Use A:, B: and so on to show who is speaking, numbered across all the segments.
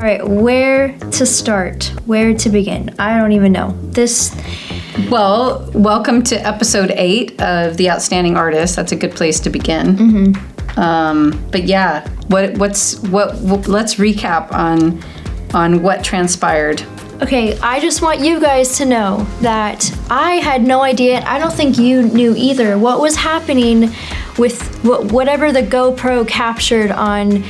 A: All right, where to start? Where to begin? I don't even know.
B: Well, welcome to episode 8 of The Outstanding Artist. That's a good place to begin. Mm-hmm. But yeah, let's recap on what transpired.
A: Okay, I just want you guys to know that I had no idea, I don't think you knew either, what was happening with whatever the GoPro captured on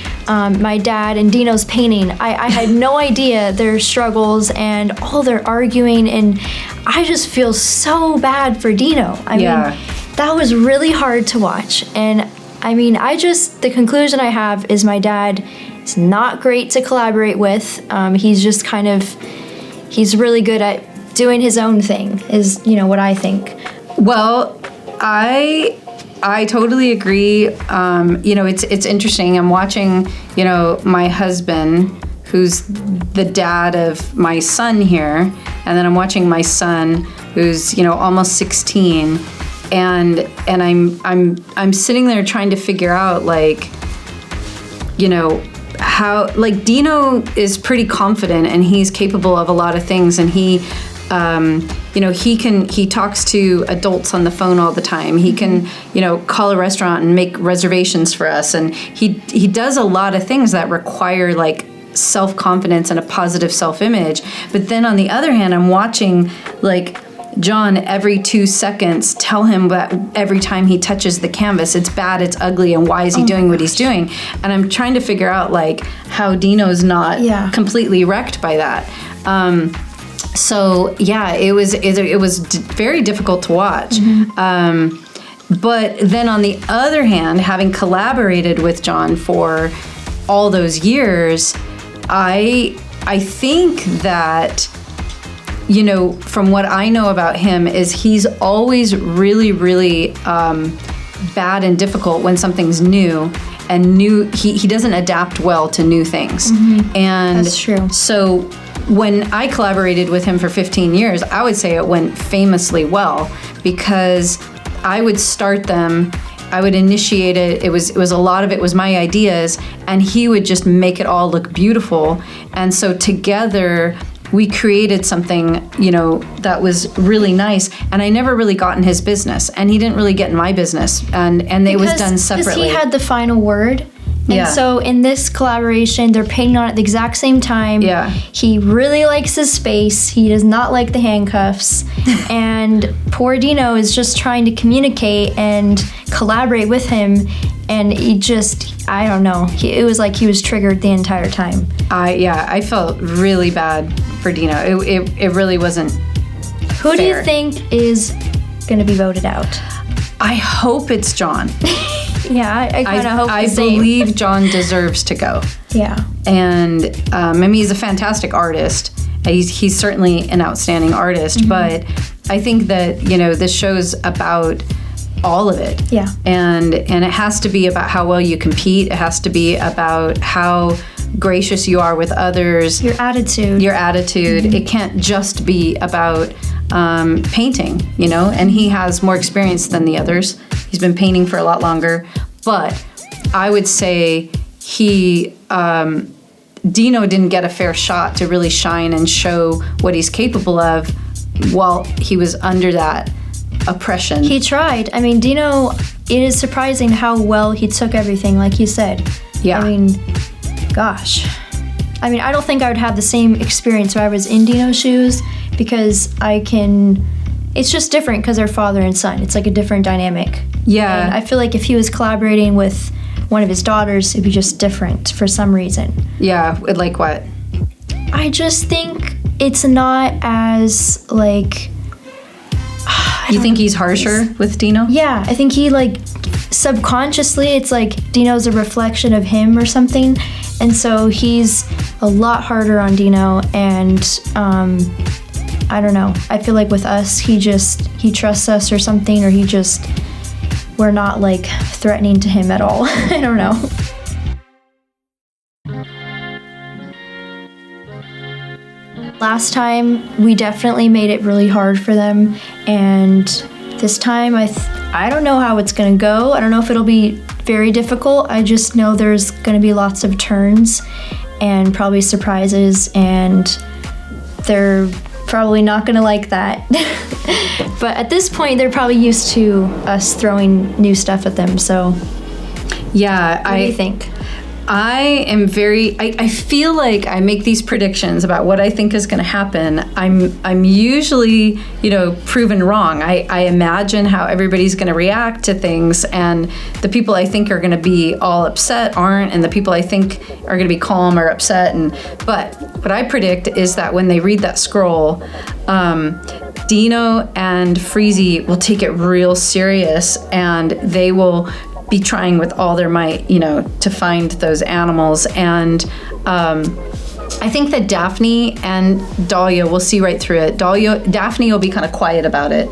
A: my dad and Dino's painting. I had no idea their struggles and all their arguing, and I just feel so bad for Dino. I mean, that was really hard to watch. And I mean, the conclusion I have is my dad is not great to collaborate with. He's just he's really good at doing his own thing, is, what I think.
B: Well, I totally agree. It's interesting. I'm watching, my husband, who's the dad of my son here, and then I'm watching my son, who's, almost 16, and I'm sitting there trying to figure out, how, Dino is pretty confident and he's capable of a lot of things, and he talks to adults on the phone all the time. He can, call a restaurant and make reservations for us, and he does a lot of things that require self-confidence and a positive self-image. But then on the other hand, I'm watching John every 2 seconds tell him that every time he touches the canvas, it's bad, it's ugly, and why is he doing what he's doing? And I'm trying to figure out how Dino's not completely wrecked by that. So yeah, it was very difficult to watch. Mm-hmm. But then on the other hand, having collaborated with John for all those years, I think that, from what I know about him, is he's always really, really bad and difficult when something's new. And he doesn't adapt well to new things.
A: Mm-hmm.
B: And
A: that's true.
B: So when I collaborated with him for 15 years, I would say it went famously well, because I would start them, I would initiate it. It was a lot of it was my ideas, and he would just make it all look beautiful. And so together we created something, that was really nice. And I never really got in his business, and he didn't really get in my business, and it was done separately.
A: Because he had the final word. And so in this collaboration, they're painting on at the exact same time.
B: Yeah.
A: He really likes his space. He does not like the handcuffs. And poor Dino is just trying to communicate and collaborate with him. And he just, I don't know. It was like he was triggered the entire time.
B: I felt really bad for Dino. It really wasn't
A: Who
B: fair.
A: do you think is going to be voted out?
B: I hope it's John.
A: Yeah, I kind of hope the same.
B: I believe John deserves to go.
A: Yeah.
B: And he's a fantastic artist. He's certainly an outstanding artist, mm-hmm. but I think that, this show's about all of it.
A: Yeah.
B: And it has to be about how well you compete. It has to be about how gracious you are with others.
A: Your attitude.
B: Mm-hmm. It can't just be about painting, and he has more experience than the others. He's been painting for a lot longer, but I would say Dino didn't get a fair shot to really shine and show what he's capable of while he was under that oppression.
A: He tried. I mean, Dino, it is surprising how well he took everything, like you said.
B: Yeah.
A: I mean, gosh. I mean, I don't think I would have the same experience if I was in Dino's shoes, because it's just different because they're father and son. It's like a different dynamic.
B: Yeah.
A: And I feel like if he was collaborating with one of his daughters, it'd be just different for some reason.
B: Yeah, like what?
A: I just think it's not as,
B: You think he's harsher with Dino?
A: Yeah, I think he, subconsciously, it's like Dino's a reflection of him or something. And so he's a lot harder on Dino, and I don't know. I feel like with us, he trusts us or something, or we're not threatening to him at all. I don't know. Last time, we definitely made it really hard for them, and this time, I don't know how it's gonna go. I don't know if it'll be very difficult. I just know there's gonna be lots of turns, and probably surprises, and they're probably not gonna like that. But at this point, they're probably used to us throwing new stuff at them, so
B: Yeah,
A: what do you think?
B: I feel like I make these predictions about what I think is going to happen. I'm usually, proven wrong. I imagine how everybody's going to react to things, and the people I think are going to be all upset aren't, and the people I think are going to be calm are upset. But what I predict is that when they read that scroll, Dino and Freezy will take it real serious, and they will be trying with all their might, to find those animals. And I think that Daphne and Dahlia will see right through it. Daphne will be kind of quiet about it,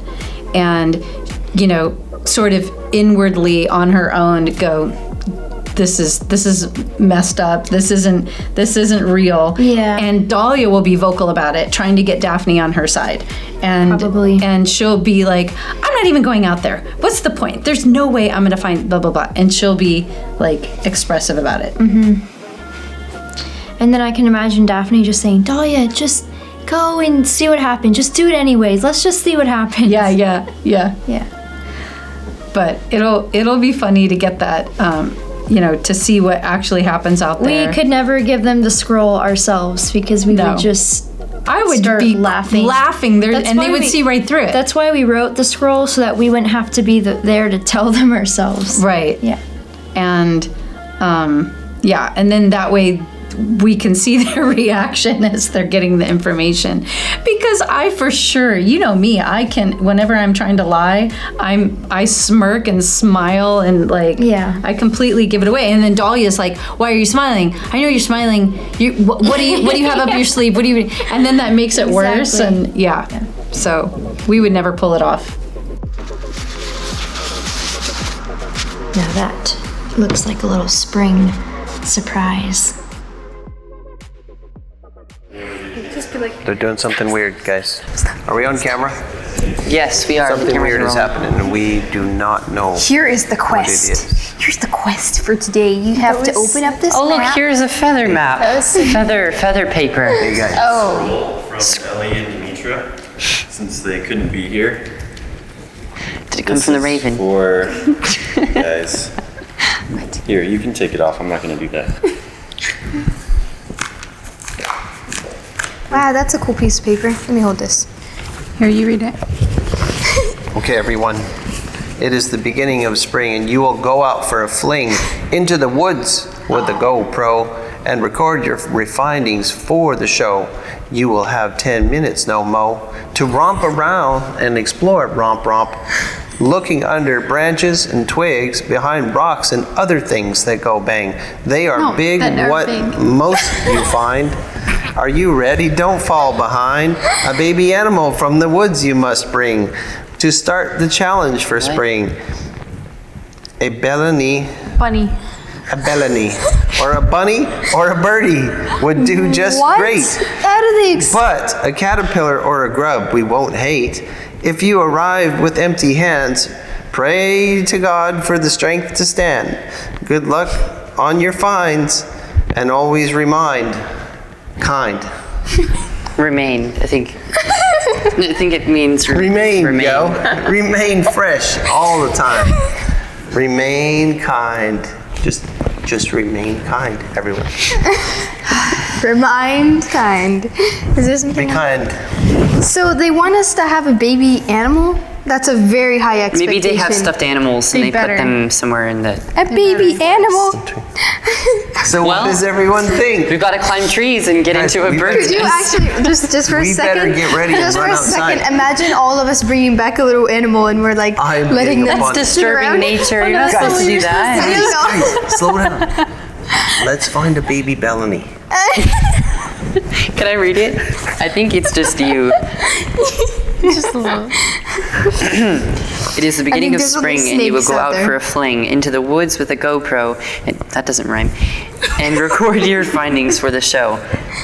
B: and sort of inwardly on her own go, this is messed up. This isn't real.
A: Yeah.
B: And Dahlia will be vocal about it, trying to get Daphne on her side. And
A: Probably.
B: And she'll be like, I'm not even going out there. What's the point? There's no way I'm gonna find blah blah blah. And she'll be like expressive about it.
A: Mm-hmm. And then I can imagine Daphne just saying, Dahlia, just go and see what happens. Just do it anyways. Let's just see what happens.
B: Yeah.
A: Yeah.
B: But it'll be funny to get that. To see what actually happens out there.
A: We could never give them the scroll ourselves because we would just
B: I would
A: start
B: be
A: laughing
B: there, and they would see right through it.
A: That's why we wrote the scroll, so that we wouldn't have to be there to tell them ourselves.
B: Right.
A: Yeah.
B: And and then that way we can see their reaction as they're getting the information. Because I for sure, me, I can, whenever I'm trying to lie, I smirk and smile and I completely give it away. And then Dahlia's like, why are you smiling? I know you're smiling. What do you have up your sleeve? And then that makes it worse. And so we would never pull it off.
A: Now that looks like a little spring surprise.
C: They're doing something weird, guys. Are we on camera?
D: Yes, we are.
C: Something weird is happening, and we do not know.
E: Here is the quest.
C: What it is.
E: Here's the quest for today. You have to open up this
D: Oh, look,
E: map.
D: here's a feather map. Feather paper.
C: Hey, guys.
F: From Ellie and Demetra, since they couldn't be here.
D: Did it come from the Raven?
F: For guys. Here, you can take it off. I'm not going to do that.
E: Wow, that's a cool piece of paper. Let me hold this. Here, you read it.
C: Okay, everyone. It is the beginning of spring, and you will go out for a fling into the woods with a GoPro and record your findings for the show. You will have 10 minutes, no mo, to romp around and explore Romp, looking under branches and twigs, behind rocks and other things that go bang. They are big, what most you find. Are you ready? Don't fall behind. A baby animal from the woods you must bring to start the challenge for spring. A bellany.
E: Bunny.
C: A bellany. Or a bunny or a birdie would do just great.
E: How do they
C: But a caterpillar or a grub we won't hate. If you arrive with empty hands, pray to God for the strength to stand. Good luck on your finds, and always remind, kind.
D: Remain, I think. I think it means
C: Remain, yo. Remain fresh all the time. Remain kind. Just remain kind, everyone.
E: Remind kind. Is there something
C: Be kind.
E: So they want us to have a baby animal? That's a very high expectation.
D: Maybe they have stuffed animals and they put them somewhere in the...
E: A baby animal?
C: So what does everyone think?
D: We've got to climb trees and get into a bird's
E: Could you
D: nest.
E: actually, just for a
C: We
E: second,
C: better get ready and
E: just for
C: run
E: a
C: outside.
E: second, imagine all of us bringing back a little animal and we're like
C: I'm
E: letting
C: getting
E: them
C: a bunch.
D: That's
E: sit around.
D: disturbing nature. You're not
C: Guys,
D: supposed to do that.
C: Guys, slow down. Let's find a baby bellany.
D: Can I read it? I think it's just you.
E: Just a little.
D: It is the beginning of
E: there's little
D: spring, and you will
E: snakes
D: go
E: out
D: out
E: there.
D: for a fling into the woods with a GoPro. And that doesn't rhyme. And record your findings for the show.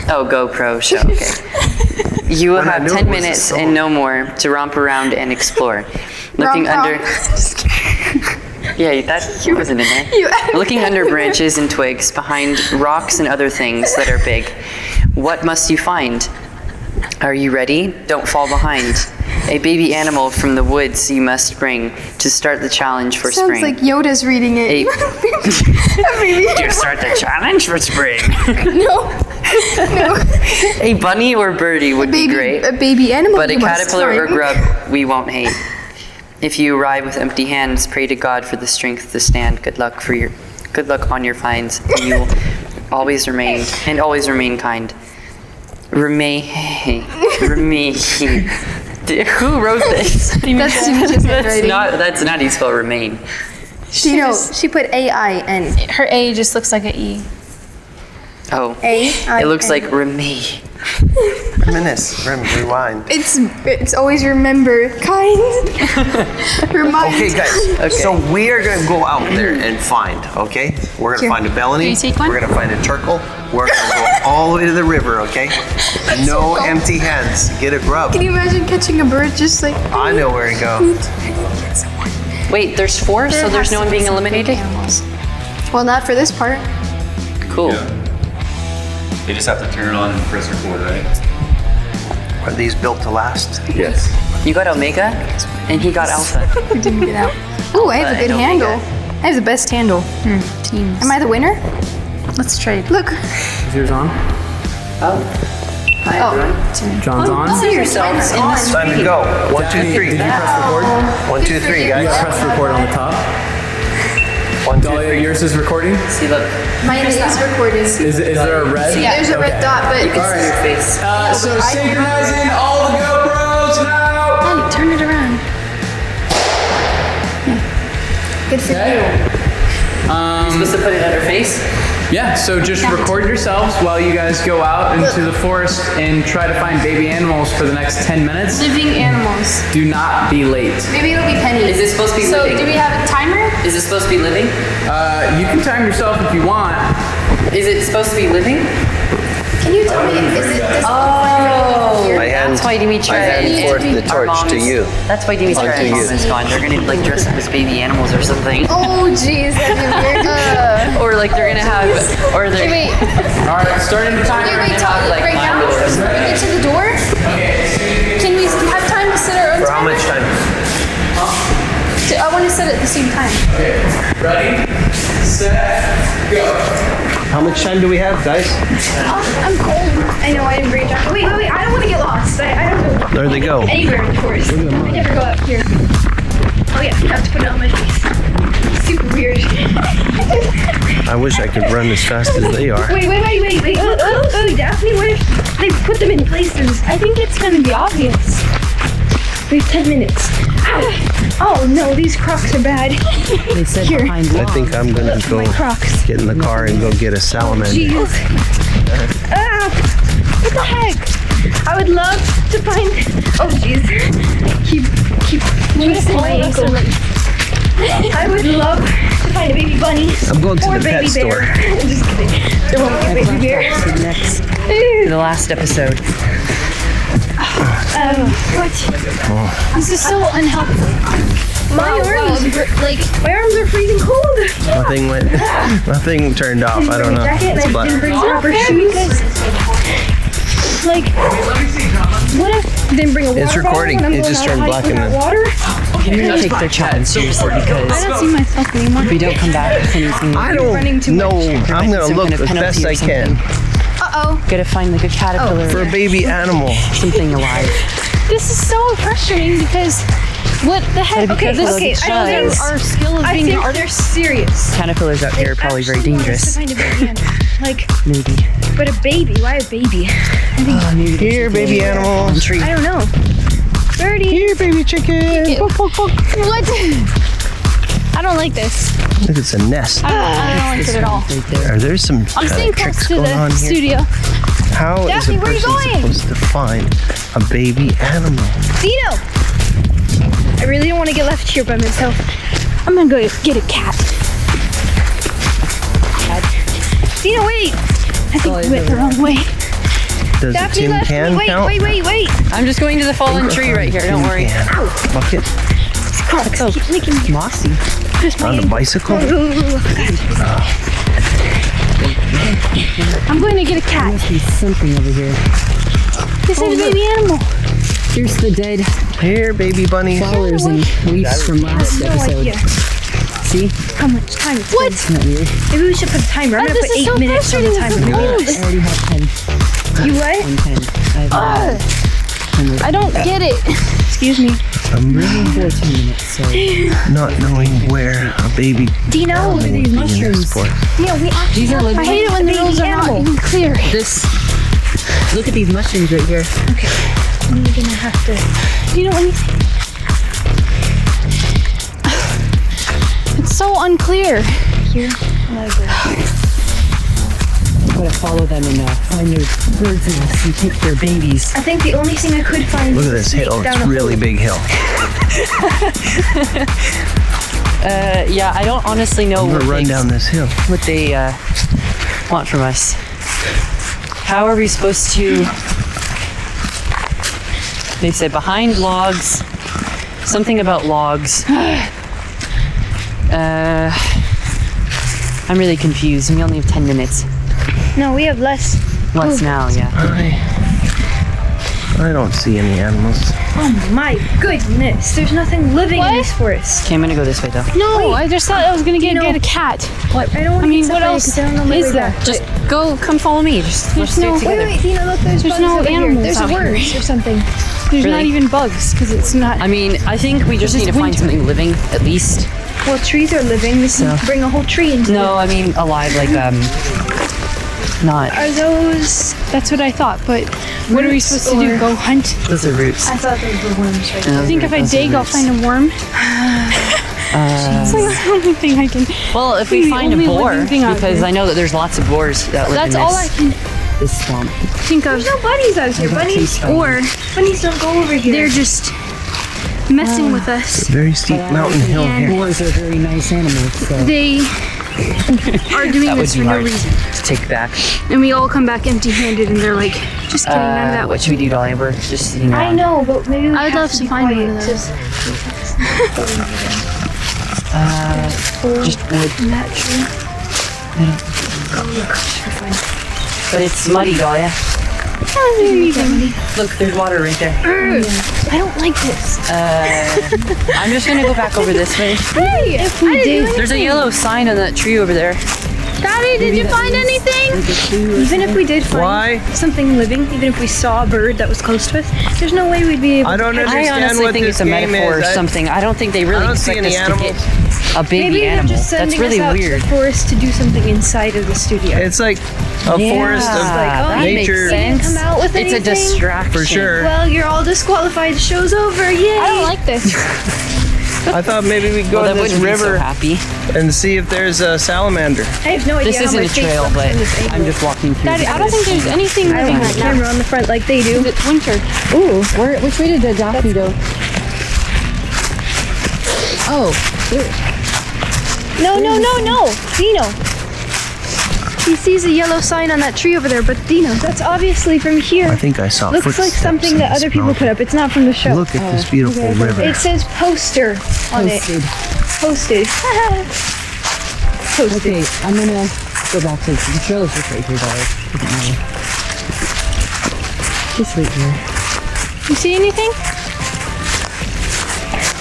D: Oh, GoPro show. Okay. You will
C: When I
D: have
C: knew
D: 10
C: it was a
D: minutes
C: song.
D: and no more to romp around and explore. Looking
E: Romp,
D: under.
E: romp.
D: Yeah, that wasn't in there. Looking under branches and twigs, behind rocks and other things that are big. What must you find? Are you ready? Don't fall behind. A baby animal from the woods you must bring to start the challenge for
E: Sounds
D: spring.
E: like Yoda's reading it.
D: To start the challenge for spring.
E: No.
D: A bunny or birdie would be great.
E: A baby animal.
D: But a
E: you must
D: caterpillar or
E: find.
D: grub we won't hate. If you arrive with empty hands, pray to God for the strength to stand. Good luck on your finds. And you will always remain kind. Remain. Who wrote this? That's not how you spell remain.
E: She put A-I-N.
G: Her A just looks like an E.
D: Oh.
E: A-I-N.
D: It looks like remain.
C: Reminisce. Rewind.
E: It's always remember kind. Remind.
C: Okay, guys. So we are going to go out there and find, okay? We're going to find a Bellany.
G: Can you take one?
C: We're going to find a turtle. We're going to go all the way to the river, okay? No empty hands. Get a grub.
E: Can you imagine catching a bird just like...
C: I know where to go.
D: Wait, there's 4, so there's no one being eliminated?
E: Well, not for this part.
D: Cool.
F: You just have to turn it on and press record, right?
C: Are these built to last?
F: Yes.
D: You got Omega, and he got Alpha.
E: We didn't get out. Ooh, I have a good
D: and
E: handle.
D: Omega.
E: I have the best handle.
G: Teams.
E: Am I the winner?
G: Let's trade.
E: Look.
H: Is yours on?
D: Hi, everyone.
H: John's on?
D: See yourselves in the
C: Time to go. 1, 2, 3.
H: Did you press record?
C: 1, 2, 3,
H: You
C: guys.
H: got press record on the top.
C: 1, 2,
H: Dahlia,
C: 3.
H: yours is recording?
D: See, look.
E: Mine is recorded.
H: Is there a red?
E: Yeah, there's a red dot, but
D: You can see your face.
H: So synchronizing all the GoPros now!
G: Hey, turn it around.
E: good for you.
D: You're supposed to put it at her face?
H: Yeah, so just record yourselves while you guys go out into the forest and try to find baby animals for the next 10 minutes.
G: Living animals.
H: Do not be late.
E: Maybe it'll be Penny.
D: Is it supposed to be
G: So,
D: living?
G: do we have a timer?
D: Is it supposed to be living?
H: You can time yourself if you want.
D: Is it supposed to be living?
E: Can you tell me, is it this
D: That's why Dimitri
C: I hand forth the
D: our
C: torch to
D: moms-
C: you.
D: That's why Dimitri
C: Onto
D: and
C: you.
D: mom is gone. They're gonna like dress up as baby animals or something.
E: Oh, jeez, that'd be weird.
D: Or like they're gonna have, or they're.
E: Wait,
H: All right, starting the timer.
E: wait,
D: have, like,
E: right now?
D: doors.
E: We get to the door?
G: Can we have time to set our own
C: For how
G: timer?
C: much time?
G: I want to set it at the same time.
H: Ready, set, go.
C: How much time do we have, guys?
E: I'm cold. I know, I didn't bring it down. Wait, I don't want to get lost. I don't go
C: There they go.
E: anywhere in the forest. I never go up here. Oh yeah, I have to put it on my face. Super weird.
C: I wish I could run as fast as they are.
E: Wait. Oh, Daphne, what if they put them in places?
G: I think it's going to be obvious.
E: We have 10 minutes. Ow. Oh no, these Crocs are bad.
D: They said
E: Here.
C: I think I'm gonna go
E: My Crocs.
C: get in the car and go get a salamander.
E: Jeez. Ah, what the heck? I would love to find. Oh jeez. Keep twisting my ankle. I would love to find a baby bunny.
C: I'm going to
E: or
C: the
E: a
C: pet
E: baby bear.
C: store.
E: Just kidding. There won't be a baby bear.
D: Next, the last episode.
E: What?
G: This is so unhelpful.
E: My arms are freezing cold.
C: Nothing turned off. I don't know.
E: Jacket
C: It's
E: and I didn't
C: black.
E: bring rubber shoes. Like, what if I didn't bring a water
C: It's recording.
E: bottle when I'm
C: It just
E: going
C: turned
E: out
C: black
E: hiking
C: and
E: without water?
D: Can you take their challenge seriously? Because
G: I don't see myself anymore.
D: if we don't come back, then it's gonna
C: I don't know. I'm gonna
D: some
C: look
D: kind of
C: as
D: penalty
C: best
D: or
C: I can
D: gotta find like a caterpillar
C: for a baby animal.
D: something alive.
G: This is so frustrating because what the heck?
D: Okay,
G: this
D: okay,
G: shows
D: I think-
G: our skill of
E: I
G: being
E: think
G: an
E: they're
G: artist.
E: serious.
D: Caterpillars out here are probably very dangerous.
E: To find a baby animal. Like,
D: Maybe.
E: but a baby? Why a baby?
C: Here, baby animal.
D: Tree.
E: I don't know. Birdie.
C: Here, baby chicken.
G: What? I don't like this.
C: Look, it's a nest.
G: I don't like it at all.
D: Right there.
C: Are there some
G: I'm staying
C: tricks
G: close to
C: going on
G: the
C: here?
G: studio.
C: How is
E: Daphne,
C: a
E: where are you
C: person
E: going?
C: supposed to find a baby animal?
E: Dino. I really don't want to get left here by myself. I'm gonna go get a cat. Dino, wait. I think we went the wrong way.
C: Does a
E: Daphne
C: tin
E: left
C: can
E: me.
C: count?
E: Wait.
D: I'm just going to the fallen tree right here. Don't worry.
C: Tin can. Bucket.
E: Crocs keep making me.
D: Mossy.
E: Just
C: On a bicycle?
G: I'm going to get a cat.
I: Must be something over here.
G: This is a baby animal.
I: Here's the dead
C: Here, baby bunny.
I: flowers and leaves from last episode. See?
E: How much time? What?
I: Isn't that weird?
E: Maybe we should put a timer. I'm gonna
G: This
E: put
G: is
E: 8
G: so
E: minutes on the
G: frustrating.
E: timer.
G: It's
I: I already have 10.
E: You what?
I: I'm 10. I have
G: I don't get it.
E: Excuse me.
C: I'm really
I: 14 minutes, so.
C: not knowing where a baby
E: Dino.
C: would be in this sport.
E: Yeah, we actually
I: These are
E: have
I: living.
G: I hate it when the
E: baby
G: rules are not
E: animal.
G: even clear.
I: This. Look at these mushrooms right here.
E: I'm gonna have to.
G: You know anything? It's so unclear.
E: Here.
I: Gotta follow them and find their birds' nests and take their babies.
E: I think the only thing I could find.
C: Look at
E: is
C: this
E: a snake
C: hill. It's
E: down a
C: really
E: hole.
C: big hill.
D: Yeah, I don't honestly know
C: I'm
D: what
C: gonna run
D: they,
C: down this hill.
D: what they want from us. How are we supposed to? They said behind logs. Something about logs. I'm really confused. We only have 10 minutes.
E: No, we have less.
D: Less now, yeah.
C: I don't see any animals.
E: Oh my goodness! There's nothing living in this forest.
D: Okay, I'm gonna go this way though.
G: No, I just thought I was going to get a cat.
E: What? I don't want
G: I
E: to
G: mean,
E: get
G: what else
E: I don't know my
G: is
E: way
G: there?
E: back.
D: Just go, come follow me. Just let's do it
E: Wait,
D: together.
E: wait, Dina, look, there's bugs
G: no
E: over here.
G: animals
E: There's
G: out here.
E: worms or something.
G: There's not
D: Really?
G: even bugs because it's not.
D: I mean, I think we just need to find something living, at least.
E: Well, trees are living. We can bring a whole tree into
D: No, I mean alive, like not.
E: Are those?
G: That's what I thought, but what are we supposed to do? Go hunt?
D: Those are roots.
E: I thought those were worms right
G: I think if I dig, I'll find a worm. It's like the only thing I can.
D: Well, if
G: the
D: we find a
G: only
D: boar,
G: living thing out
D: because
G: here.
D: I know that there's lots of boars that live
G: That's
D: in
G: all I
D: this.
G: can
I: This swamp.
G: think of.
E: There's no bunnies out here. Bunnies
G: Or
E: bunnies don't go over here.
G: they're just messing with us.
C: Very steep mountain hill here.
I: Boars are very nice animals, so.
G: They are doing
D: That would
G: this
D: be
G: for no
D: hard
G: reason.
D: to take back.
G: And we all come back empty-handed, and they're like, just kidding, none of that.
D: What should we do, Dolly? We're just sitting
E: I
D: around.
E: know, but maybe we
G: I would
E: have
G: love
E: to
G: to
E: be
G: find
E: quiet
G: one of those.
D: Just wood.
E: That tree.
D: But it's muddy, Dahlia. Look, there's water right there.
E: I don't like this.
D: I'm just gonna go back over this way.
G: Hey, if we did.
D: There's a yellow sign on that tree over there.
G: Daddy, did you find anything?
E: Even if we did find
C: Why?
E: something living, even if we saw a bird that was close to us, there's no way we'd be able
C: I don't
E: to catch
C: understand
D: I honestly
C: what
D: think
C: this
D: it's a
C: game
D: metaphor
C: is.
D: or something. I don't think they really
C: I don't see
D: expect
C: any
D: us to get a baby
E: Maybe they're
D: animal.
E: just
D: That's
E: sending
D: really
E: us out
D: weird.
E: to the forest to do something inside of the studio.
C: It's like a forest of
D: that
C: nature.
D: makes sense.
E: Come out with
D: It's a
E: anything?
D: distraction.
C: For sure.
E: Well, you're all disqualified. The show's over. Yay!
G: I don't like this.
C: I thought maybe we'd go
D: Well,
C: to
D: that
C: this
D: wouldn't be so
C: river
D: happy.
C: and see if there's a salamander.
E: I have no idea
D: This
E: how
D: isn't
E: my
D: a
E: face
D: trail,
E: looks
D: but
E: in this angle.
D: I'm just walking through.
G: Daddy, I don't think there's anything
E: I
G: living
E: don't have
G: right
E: a
G: now.
E: camera on the front like they do.
G: It's winter.
E: Ooh.
I: Which way did the Daphne go? Oh,
E: No, Dino. He sees a yellow sign on that tree over there, but Dino, that's obviously from here.
C: I think I saw
E: Looks like
C: footsteps
E: something
C: in
E: that
C: this
E: other people
C: mountain.
E: put up. It's not from the show.
C: Look at this beautiful river.
E: It says poster on
I: posted.
E: it. Posted. Posted.
I: Okay, I'm gonna go back to the trail's just right here, guys. Doesn't matter. Just right here.
G: You see anything?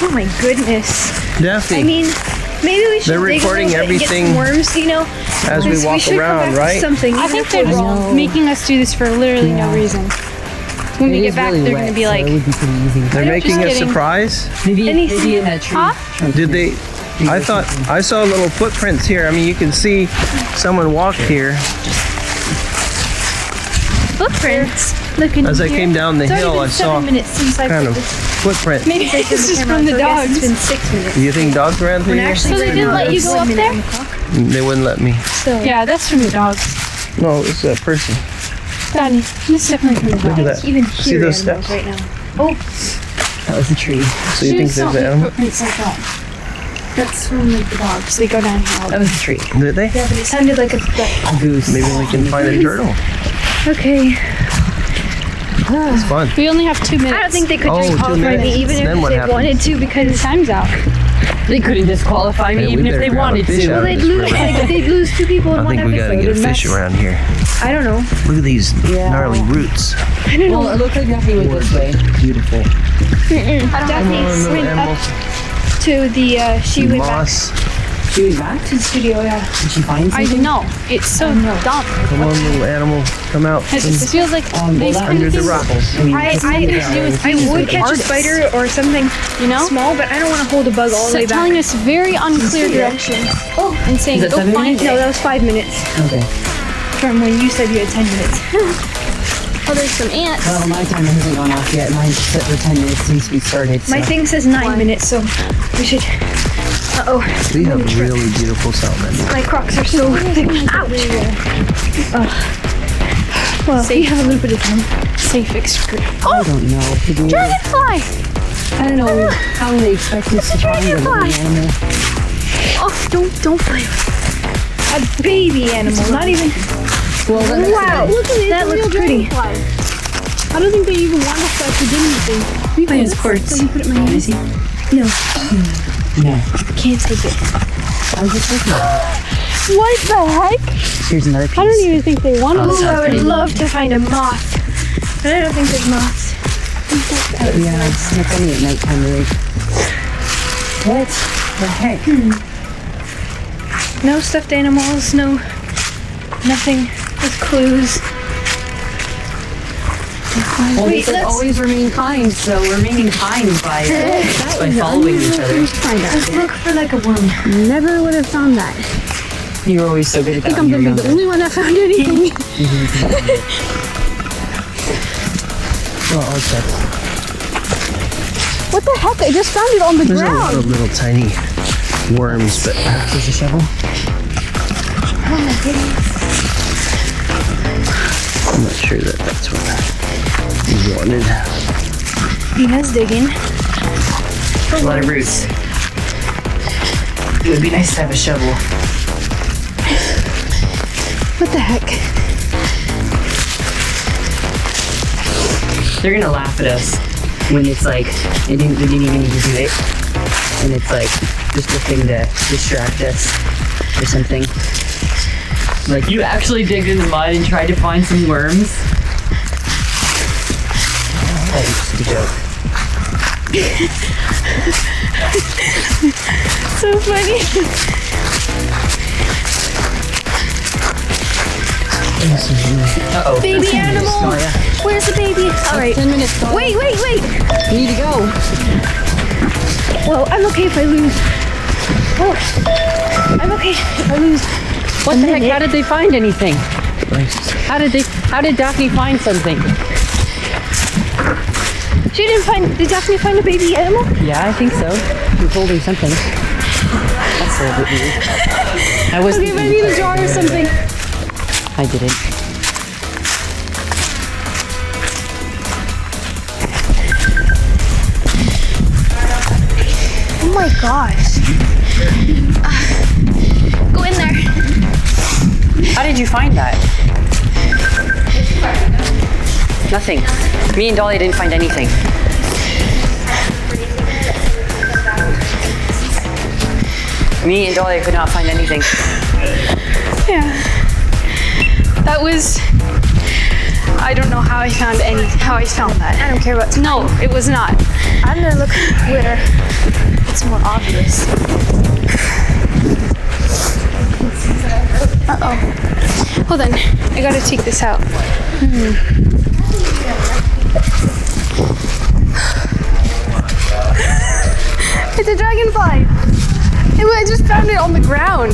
E: Oh my goodness.
C: Daphne,
E: I mean, maybe we should
C: They're
E: dig
C: recording
E: a little bit and
C: everything
E: get some worms, Dino.
C: as we walk
E: should come
C: around,
E: back with
C: right?
E: Something.
G: I
E: even
G: think
E: if
G: they're
E: we're wrong.
G: making us do this for literally no reason. When we
I: It
G: get
I: is
G: back,
I: really
G: they're
I: wet,
G: gonna be
I: so
G: like,
I: it would be pretty easy.
C: They're making a
G: kidding.
C: surprise.
I: Maybe
E: Anything.
I: in that tree.
G: huh?
C: Did they? I thought I saw little footprints here. I mean, you can see someone walked here
E: Footprints. Looking
C: as I
E: here.
C: came down the
E: It's already
C: hill.
E: been
C: I saw
E: 7 minutes since I
C: kind
E: put
C: of
E: this
C: footprint.
G: Maybe this is
E: camera
G: from the
E: on, so I guess
G: dogs.
E: It's been 6 minutes.
C: Do you think dogs ran through
E: When
C: here?
E: actually
G: So they
E: right
G: didn't
E: now
G: let you
E: it's
G: go
E: 1
G: up
E: minute
G: there?
E: on the clock.
C: They wouldn't let me.
E: So
G: Yeah, that's from the dogs.
C: No, it's a person.
G: Daddy, that's definitely from the
C: Look
G: dogs.
C: at that.
E: even
C: See
E: hear
C: those
E: animals
C: steps?
E: right now.
I: That was a tree.
C: So you think there's an animal?
G: It's like that. That's from the dogs. They go down here.
D: That was a tree.
C: Did they?
E: Yeah, but it sounded like a.
I: A goose.
C: Maybe we can find a turtle.
E: Okay.
C: It's fun.
G: We only have 2 minutes.
E: I don't think they could
C: Oh, 2
E: disqualify me
C: minutes.
E: even
C: Then
E: if
C: what
E: they
C: happens?
E: wanted to
G: the
E: because
G: time's out.
I: They couldn't disqualify me
C: Hey, we
I: even if
C: better
I: they
C: grab a
I: wanted
C: fish
I: to.
C: out of
E: They'd
C: this
E: lose,
C: river.
E: they'd lose 2 people in
C: I
E: one
C: think we gotta
E: episode,
C: get a
E: and
C: fish
E: that's-
C: around here.
E: I don't know.
C: Look at these gnarly roots.
E: I don't know.
I: Well, it looks like Daphne went this way.
C: Beautiful.
E: Daphne
C: little
E: went
C: animal.
E: up to the, she went back
C: Moss.
I: She was back.
E: to the studio, yeah.
I: Did she find
G: I
I: something?
G: know. It's so dumb.
C: Come on, little animal. Come out.
G: It feels like these
I: that
G: kind
C: Under
G: of
C: the
G: things,
C: rocks.
E: I would catch
G: artists.
E: a spider or something
G: you know?
E: small, but I don't want to hold a bug all the way back.
G: Telling us very unclear directions. Oh, and saying,
I: Is that
G: go
I: 7
G: find
I: minutes?
E: No,
G: it.
E: that was 5 minutes
I: Okay.
E: from when you said you had 10 minutes.
G: Oh, there's some ants.
I: Well, my timer hasn't gone off yet. Mine's set for 10 minutes since we started.
E: My
I: so-
E: thing says 9 minutes, so we should. Uh-oh.
C: We have really beautiful salmon.
E: My Crocs are so thick. Ouch! Well, we have a little bit of time.
G: Safe excrete.
I: I don't know.
G: Dragonfly!
I: I don't know how they expect us to find a little animal.
E: Oh, don't play with it. A baby animal, not even.
I: Well, that's
E: Wow, that looks pretty.
G: I don't think they even want us to actually do anything.
I: Play in sports.
G: So you put it in my hand.
E: No,
I: No.
E: can't take it.
I: I was just looking.
G: What the heck?
I: Here's another piece.
G: I don't even think they want us.
E: Ooh, I would love to find a moth, but I don't think there's moths.
I: Yeah, it's only at nighttime, really. What the heck?
E: No stuffed animals, no, nothing with clues.
I: Well,
E: Wait,
I: they said
E: let's-
I: always remain kind, so we're remaining kind by following each other.
E: Let's look for like a worm.
G: Never would have found that.
I: You were always so good at that.
G: I think I'm
I: when
G: gonna
I: you
G: be
I: were
G: the only one that found anything.
C: Well, I'll check.
G: What the heck? I just found it on the
C: There's a lot
G: ground.
C: of little tiny worms, but
I: There's a shovel.
C: I'm not sure that that's what you wanted.
E: Ina's digging.
I: A lot of roots. It would be nice to have a shovel.
E: What the heck?
I: They're gonna laugh at us when it's like they didn't even need to do it, and it's like just a thing to distract us or something. Like you actually digged in the mud and tried to find some worms. That's just a joke.
E: So funny.
I: Uh-oh.
E: Baby animal.
I: Oh, yeah.
E: Where's the baby? All right.
G: 10 minutes. Gone.
E: Wait.
G: You need to go.
E: Well, I'm okay if I lose. Oh, I'm okay if I lose.
I: What the heck? How did they find anything? How did Daphne find something?
E: She didn't find. Did Daphne find a baby animal?
I: Yeah, I think so. She was holding something. That's a little bit weird. I wasn't.
G: Okay, but I need a jar or something.
I: I didn't.
E: Oh my gosh. Go in there.
D: How did you find that? Nothing. Me and Dolly didn't find anything. Me and Dolly could not find anything.
G: Yeah. That was. I don't know how I found that.
E: I don't care about.
G: No, it was not.
E: I'm gonna look where it's more obvious.
G: Uh-oh. Hold on. I gotta take this out. It's a dragonfly. I just found it on the ground.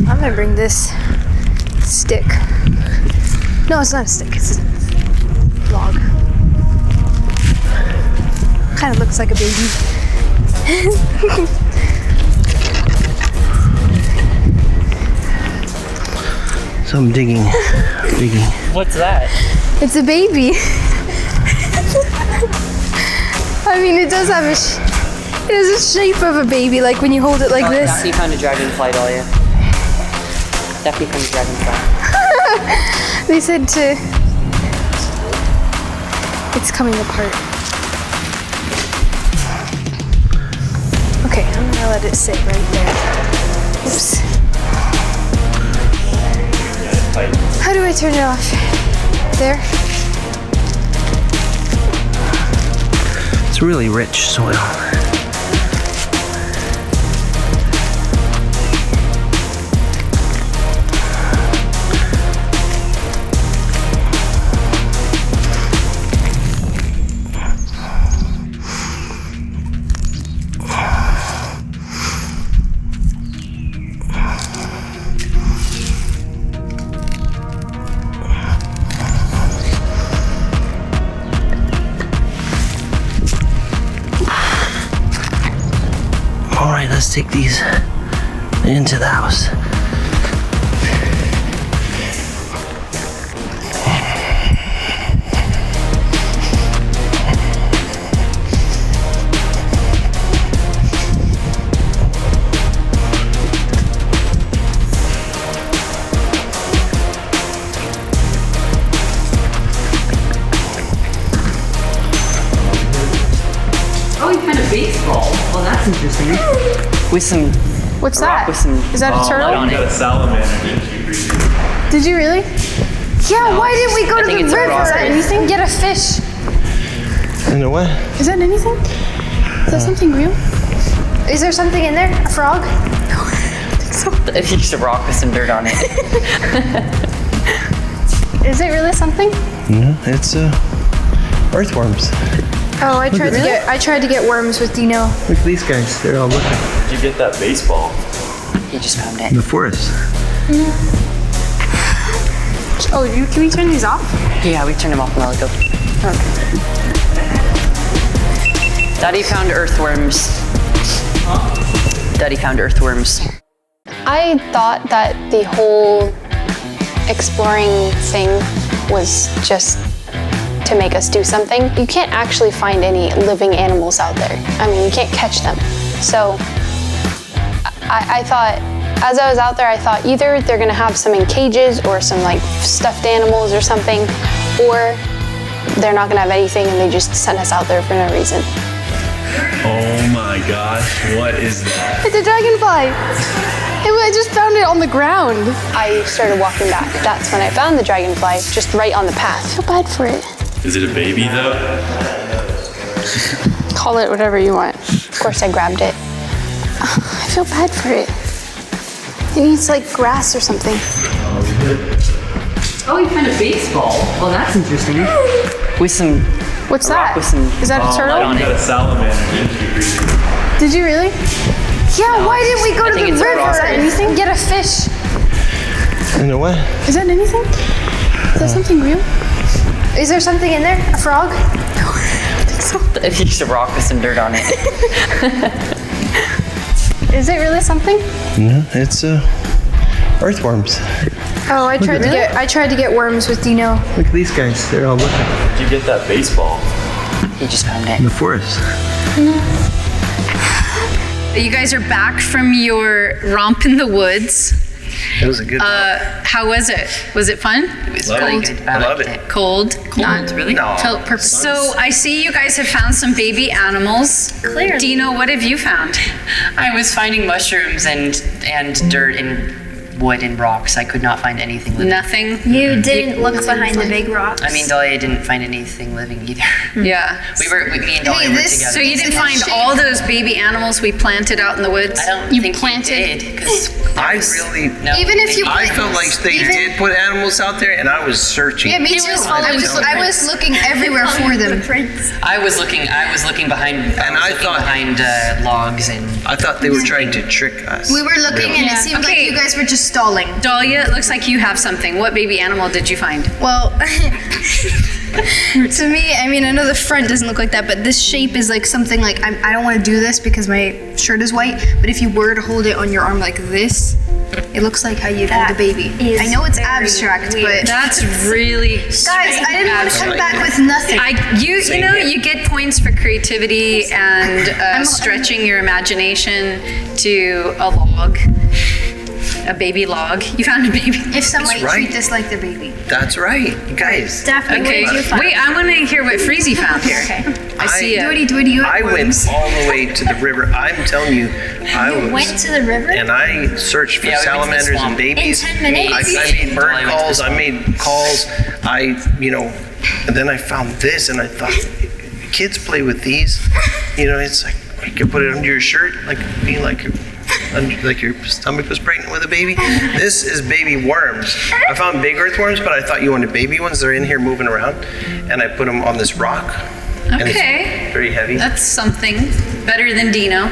E: I'm gonna bring this stick. No, it's not a stick. It's a log. Kind of looks like a baby.
C: So I'm digging.
I: What's that?
E: It's a baby. I mean, it does have it has a shape of a baby, like when you hold it like this.
D: Daphne found a dragonfly, Dahlia. Daphne found a dragonfly.
E: They said to... It's coming apart. Okay, I'm gonna let it sit right there. Oops. How do I turn it off? There?
C: It's really rich soil. All right, let's take these into the house.
I: Oh, you found a baseball. Well, that's interesting.
D: With some
E: What's
D: rock
E: that?
D: with some
E: Is that a turtle?
D: on it.
E: Did you really? Yeah, why didn't we go to
D: think
E: the
D: it's a
E: river
D: frog.
E: or anything? Get a fish.
C: You know what?
E: Is that anything? Is that something real? Is there something in there? A frog?
D: I think it's a rock with some dirt on it.
E: Is it really something?
C: No, it's earthworms.
E: Oh, I tried to get worms with Dino.
C: Look at these guys. They're all looking
F: Did you get that baseball?
D: You just found
C: in
D: it.
C: the forest.
E: Oh, can we turn these off?
D: Yeah, we turned him off a while ago. Daddy found earthworms. Daddy found earthworms.
J: I thought that the whole exploring thing was just to make us do something. You can't actually find any living animals out there. I mean, you can't catch them. So I thought, as I was out there, I thought either they're gonna have some in cages or some like stuffed animals or something, or they're not gonna have anything and they just sent us out there for no reason.
F: Oh my gosh, what is that?
E: It's a dragonfly. I just found it on the ground.
J: I started walking back. That's when I found the dragonfly, just right on the path. I feel bad for it.
F: Is it a baby though?
J: Call it whatever you want. Of course, I grabbed it. I feel bad for it. It needs like grass or something.
I: Oh, you found a baseball. Well, that's interesting.
D: With some
E: What's
D: a rock
E: that?
D: with some
E: Is that a turtle?
D: on
F: You got a
D: it.
F: salamander.
E: Did you really? Yeah, why didn't we go to
D: think
E: the
D: it's a
E: river
D: frog.
E: or anything? Get a fish.
C: You know what?
E: Is that anything? Is that something real? Is there something in there? A frog?
D: I think it's a rock with some dirt on it.
E: Is it really something?
C: No, it's earthworms.
E: Oh, I tried to get worms with Dino.
C: Look at these guys. They're all looking
F: Did you get that baseball?
D: You just found
C: in
D: it.
C: the forest.
B: You guys are back from your romp in the woods.
C: It was a good
B: How was it? Was it fun?
D: It was
C: Love
D: really
C: it.
D: good.
C: I love
D: liked
C: it.
B: Cold? Not
D: really?
C: No.
B: Felt so I see you guys have found some baby animals.
A: Clearly.
B: Dino, what have you found?
D: I was finding mushrooms and dirt and wood and rocks. I could not find anything living.
B: Nothing?
A: You didn't look behind the big rocks.
D: I mean, Dahlia didn't find anything living either.
B: Yeah.
D: Me and Dahlia were together.
B: So you didn't find all those baby animals we planted out in the woods?
D: I don't
B: You
D: think
B: planted?
D: we did, because
C: I really,
B: Even if you
C: I felt like they did put animals out there, and I was searching.
E: Yeah, me too. I was looking everywhere for them.
D: I was looking behind, behind logs and.
C: I thought they were trying to trick us.
E: We were looking and it seemed like you guys were just stalling.
B: Dahlia, it looks like you have something. What baby animal did you find?
E: Well, to me, I mean, I know the front doesn't look like that, but this shape is like something like, I don't want to do this because my shirt is white, but if you were to hold it on your arm like this, It looks like how you'd hold a baby. I know it's abstract, but
B: That's really
E: guys, I didn't want to come back with nothing.
B: You get points for creativity and stretching your imagination to a log, a baby log. You found a baby.
E: If someone
C: That's right.
E: treat this like their baby.
C: That's right, guys.
A: Daphne,
B: Okay.
A: what did you find?
B: Wait, I want to hear what Freezy found here. I see it.
C: I went all the way to the river. I'm telling you, I
A: went to the river?
C: and I searched for
D: Yeah, we went to the
C: salamanders and
D: swamp.
C: babies.
A: In 10 minutes?
C: I made bird
D: While I went to the
C: calls. I
D: swamp.
C: made calls. And then I found this, and I thought, kids play with these. It's like you could put it under your shirt, like your stomach was pregnant with a baby. This is baby worms. I found big earthworms, but I thought you wanted baby ones. They're in here moving around, and I put them on this rock. And
B: Okay.
C: it's very heavy.
B: That's something. Better than Dino.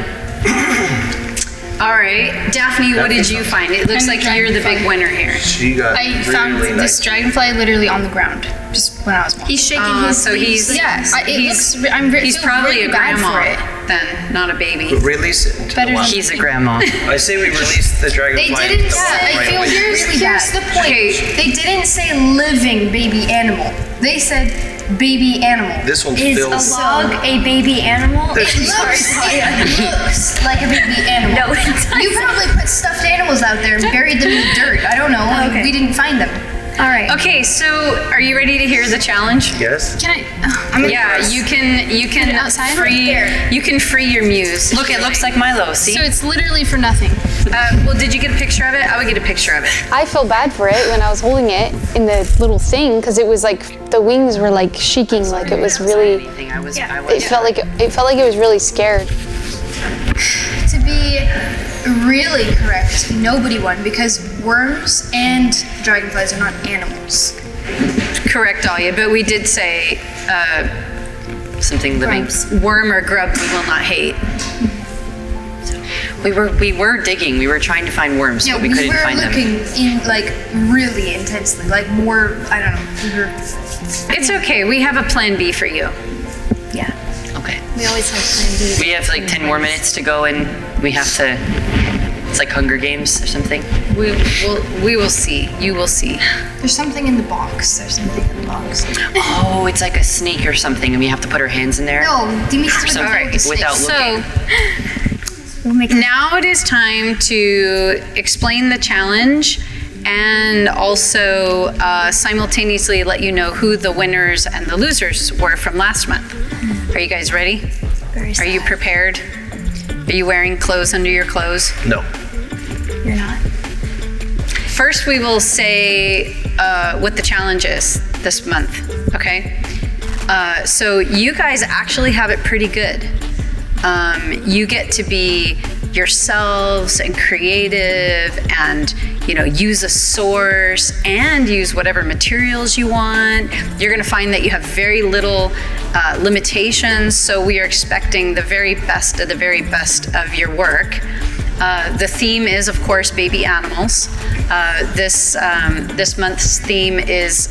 B: All right. Daphne, what did you find? It looks like you're the big winner here.
C: She got
E: I found
C: really
E: this
C: nice.
E: dragonfly literally on the ground, just when I was walking.
A: He's shaking his
B: So he's he's probably a grandma then, not a baby.
C: Release it into the wild.
D: He's a grandma.
C: I say we release the dragonfly.
E: They didn't
C: into the wild
E: say.
C: right away.
E: Here's the point. They didn't say living baby animal. They said baby animal.
C: This one's
A: Is
C: filled.
A: a log a baby animal?
E: It looks like a baby animal.
A: No, it doesn't.
E: You probably put stuffed animals out there and buried them in the dirt. I don't know.
A: Okay.
E: We didn't find them.
A: All right.
B: Okay, so are you ready to hear the challenge?
C: Yes.
E: Can I? I'm gonna
B: Yeah, you can
E: outside?
B: free
E: There.
B: you can free your muse.
D: Look, it looks like Milo. See?
E: So it's literally for nothing.
B: Well, did you get a picture of it? I would get a picture of it.
J: I felt bad for it when I was holding it in the little thing because it was like the wings were like shaking, like it was really.
D: Anything. I was.
J: It felt like it was really scared.
E: To be really correct, nobody won because worms and dragonflies are not animals.
B: Correct, Alia, but we did say
D: something living.
B: worm or grub we will not hate.
D: We were digging. We were trying to find worms, but we couldn't
E: were
D: find them.
E: looking in like really intensely, like more. I don't know. We were.
B: It's okay. We have a plan B for you.
A: Yeah.
D: Okay.
A: We always have plan B.
D: We have like 10 more minutes to go, and we have to. It's like Hunger Games or something.
B: We will see. You will see.
E: There's something in the box. There's something in the box.
D: Oh, it's like a snake or something, and we have to put our hands in there.
E: No, Dimitri
D: So,
E: would
B: Alright,
D: without looking.
B: Now it is time to explain the challenge and also simultaneously let you know who the winners and the losers were from last month. Are you guys ready? Are you prepared? Are you wearing clothes under your clothes?
C: No.
A: You're not.
B: First, we will say what the challenge is this month, okay? So you guys actually have it pretty good. You get to be yourselves and creative and, use a source and use whatever materials you want. You're gonna find that you have very little limitations, so we are expecting the very best of the very best of your work. The theme is, of course, baby animals. This month's theme is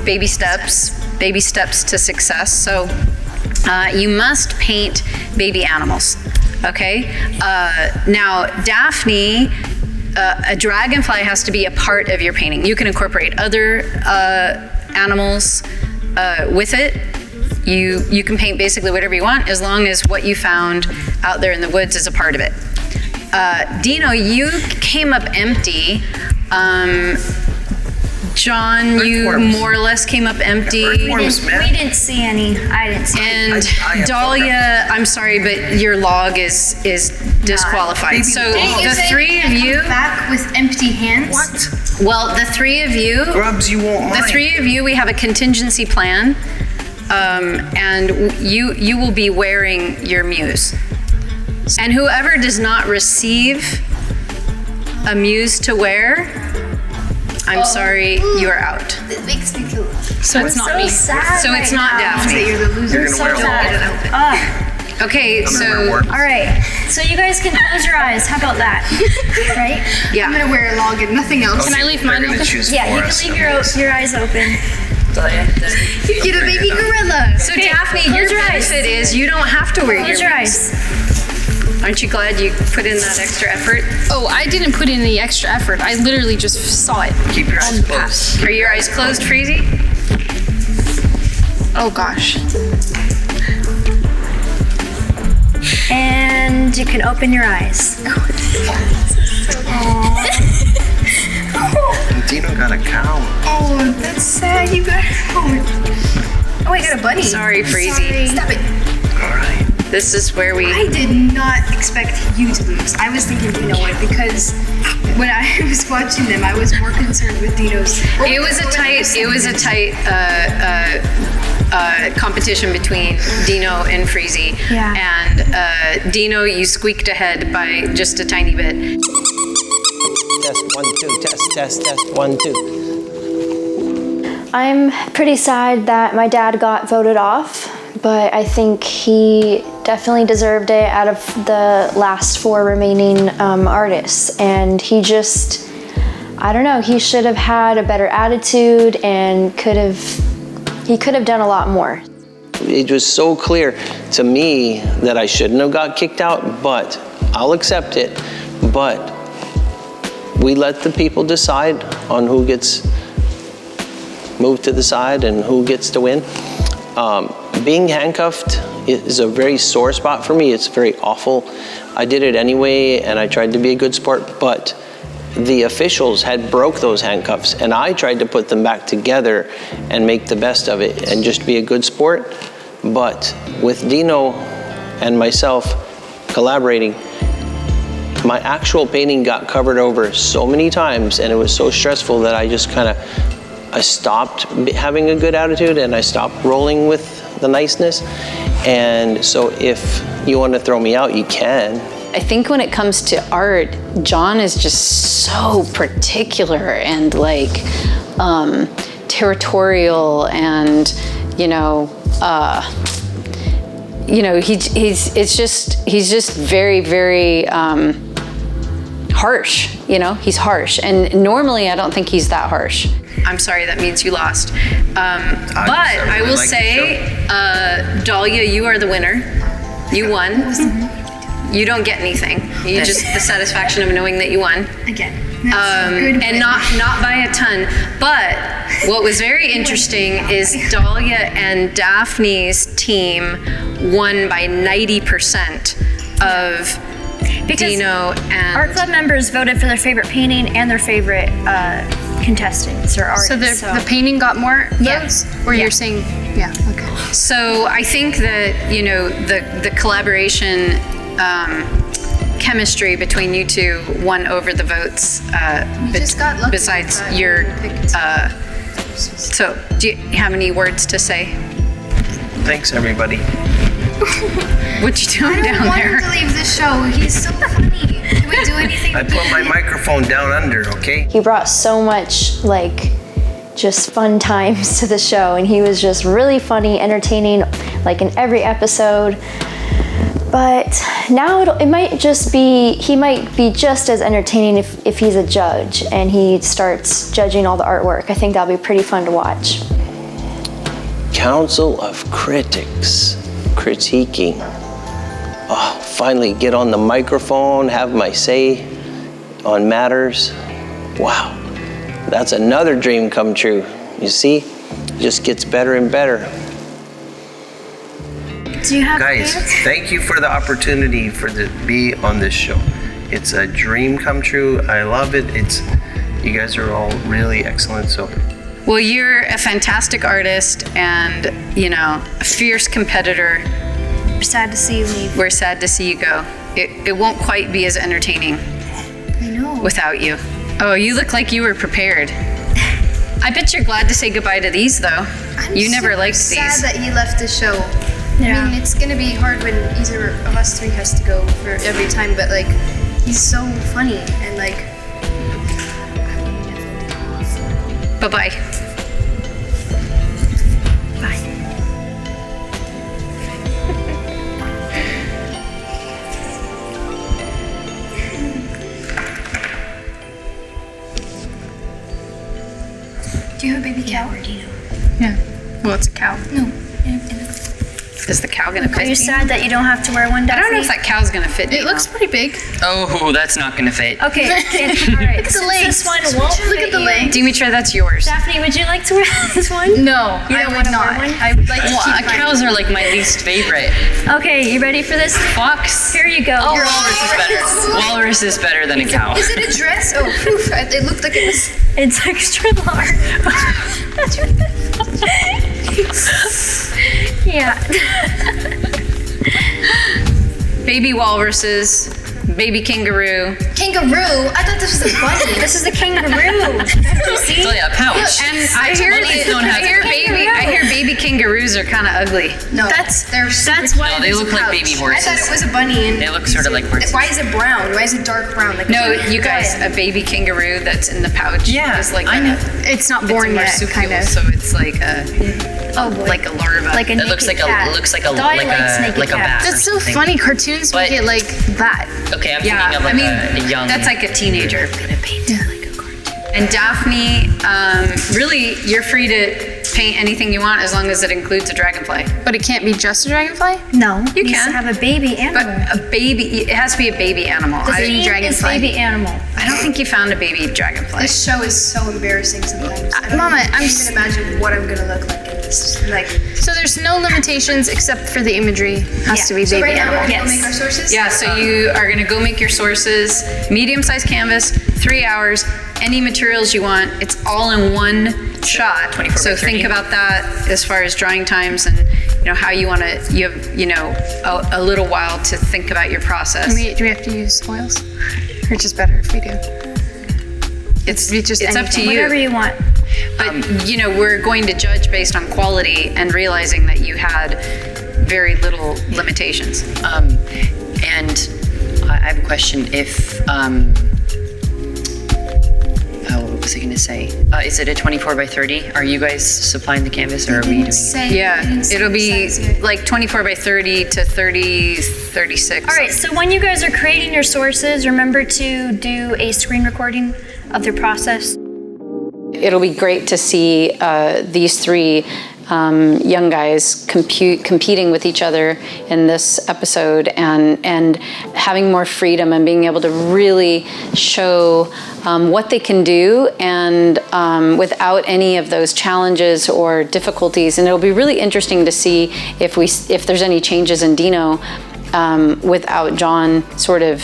B: baby steps to success. So you must paint baby animals, okay? Now, Daphne, a dragonfly has to be a part of your painting. You can incorporate other animals with it. You can paint basically whatever you want as long as what you found out there in the woods is a part of it. Dino, you came up empty. John, you
C: Earthworms.
B: more or less came up empty.
C: Earthworms,
A: We
C: man.
A: didn't see any. I didn't see any.
B: And
C: I have
B: Dahlia, I'm sorry, but your log is disqualified. So the three of you,
E: back with empty hands.
C: What?
B: well, the three of you,
C: Grubs, you won't mind.
B: the three of you, we have a contingency plan, and you will be wearing your muse. And whoever does not receive a muse to wear, I'm sorry, you are out.
E: It makes me feel.
B: So it's not me.
A: sad
B: So it's not
A: right now.
B: Daphne.
E: You're the loser.
C: You're gonna wear
A: sad.
B: Okay,
C: I'm gonna
B: so
C: wear worms.
A: All right. So you guys can close your eyes. How about that? Right?
E: I'm
B: yeah.
E: gonna wear a log and nothing else.
C: Can I leave mine open?
A: Yeah, you can leave your eyes open.
E: You get a baby gorilla.
B: So Daphne, your
A: close your eyes.
B: benefit is you don't have to wear
A: Close
B: your
A: your
B: muse.
A: eyes.
B: Aren't you glad you put in that extra effort?
E: Oh, I didn't put in any extra effort. I literally just saw it.
C: Keep your eyes closed.
B: Are your eyes closed, Freezy?
E: Oh gosh.
A: And you can open your eyes.
C: Dino got a cow.
E: Oh, that's sad. You got. Oh, I got a bunny.
B: Sorry, Freezy.
E: Stop it.
C: All right.
B: This is where we.
E: I did not expect you to lose. I was thinking Dino would, because when I was watching them, I was more concerned with Dino's.
B: It was a tight competition between Dino and Freezy.
A: Yeah.
B: And Dino, you squeaked ahead by just a tiny bit.
C: Test 1 2. Test 1 2.
A: I'm pretty sad that my dad got voted off, but I think he definitely deserved it out of the last 4 remaining artists. And he just, I don't know, he should have had a better attitude and he could have done a lot more.
C: It was so clear to me that I shouldn't have got kicked out, but I'll accept it. But we let the people decide on who gets moved to the side and who gets to win. Being handcuffed is a very sore spot for me. It's very awful. I did it anyway, and I tried to be a good sport, but the officials had broke those handcuffs, and I tried to put them back together and make the best of it and just be a good sport. But with Dino and myself collaborating, my actual painting got covered over so many times, and it was so stressful that I just I stopped having a good attitude, and I stopped rolling with the niceness. And so if you want to throw me out, you can.
B: I think when it comes to art, John is just so particular and like territorial, and he's just very, very harsh. He's harsh, and normally I don't think he's that harsh. I'm sorry, that means you lost. But I will say, Dahlia, you are the winner. You won. You don't get anything. You just the satisfaction of knowing that you won.
E: Again.
B: And not by a ton. But what was very interesting is Dahlia and Daphne's team won by 90% of Dino and
A: Art club members voted for their favorite painting and their favorite contestants or artists.
E: So the painting got more votes? Or you're saying, yeah, okay.
B: So I think that, the collaboration chemistry between you two won over the votes.
E: Just got lucky.
B: Besides your, so do you have any words to say?
C: Thanks, everybody.
B: What you doing down there?
E: I don't want him to leave the show. He's so funny. Can we do anything?
C: I put my microphone down under, okay?
A: He brought so much, just fun times to the show, and he was just really funny, entertaining, in every episode. But now he might be just as entertaining if he's a judge and he starts judging all the artwork. I think that'll be pretty fun to watch.
C: Council of Critics, critiquing. Oh, finally get on the microphone, have my say on matters. Wow, that's another dream come true. You see, it just gets better and better.
A: Do you have
C: Guys, thank you for the opportunity to be on this show. It's a dream come true. I love it. You guys are all really excellent. So,
B: well, you're a fantastic artist and, a fierce competitor.
A: We're sad to see you leave.
B: We're sad to see you go. It won't quite be as entertaining.
E: I know.
B: Without you. Oh, you look like you were prepared. I bet you're glad to say goodbye to these, though. You never liked these.
E: I'm sad that he left the show.
A: Yeah.
E: I mean, it's gonna be hard when either of us three has to go for every time, but he's so funny and
B: Bye-bye.
A: Bye.
E: Do you have a baby cow?
B: Yeah. Well, it's a cow.
E: No.
B: Is the cow gonna fit?
A: Are you
B: me?
A: sad that you don't have to wear one, Daphne?
B: I don't know if that cow's gonna fit.
E: It looks pretty big.
D: Oh, that's not gonna fit.
A: Okay, all right.
E: Look at the legs.
A: This one won't
E: Look at the legs.
B: Dimitra, that's yours.
A: Daphne, would you like to wear this one?
E: No,
A: You
E: I
A: don't
E: would
A: wanna
E: not.
A: wear one?
E: I would like to
D: Well,
E: keep mine.
D: cows are like my least favorite.
A: Okay, you ready for this?
D: Fox.
A: Here you go. You're
D: Walrus is better. Walrus is better than a cow.
E: Is it a dress? Oh, phew, it looked like it was.
A: It's extra large. Yeah.
B: Baby walruses, baby kangaroo.
E: Kangaroo? I thought this was a bunny.
A: This is a kangaroo. See?
D: So yeah, pouch.
B: And I hear, I hear baby kangaroos are kind of ugly.
E: No,
A: That's
E: why
D: No, they look like baby
E: I
D: horses.
E: thought it was a bunny. And
D: They look sort of like horses.
E: Why is it brown? Why is it dark brown? Like
B: No, you guys, a baby kangaroo that's in the pouch
D: Yeah,
B: is like
D: I know.
E: it's not
B: it's a
E: born yet,
B: marsupial,
E: kind of.
B: so it's like a
A: Oh boy.
B: like a larva.
A: Like a
D: It looks like
A: naked cat.
D: a looks like a
A: Dolly
D: like
A: likes
D: a
A: naked
D: like a bat.
A: cats.
E: That's so
D: or something.
E: funny. Cartoons
D: But-
E: make it like that.
D: Okay, I'm
B: Yeah,
D: thinking of
B: I
D: like
B: mean
D: a young.
B: that's like a teenager.
E: Yeah.
B: And Daphne, really, you're free to paint anything you want as long as it includes a dragonfly.
E: But it can't be just a dragonfly?
A: No,
B: You
A: needs
B: can.
A: to have a baby
B: But
A: animal.
B: a baby, it has to be a baby animal.
A: The
B: I,
A: theme is
E: dragonfly.
A: baby animal.
B: I don't think you found a baby dragonfly.
E: This show is so embarrassing sometimes.
J: Mama,
E: I can't even imagine what I'm gonna look like in this. Like,
J: So there's no limitations except for the imagery has to be
E: so
J: baby
E: right now we're
J: animal.
E: gonna go make our sources?
B: Yeah, so you are gonna go make your sources, medium-sized canvas, 3 hours, any materials you want. It's all in one shot.
D: 24
B: So
D: by 30.
B: think about that as far as drawing times and how you want to. You have a little while to think about your process.
J: Do we have to use oils? Or just better if we do?
B: It's
J: just
B: up to you.
A: Whatever you want.
B: But we're going to judge based on quality and realizing that you had very little limitations.
D: And I have a question. If what was I going to say? Is it a 24 by 30? Are you guys supplying the canvas, or are we doing it?
B: Yeah, it'll be like 24 by 30 to 30, 36.
A: All right, so when you guys are creating your sources, remember to do a screen recording of your process.
B: It'll be great to see these three young guys competing with each other in this episode and having more freedom and being able to really show what they can do and without any of those challenges or difficulties. And it'll be really interesting to see if there's any changes in Dino without John sort of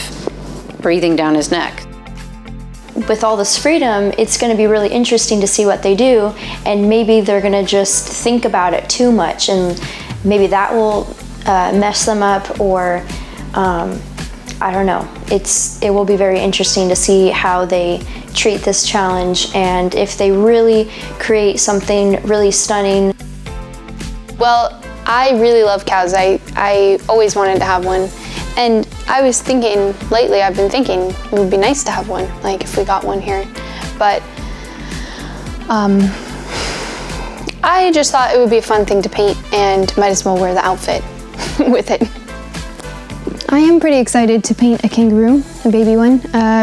B: breathing down his neck.
A: With all this freedom, it's going to be really interesting to see what they do, and maybe they're going to just think about it too much, and maybe that will mess them up, or I don't know. It will be very interesting to see how they treat this challenge, and if they really create something really stunning.
J: Well, I really love cows. I always wanted to have one. And I was thinking, lately I've been thinking it would be nice to have one, like if we got one here. But I just thought it would be a fun thing to paint and might as well wear the outfit with it.
G: I am pretty excited to paint a kangaroo, a baby one,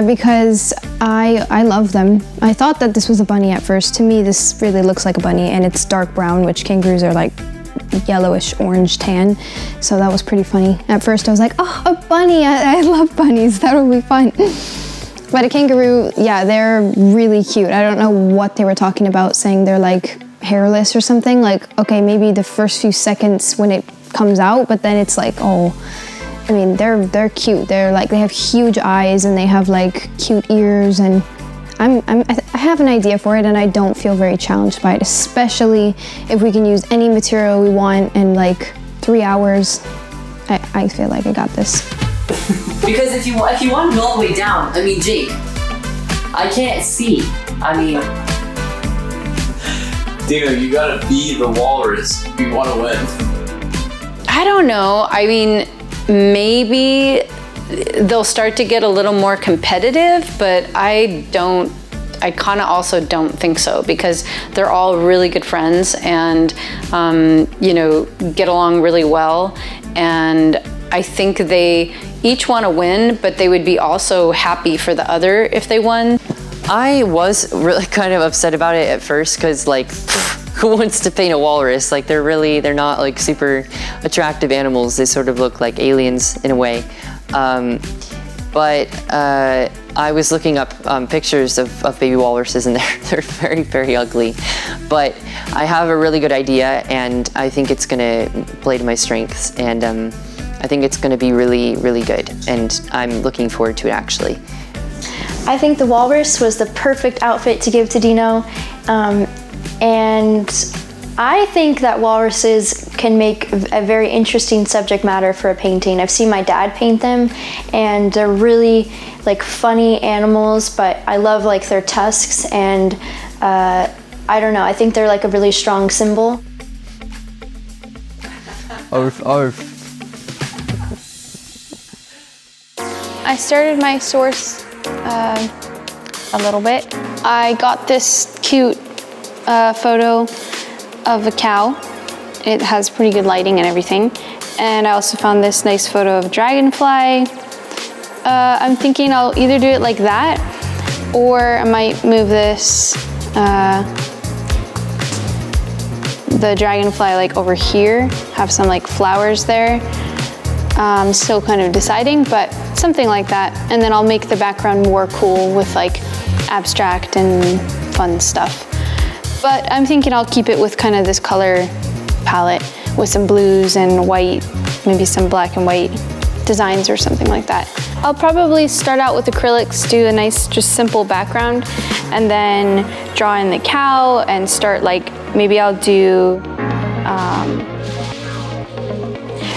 G: because I love them. I thought that this was a bunny at first. To me, this really looks like a bunny, and it's dark brown, which kangaroos are like yellowish orange tan, so that was pretty funny. At first I was like, oh, a bunny, I love bunnies, that'll be fun. But a kangaroo, yeah, they're really cute. I don't know what they were talking about, saying they're like hairless or something. Like, okay, maybe the first few seconds when it comes out, but then it's like, oh, I mean, they're cute. They're like, they have huge eyes and they have like cute ears, and I have an idea for it, and I don't feel very challenged by it, especially if we can use any material we want in like 3 hours. I feel like I got this.
I: Because if you want to go all the way down, I mean, Jake, I can't see. I mean,
H: Dino, you gotta be the walrus if you want to win.
B: I don't know. I mean, maybe they'll start to get a little more competitive, but I kind of also don't think so, because they're all really good friends and, get along really well. And I think they each want to win, but they would be also happy for the other if they won.
D: I was really kind of upset about it at first because, who wants to paint a walrus? Like they're not like super attractive animals. They sort of look like aliens in a way. But I was looking up pictures of baby walruses, and they're very, very ugly. But I have a really good idea, and I think it's gonna play to my strengths, and I think it's gonna be really, really good, and I'm looking forward to it actually.
A: I think the walrus was the perfect outfit to give to Dino, and I think that walruses can make a very interesting subject matter for a painting. I've seen my dad paint them, and they're really like funny animals, but I love like their tusks, and I don't know, I think they're like a really strong symbol.
H: Arf, arf.
J: I started my source a little bit. I got this cute photo of a cow. It has pretty good lighting and everything. And I also found this nice photo of a dragonfly. I'm thinking I'll either do it like that, or I might move this, the dragonfly like over here, have some like flowers there. Still kind of deciding, but something like that. And then I'll make the background more cool with like abstract and fun stuff. But I'm thinking I'll keep it with kind of this color palette with some blues and white, maybe some black and white designs or something like that. I'll probably start out with acrylics, do a nice, just simple background, and then draw in the cow and start like, maybe I'll do,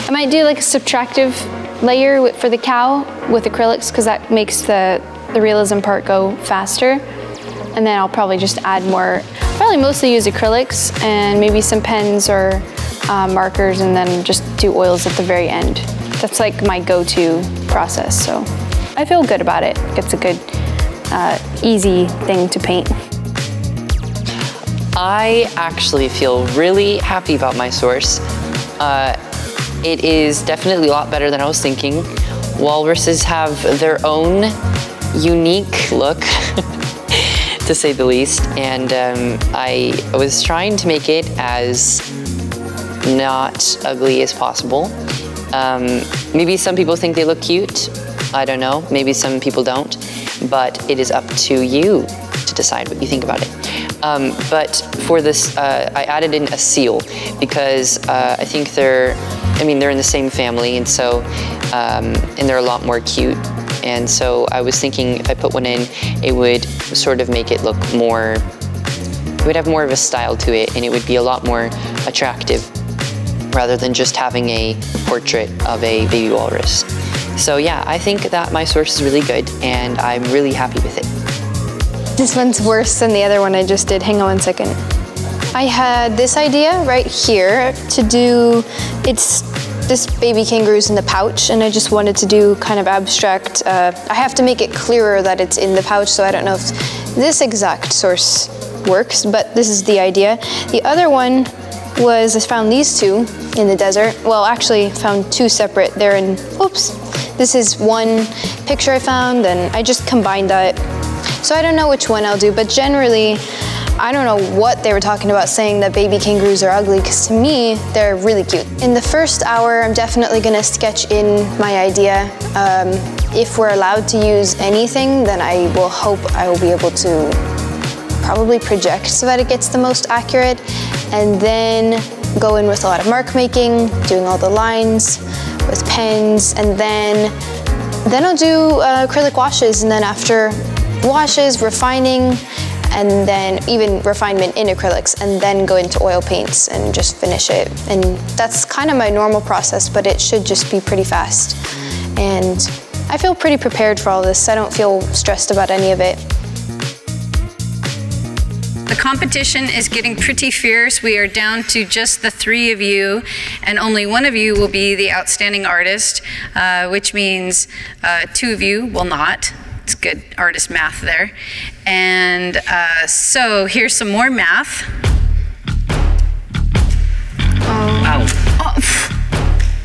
J: I might do like a subtractive layer for the cow with acrylics, because that makes the realism part go faster. And then I'll probably just add more, probably mostly use acrylics and maybe some pens or markers, and then just do oils at the very end. That's like my go-to process, so I feel good about it. It's a good, easy thing to paint.
D: I actually feel really happy about my source. It is definitely a lot better than I was thinking. Walruses have their own unique look, to say the least, and I was trying to make it as not ugly as possible. Maybe some people think they look cute. I don't know. Maybe some people don't. But it is up to you to decide what you think about it. But for this, I added in a seal because I think they're in the same family, and so and they're a lot more cute. And so I was thinking if I put one in, it would sort of make it look more. It would have more of a style to it, and it would be a lot more attractive, rather than just having a portrait of a baby walrus. So yeah, I think that my source is really good, and I'm really happy with it.
J: This one's worse than the other one I just did. Hang on one second. I had this idea right here to do, this baby kangaroo's in the pouch, and I just wanted to do kind of abstract. I have to make it clearer that it's in the pouch, so I don't know if this exact source works, but this is the idea. The other one was, I found these two in the desert. Well, actually found two separate. They're in, oops. This is one picture I found, and I just combined that. So I don't know which one I'll do, but generally, I don't know what they were talking about saying that baby kangaroos are ugly, because to me, they're really cute. In the first hour, I'm definitely gonna sketch in my idea. If we're allowed to use anything, then I will hope I will be able to probably project so that it gets the most accurate, and then go in with a lot of mark making, doing all the lines with pens, and then I'll do acrylic washes, and then after washes, refining, and then even refinement in acrylics, and then go into oil paints and just finish it. And that's kind of my normal process, but it should just be pretty fast. And I feel pretty prepared for all this. I don't feel stressed about any of it.
B: The competition is getting pretty fierce. We are down to just the three of you, and only one of you will be the outstanding artist, which means two of you will not. It's good artist math there. And so here's some more math. Oh.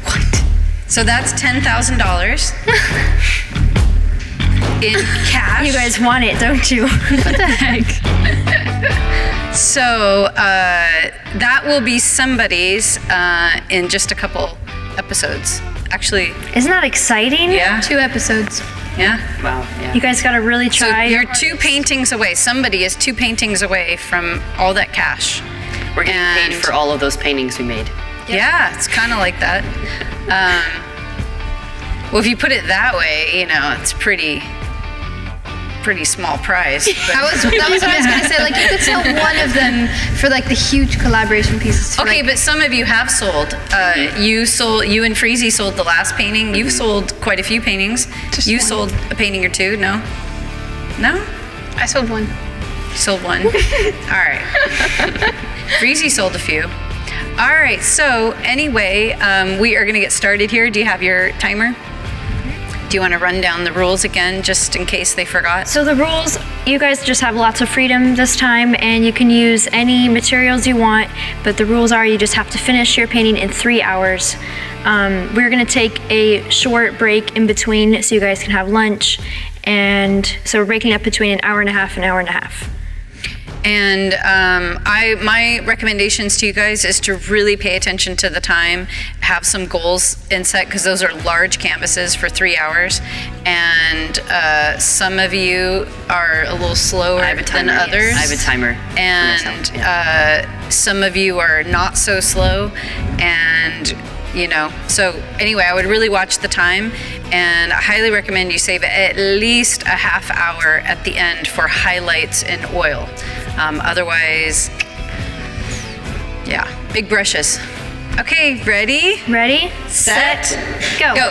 B: What? So that's $10,000 in cash.
A: You guys want it, don't you?
B: What the heck? So that will be somebody's in just a couple episodes. Actually,
A: Isn't that exciting?
B: yeah.
J: 2 episodes.
B: Yeah.
D: Wow. Yeah.
A: You guys gotta really
B: So
A: try.
B: you're 2 paintings away. Somebody is 2 paintings away from all that cash.
D: We're getting paid
B: And-
D: for all of those paintings we made.
B: Yeah, it's kind of like that. Well, if you put it that way, you know, it's pretty small prize. but-
J: That was what I was gonna say. Like you could sell one of them for like the huge collaboration pieces. For,
B: Okay,
J: like,
B: but some of you have sold. You and Freezy sold the last painting. You've sold quite a few paintings. You
J: one.
B: sold a painting or 2, no? No?
J: I sold one.
B: You sold 1? All right. Freezy sold a few. All right, so anyway, we are gonna get started here. Do you have your timer? Do you want to run down the rules again, just in case they forgot?
A: So the rules, you guys just have lots of freedom this time, and you can use any materials you want, but the rules are you just have to finish your painting in 3 hours. We're gonna take a short break in between so you guys can have lunch, and so we're breaking up between an hour and a half and an hour and a half.
B: And my recommendations to you guys is to really pay attention to the time, have some goals in set, because those are large canvases for 3 hours. And some of you are a little slower
D: I have a timer.
B: than others.
D: I have a timer.
B: And some of you are not so slow. And, you know, so anyway, I would really watch the time. And I highly recommend you save at least a half hour at the end for highlights and oil. Otherwise, yeah, big brushes. Okay, ready?
A: Ready?
B: Set,
A: Go.
B: go.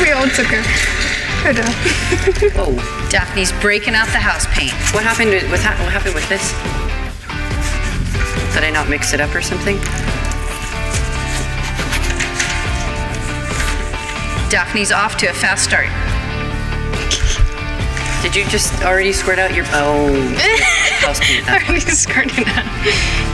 J: We all took her.
D: Oh,
B: Daphne's breaking out the house paint.
D: what happened with that? What happened with this? Did I not mix it up or something?
B: Daphne's off to a fast start.
D: Did you just already squirt out your house paint? That's
J: Already skirting that.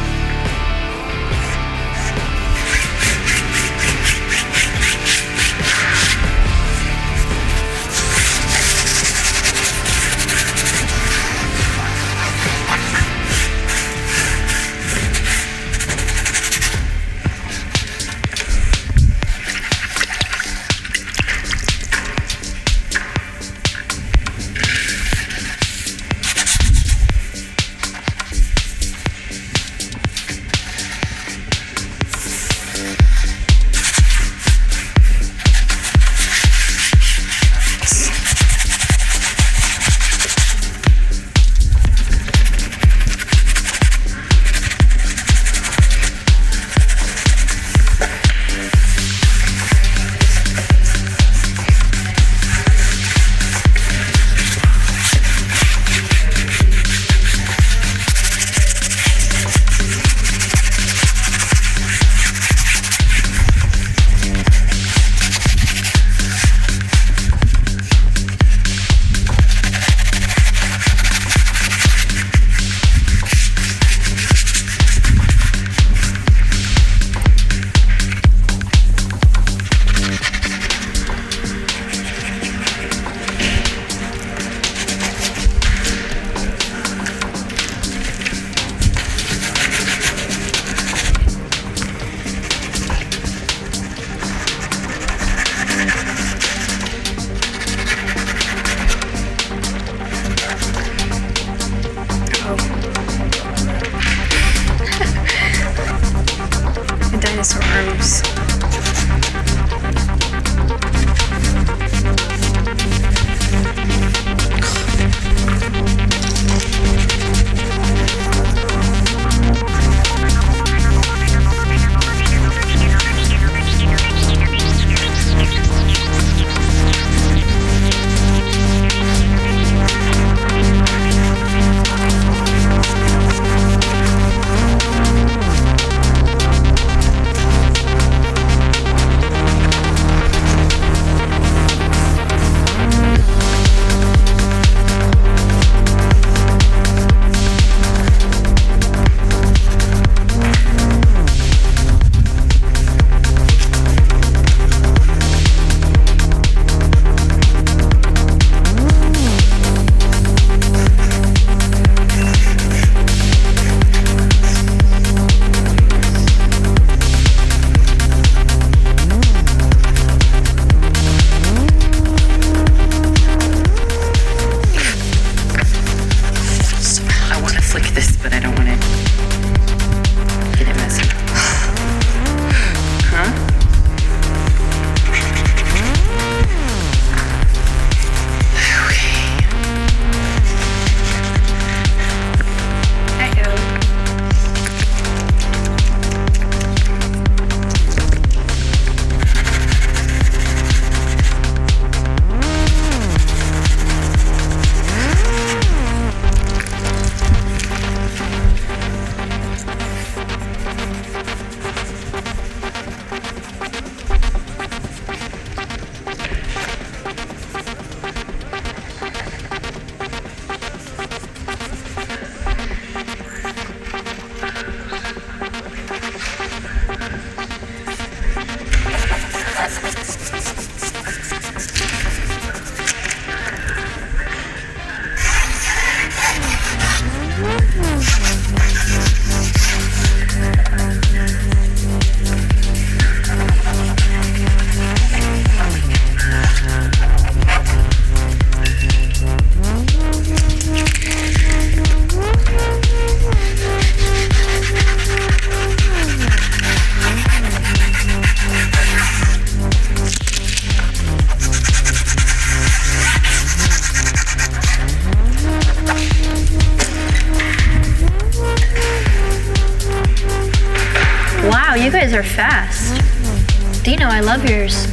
A: were fast. Dino, I love yours.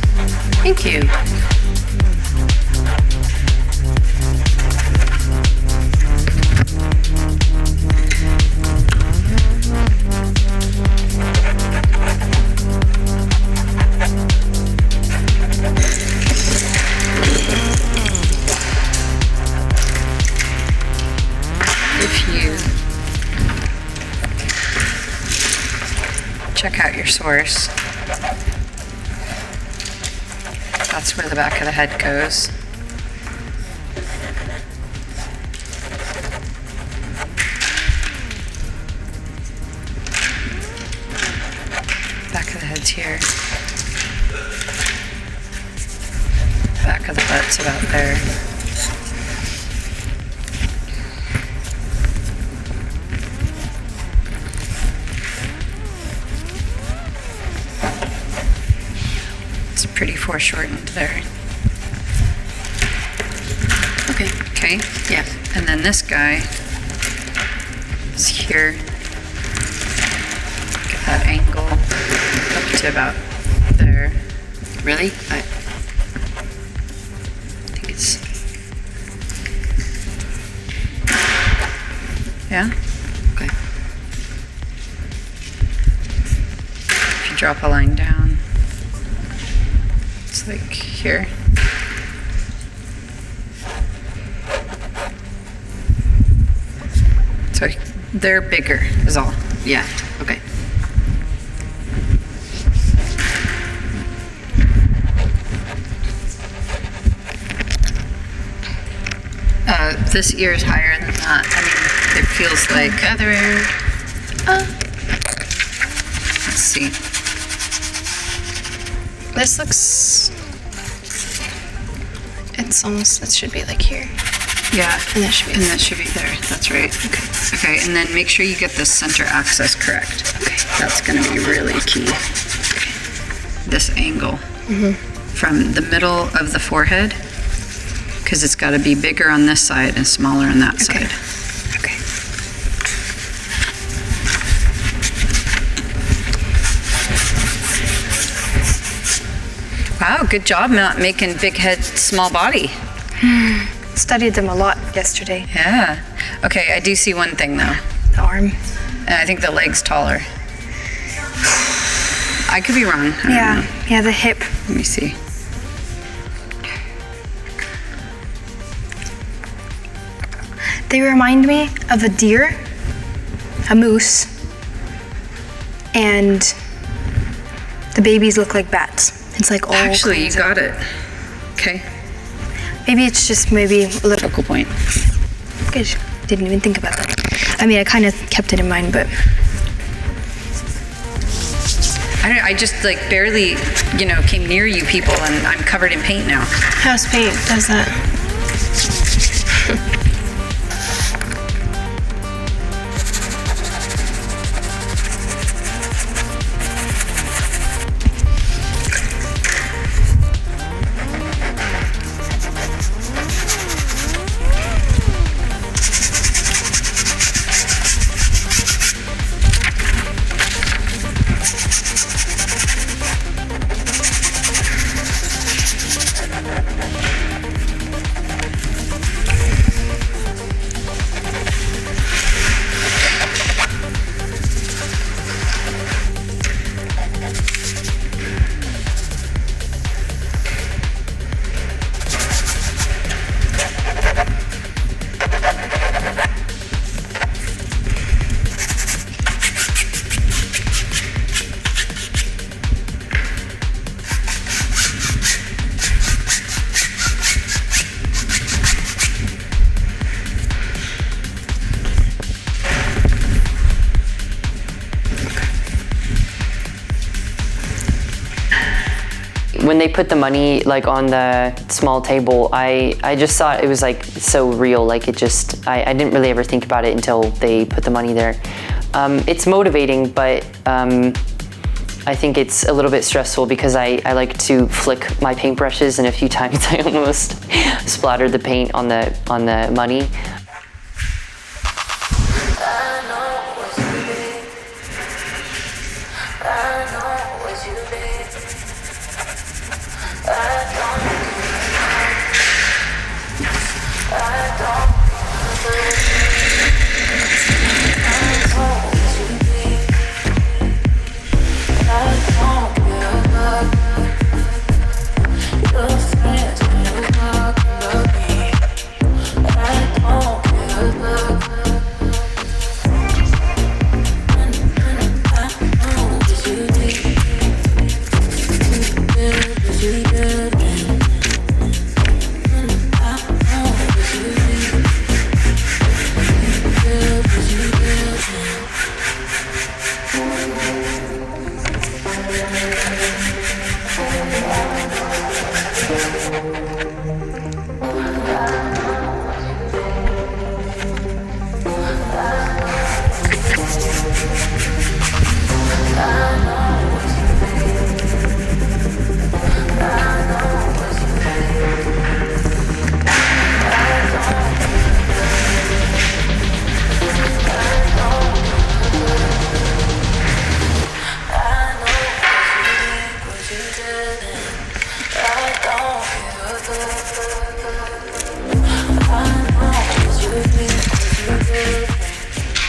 D: Thank you. Check out your source. That's where the back of the head goes. Back of the head's here. Back of the butt's about there. Pretty foreshortened there. Okay, yeah. And then this guy is here. Get that angle up to about there. Really? I think it's... Yeah? Okay. If you drop a line down, it's like here. So they're bigger is all. Yeah, okay. This ear is higher than that. I mean, it feels like other ear. Let's see.
J: This looks, it's almost, it should be like here.
D: Yeah,
J: And that should be,
D: and that should be there. That's right. Okay, and then make sure you get the center axis correct.
J: Okay.
D: That's gonna be really key. This angle from the middle of the forehead, because it's got to be bigger on this side and smaller on that side.
J: okay.
D: Wow, good job not making big head, small body.
J: Studied them a lot yesterday.
D: Yeah. Okay, I do see one thing though.
J: The arm.
D: And I think the leg's taller. I could be wrong. I don't know.
J: Yeah, the hip.
D: Let me see.
J: They remind me of a deer, a moose, and the babies look like bats. It's like all
D: Actually, you
J: kinds
D: got it. Okay.
J: Maybe it's just maybe a little.
D: Focal point.
J: Good. Didn't even think about that. I mean, I kind of kept it in mind, but
D: I just like barely, came near you people and I'm covered in paint now.
J: house paint does that.
D: When they put the money like on the small table, I just thought it was like so real. Like it just, I didn't really ever think about it until they put the money there. It's motivating, but I think it's a little bit stressful because I like to flick my paintbrushes, and a few times I almost splattered the paint on the money.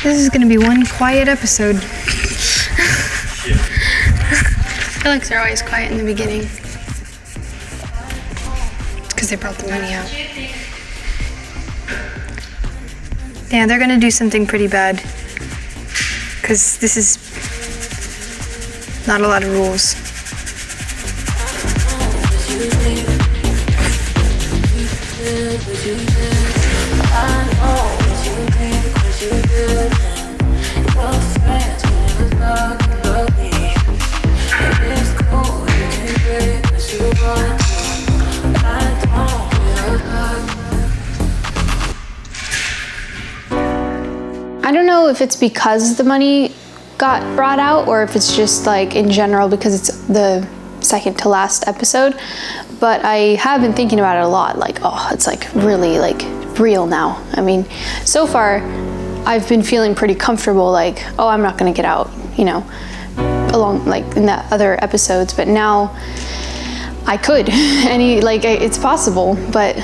G: This is gonna be one quiet episode. I feel like they're always quiet in the beginning. It's because they brought the money out. Yeah, they're gonna do something pretty bad. Because this is not a lot of rules.
J: I don't know if it's because the money got brought out or if it's just like in general because it's the second to last episode, but I have been thinking about it a lot, like, oh, it's like really like real now. I mean, so far I've been feeling pretty comfortable, like, oh, I'm not gonna get out, you know, along like in the other episodes, but now I could, it's possible, but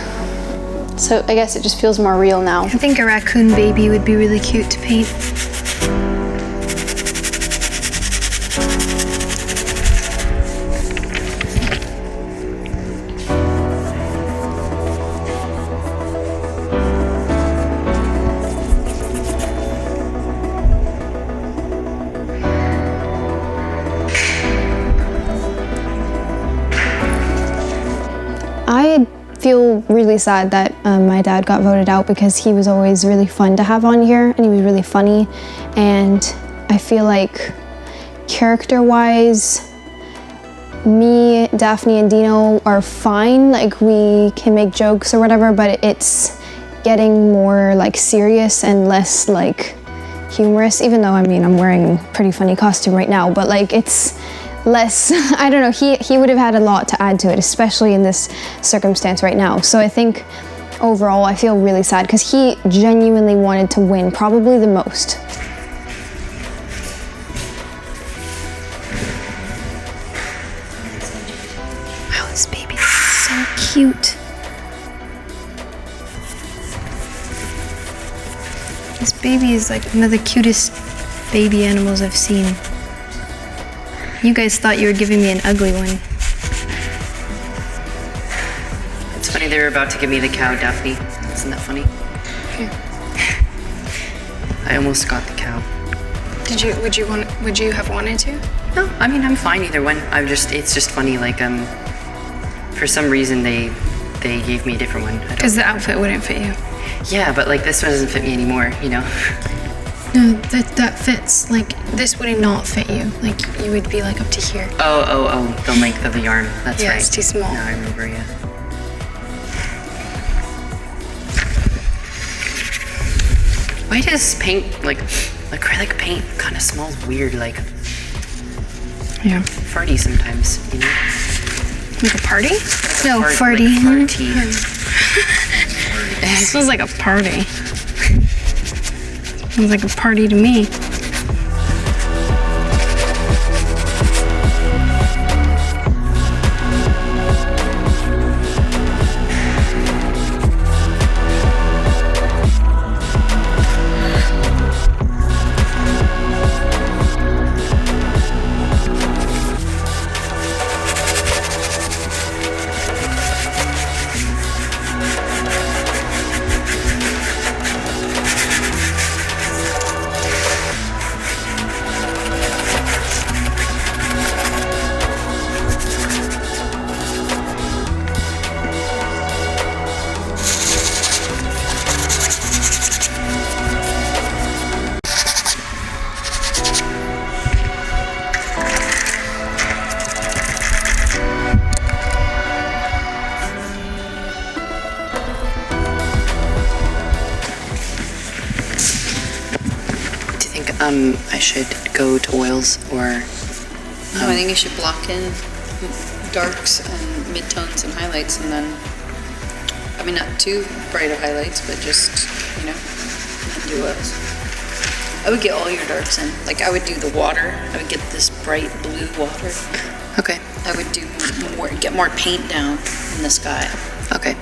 J: so I guess it just feels more real now.
G: I think a raccoon baby would be really cute to paint. I feel really sad that my dad got voted out because he was always really fun to have on here and he was really funny, and I feel like character-wise me, Daphne, and Dino are fine, like we can make jokes or whatever, but it's getting more like serious and less like humorous, even though I mean I'm wearing a pretty funny costume right now, but like it's less, I don't know, he would have had a lot to add to it, especially in this circumstance right now. So I think overall I feel really sad because he genuinely wanted to win, probably the most. Wow, this baby is so cute. This baby is like one of the cutest baby animals I've seen. You guys thought you were giving me an ugly one.
D: It's funny they were about to give me the cow, Daphne. Isn't that funny? I almost got the cow.
G: Would you have wanted to?
D: No, I mean I'm fine either one. It's just funny, like for some reason they gave me a different one.
G: Because the outfit wouldn't fit you.
D: Yeah, but like this one doesn't fit me anymore, you know?
G: No, that fits. Like, this would not fit you. Like, you would be like up to here.
D: Oh, the length of the yarn. That's
G: yeah,
D: right.
G: It's too small.
D: No, I remember, yeah. Why does paint, like acrylic paint kind of smells weird, like
G: yeah,
D: farty sometimes, you know?
G: Like a party? No,
D: farty.
G: Like farty. It smells like a party. Sounds like a party to me.
D: I should go to oils or...
B: No, I think you should block in darks and midtones and highlights, and then, I mean, not too bright of highlights, but just, you know, and do oils. I would get all your darks in. Like, I would do the water. I would get this bright blue water.
D: Okay.
B: I would do more, get more paint down in the sky.
D: Okay.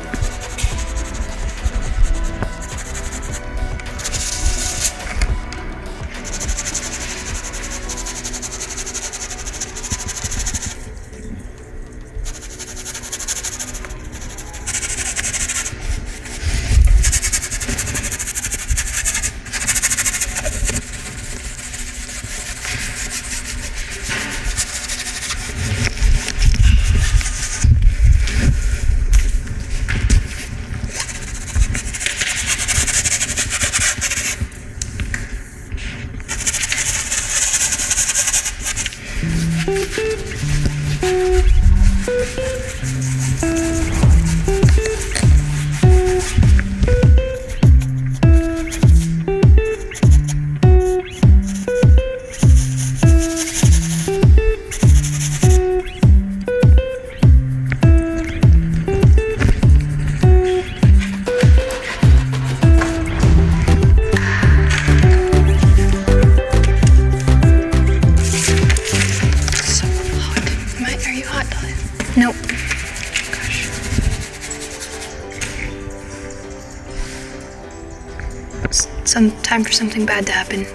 G: time for something bad to happen.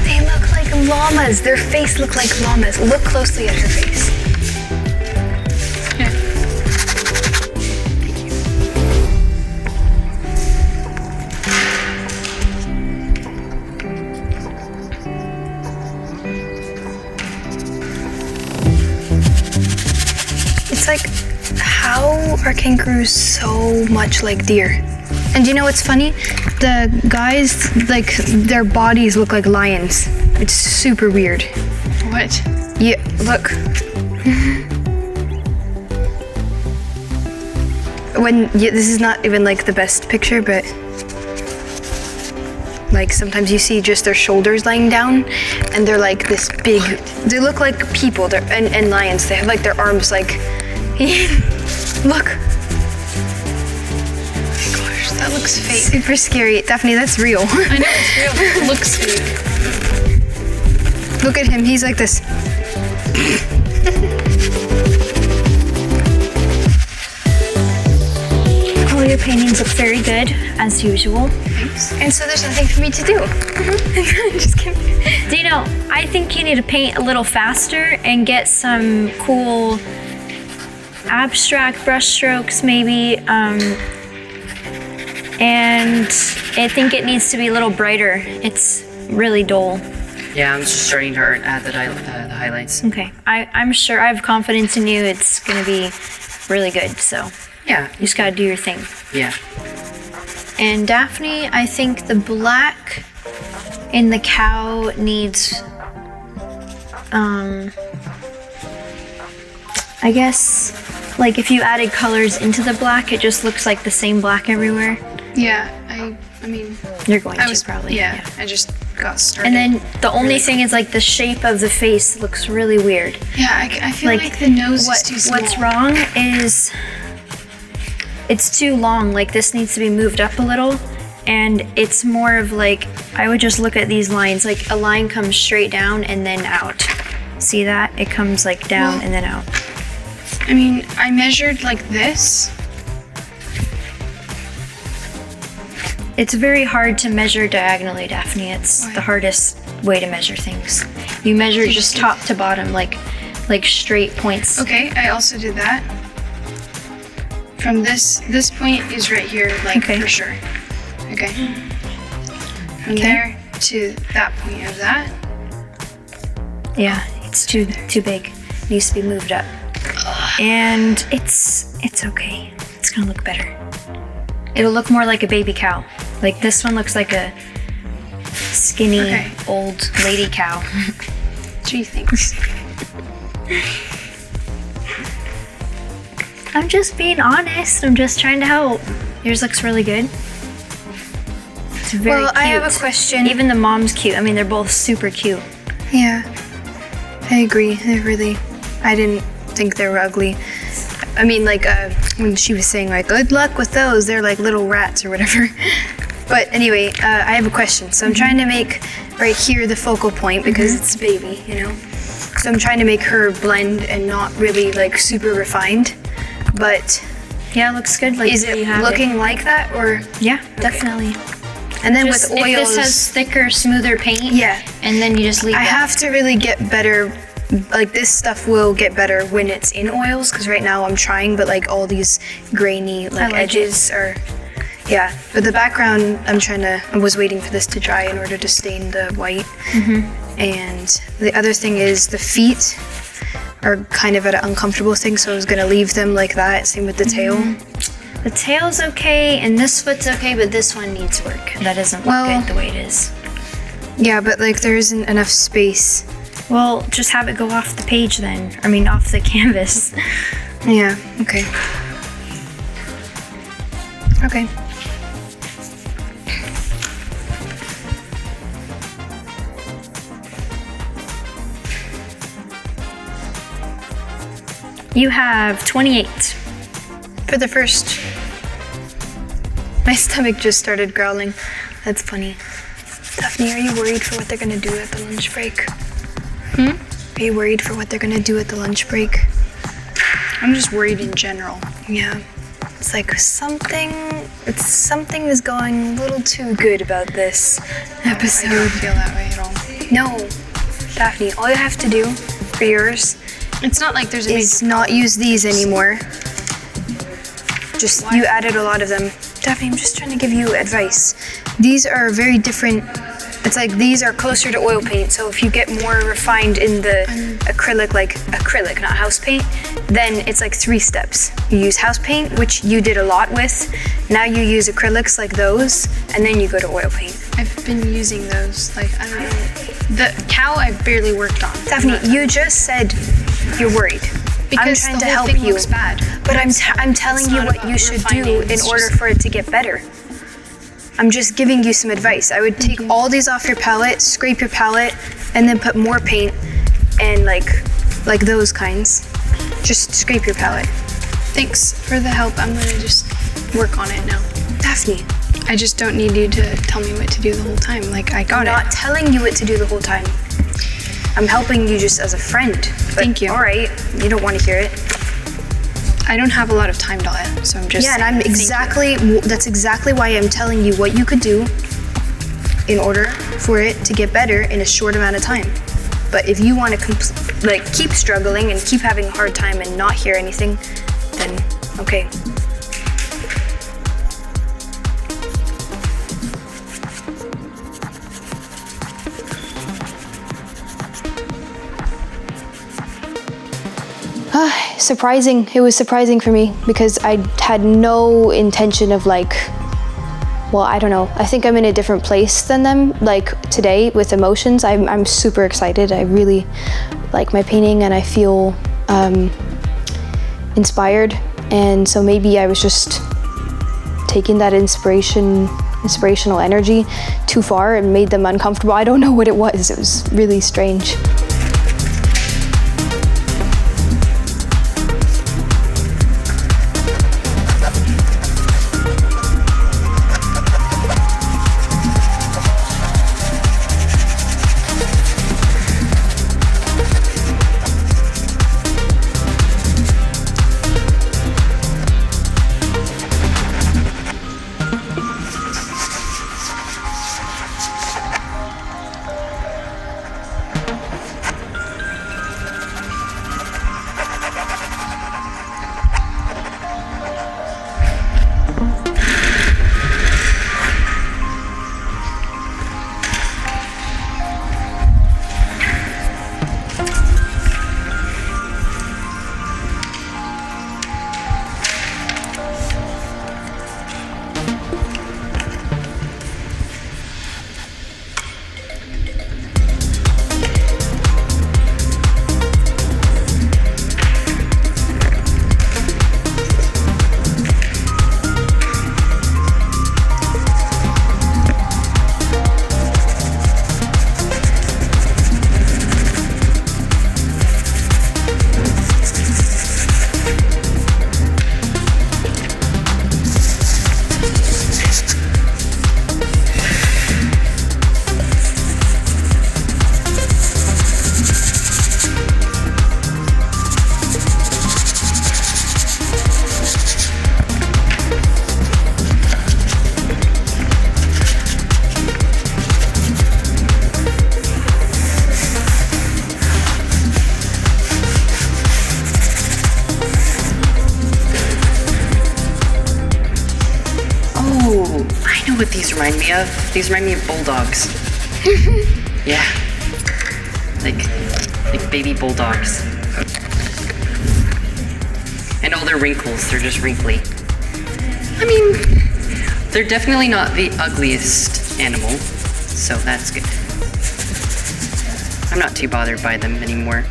G: They look like llamas. Their face look like llamas. Look closely at her face. Like, how are kangaroos so much like deer? And you know what's funny? The guys, like, their bodies look like lions. It's super weird.
E: What?
G: Yeah, look. This is not even like the best picture, but like sometimes you see just their shoulders laying down and they're like this big, they look like people, and lions, they have like their arms like, look.
E: Oh my gosh, that looks fake.
G: Super scary. Daphne, that's real.
E: I know it's real, but it looks fake.
G: Look at him, he's like this.
A: All your paintings look very good, as usual.
G: Thanks. And so there's nothing for me to do. Just kidding.
A: Dino, I think you need to paint a little faster and get some cool abstract brush strokes maybe, and I think it needs to be a little brighter. It's really dull.
I: Yeah, I'm just starting to add the highlights.
A: Okay, I'm sure, I have confidence in you. It's gonna be really good, so
I: Yeah.
A: you just gotta do your thing.
I: Yeah.
A: And Daphne, I think the black in the cow needs, I guess, like if you added colors into the black, it just looks like the same black everywhere.
E: Yeah, I mean,
A: You're going to probably.
E: Yeah, I just got started.
A: And then the only thing is like the shape of the face looks really weird.
E: Yeah, I feel like the nose is too small.
A: What's wrong is it's too long. Like this needs to be moved up a little. And it's more of like, I would just look at these lines. Like a line comes straight down and then out. See that? It comes like down and then out.
E: I mean, I measured like this.
A: It's very hard to measure diagonally, Daphne. It's the hardest way to measure things. You measure just top to bottom, like straight points.
E: Okay, I also did that. From this point is right here, like for sure. Okay. From there to that point of that.
A: Yeah, it's too big. It needs to be moved up. And it's okay. It's gonna look better. It'll look more like a baby cow. Like this one looks like a skinny old lady cow.
E: Gee, thanks.
A: I'm just being honest. I'm just trying to help. Yours looks really good. It's very cute.
G: I have a question.
A: Even the mom's cute. I mean, they're both super cute.
G: Yeah, I agree. I didn't think they were ugly. I mean, like, when she was saying, like, good luck with those, they're like little rats or whatever. But anyway, I have a question. So I'm trying to make right here the focal point because it's a baby, you know? So I'm trying to make her blend and not really, like, super refined. But
A: yeah, it looks good. Like,
G: is it looking like that, or?
A: Yeah, definitely.
G: And then
A: just,
G: with oils,
A: if this has thicker, smoother paint,
G: yeah,
A: and then you just leave.
G: I have to really get better. Like this stuff will get better when it's in oils, because right now I'm trying, but like all these grainy like edges are, yeah. But the background, I was waiting for this to dry in order to stain the white. And the other thing is the feet are kind of at an uncomfortable thing, so I was gonna leave them like that. Same with the tail.
A: The tail's okay, and this foot's okay, but this one needs work. That doesn't look good the way it is.
G: Yeah, but like there isn't enough space.
A: Well, just have it go off the page then. I mean, off the canvas.
G: Yeah, okay. Okay.
A: You have 28.
G: For the first. My stomach just started growling. That's funny. Daphne, are you worried for what they're gonna do at the lunch break? Are you worried for what they're gonna do at the lunch break?
K: I'm just worried in general.
G: Yeah. It's like something is going a little too good about this episode.
K: I don't feel that way at all.
G: No, Daphne, all you have to do for yours
K: It's not like there's a
G: is not use these anymore. You added a lot of them. Daphne, I'm just trying to give you advice. These are very different. It's like these are closer to oil paint, so if you get more refined in the acrylic, like acrylic, not house paint, then it's like 3 steps. You use house paint, which you did a lot with. Now you use acrylics like those, and then you go to oil paint.
K: I've been using those, like, I don't know. The cow I barely worked on.
G: Daphne, you just said you're worried.
K: Because
G: I'm trying
K: the
G: to
K: whole
G: help
K: thing
G: you.
K: looks bad.
G: But I'm telling you what you should do in order for it to get better. I'm just giving you some advice. I would take all these off your palette, scrape your palette, and then put more paint and like those kinds. Just scrape your palette.
K: Thanks for the help. I'm gonna just work on it now.
G: Daphne,
K: I just don't need you to tell me what to do the whole time. Like, I got
G: I'm not telling you what to do the whole time. I'm helping you just as a friend. But
K: Thank you.
G: All right, you don't want to hear it.
K: I don't have a lot of time, Dahlia, so I'm just.
G: Yeah, and that's exactly why I'm telling you what you could do in order for it to get better in a short amount of time. But if you want to keep struggling and keep having a hard time and not hear anything, then okay. Surprising. It was surprising for me because I had no intention of I don't know. I think I'm in a different place than them. Like today with emotions, I'm super excited. I really like my painting and I feel inspired. And so maybe I was just taking that inspirational energy too far and made them uncomfortable. I don't know what it was. It was really strange.
D: What these remind me of? These remind me of bulldogs. Yeah. Like baby bulldogs. And all their wrinkles, they're just wrinkly. I mean, they're definitely not the ugliest animal, so that's good. I'm not too bothered by them anymore.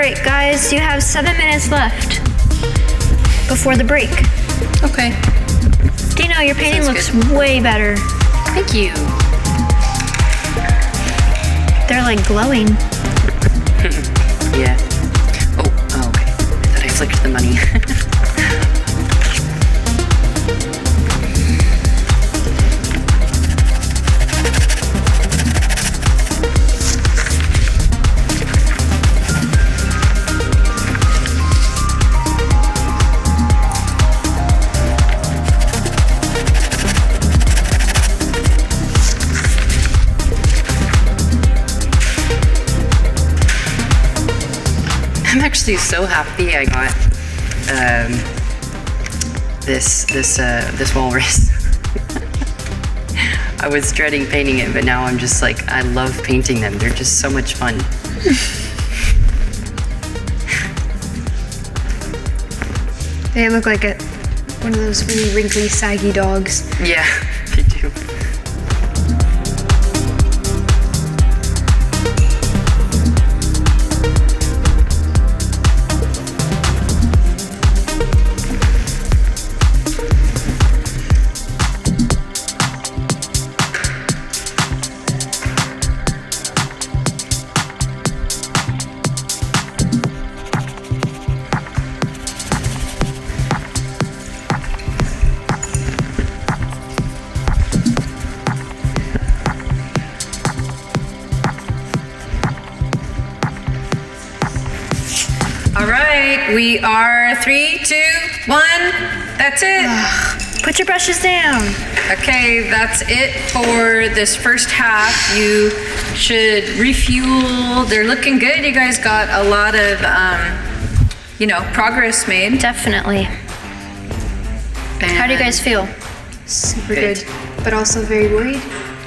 A: right, guys, you have 7 minutes left before the break.
B: Okay.
A: Dino, your painting
D: Sounds
A: looks way better.
D: Thank you.
A: They're like glowing.
D: Yeah. Oh, okay. I thought I flicked the money. I'm actually so happy I got this walrus. I was dreading painting it, but now I'm just like, I love painting them. They're just so much fun.
K: They look like one of those really wrinkly, saggy dogs.
D: Yeah, they do.
B: All right, we are 3, 2, 1. That's it.
A: Put your brushes down.
B: Okay, that's it for this first half. You should refuel. They're looking good. You guys got a lot of, progress made.
A: Definitely. How do you guys feel?
K: Super good, but also very worried.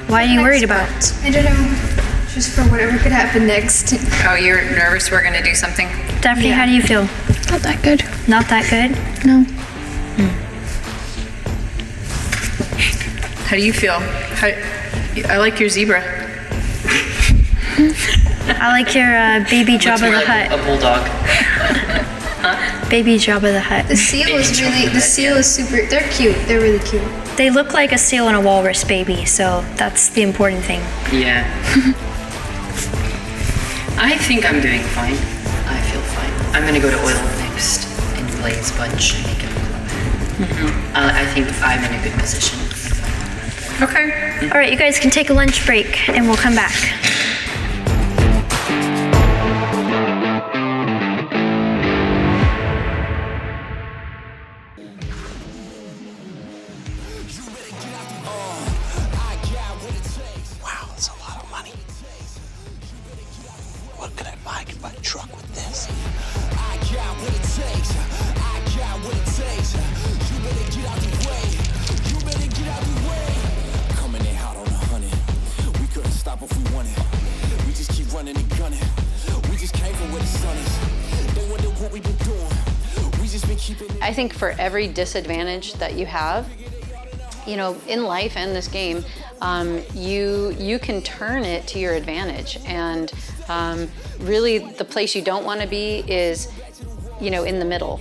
A: Why are you worried about?
K: I don't know. Just for whatever could happen next.
B: Oh, you're nervous we're gonna do something?
A: Daphne, how do you feel?
J: Not that good.
A: Not that good?
J: No.
B: How do you feel? I like your zebra.
A: I like your baby Jabba the Hutt.
D: A bulldog.
A: Baby Jabba the Hutt.
K: The seal is super, they're cute. They're really cute.
A: They look like a seal and a walrus baby, so that's the important thing.
D: Yeah. I think I'm doing fine. I feel fine. I'm gonna go to oil next and glaze bunch and make it look a lot better. I think I'm in a good position.
B: Okay.
A: All right, you guys can take a lunch break and we'll come back.
C: Wow, that's a lot of money. What could I buy? I could buy a truck with this. I got what it takes. I got what it takes. You better get out the way. You better get out the way. Coming in hot on 100. We couldn't stop if we wanted. We just keep running and gunning. We just came from where the sun is. They wonder what we've been doing. We just been keeping.
B: I think for every disadvantage that you have, in life and this game, you can turn it to your advantage. And really the place you don't want to be is, in the middle.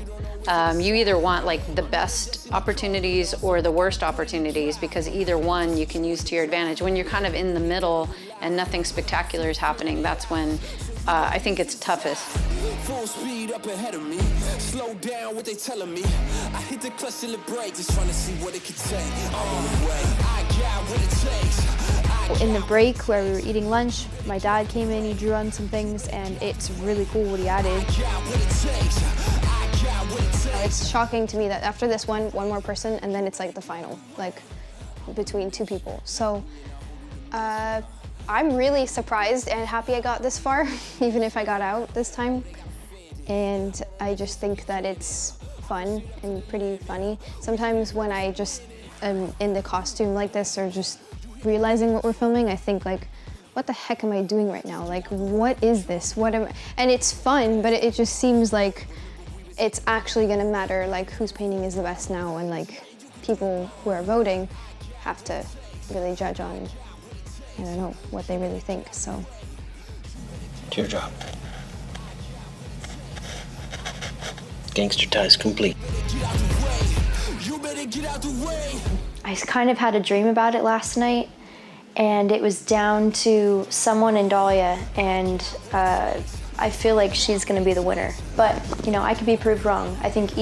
B: You either want like the best opportunities or the worst opportunities, because either one you can use to your advantage. When you're kind of in the middle and nothing spectacular is happening, that's when I think it's toughest.
L: Full speed up ahead of me. Slow down what they telling me. I hit the clutch till it breaks, just trying to see what it could take. On the way, I got what it takes.
M: In the break where we were eating lunch, my dad came in, he drew on some things, and it's really cool what he added.
G: It's shocking to me that after this one more person, and then it's like the final, like between two people. So I'm really surprised and happy I got this far, even if I got out this time. And I just think that it's fun and pretty funny. Sometimes when I just am in the costume like this, or just realizing what we're filming, I think like, what the heck am I doing right now? Like, what is this? And it's fun, but it just seems like it's actually gonna matter, like whose painting is the best now, and like people who are voting have to really judge on, I don't know, what they really think, so.
C: Teardrop.
N: Gangster ties complete.
A: I kind of had a dream about it last night, and it was down to someone in Dahlia, and I feel like she's going to be the winner. But, you know, I could be proved wrong. I think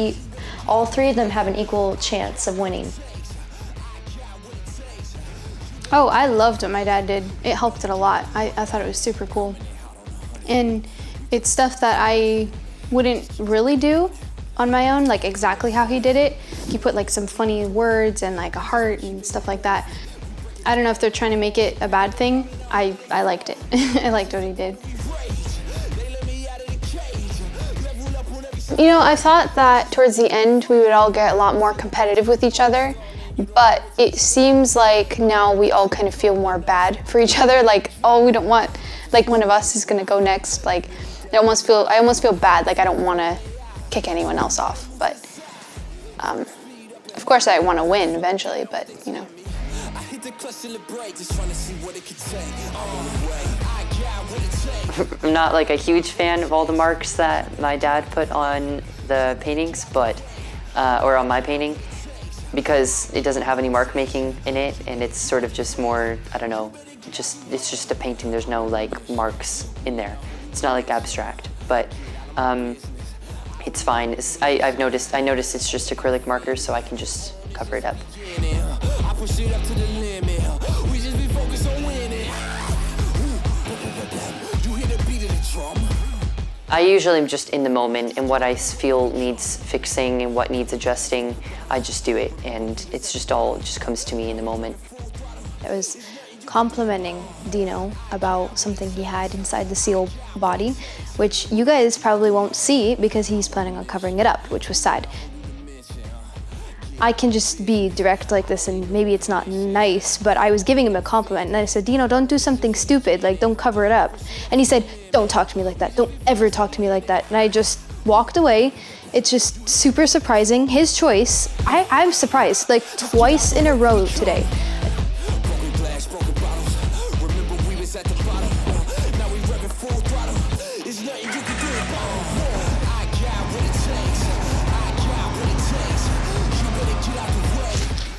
A: all three of them have an equal chance of winning.
J: Oh, I loved what my dad did. It helped it a lot. I thought it was super cool. And it's stuff that I wouldn't really do on my own, like exactly how he did it. He put like some funny words and like a heart and stuff like that. I don't know if they're trying to make it a bad thing. I liked it. I liked what he did. You know, I thought that towards the end we would all get a lot more competitive with each other, but it seems like now we all kind of feel more bad for each other. Like, oh, we don't want, like one of us is gonna go next. Like, I almost feel bad. Like I don't want to kick anyone else off. But of course I want to win eventually. But you know.
D: I'm not like a huge fan of all the marks that my dad put on the paintings, but or on my painting, because it doesn't have any mark making in it, and it's sort of just more, I don't know, it's just a painting. There's no like marks in there. It's not like abstract, but it's fine. I noticed it's just acrylic markers, so I can just cover it up. I usually am just in the moment, and what I feel needs fixing and what needs adjusting, I just do it, and it just comes to me in the moment.
M: I was complimenting Dino about something he had inside the seal body, which you guys probably won't see because he's planning on covering it up, which was sad. I can just be direct like this, and maybe it's not nice, but I was giving him a compliment, and I said, Dino, don't do something stupid, like don't cover it up. And he said, don't talk to me like that, don't ever talk to me like that. And I just walked away. It's just super surprising, his choice. I'm surprised, like twice in a row today.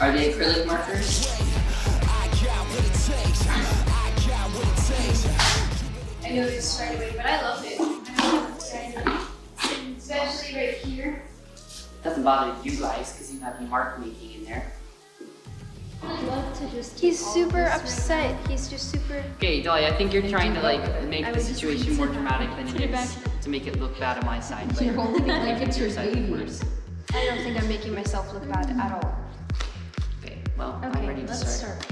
I: Are they acrylic markers?
E: I noticed right away, but I loved it. Especially right here.
I: Doesn't bother you guys because you have mark making in there.
E: I'd love to just. He's super upset. He's just super.
I: Okay, Dolly, I think you're trying to like make the situation more dramatic than it is to make it look bad on my side. But
E: You're holding it like it's your baby.
I: Worse.
M: I don't think I'm making myself look bad at all.
I: Okay, well, I'm ready to start.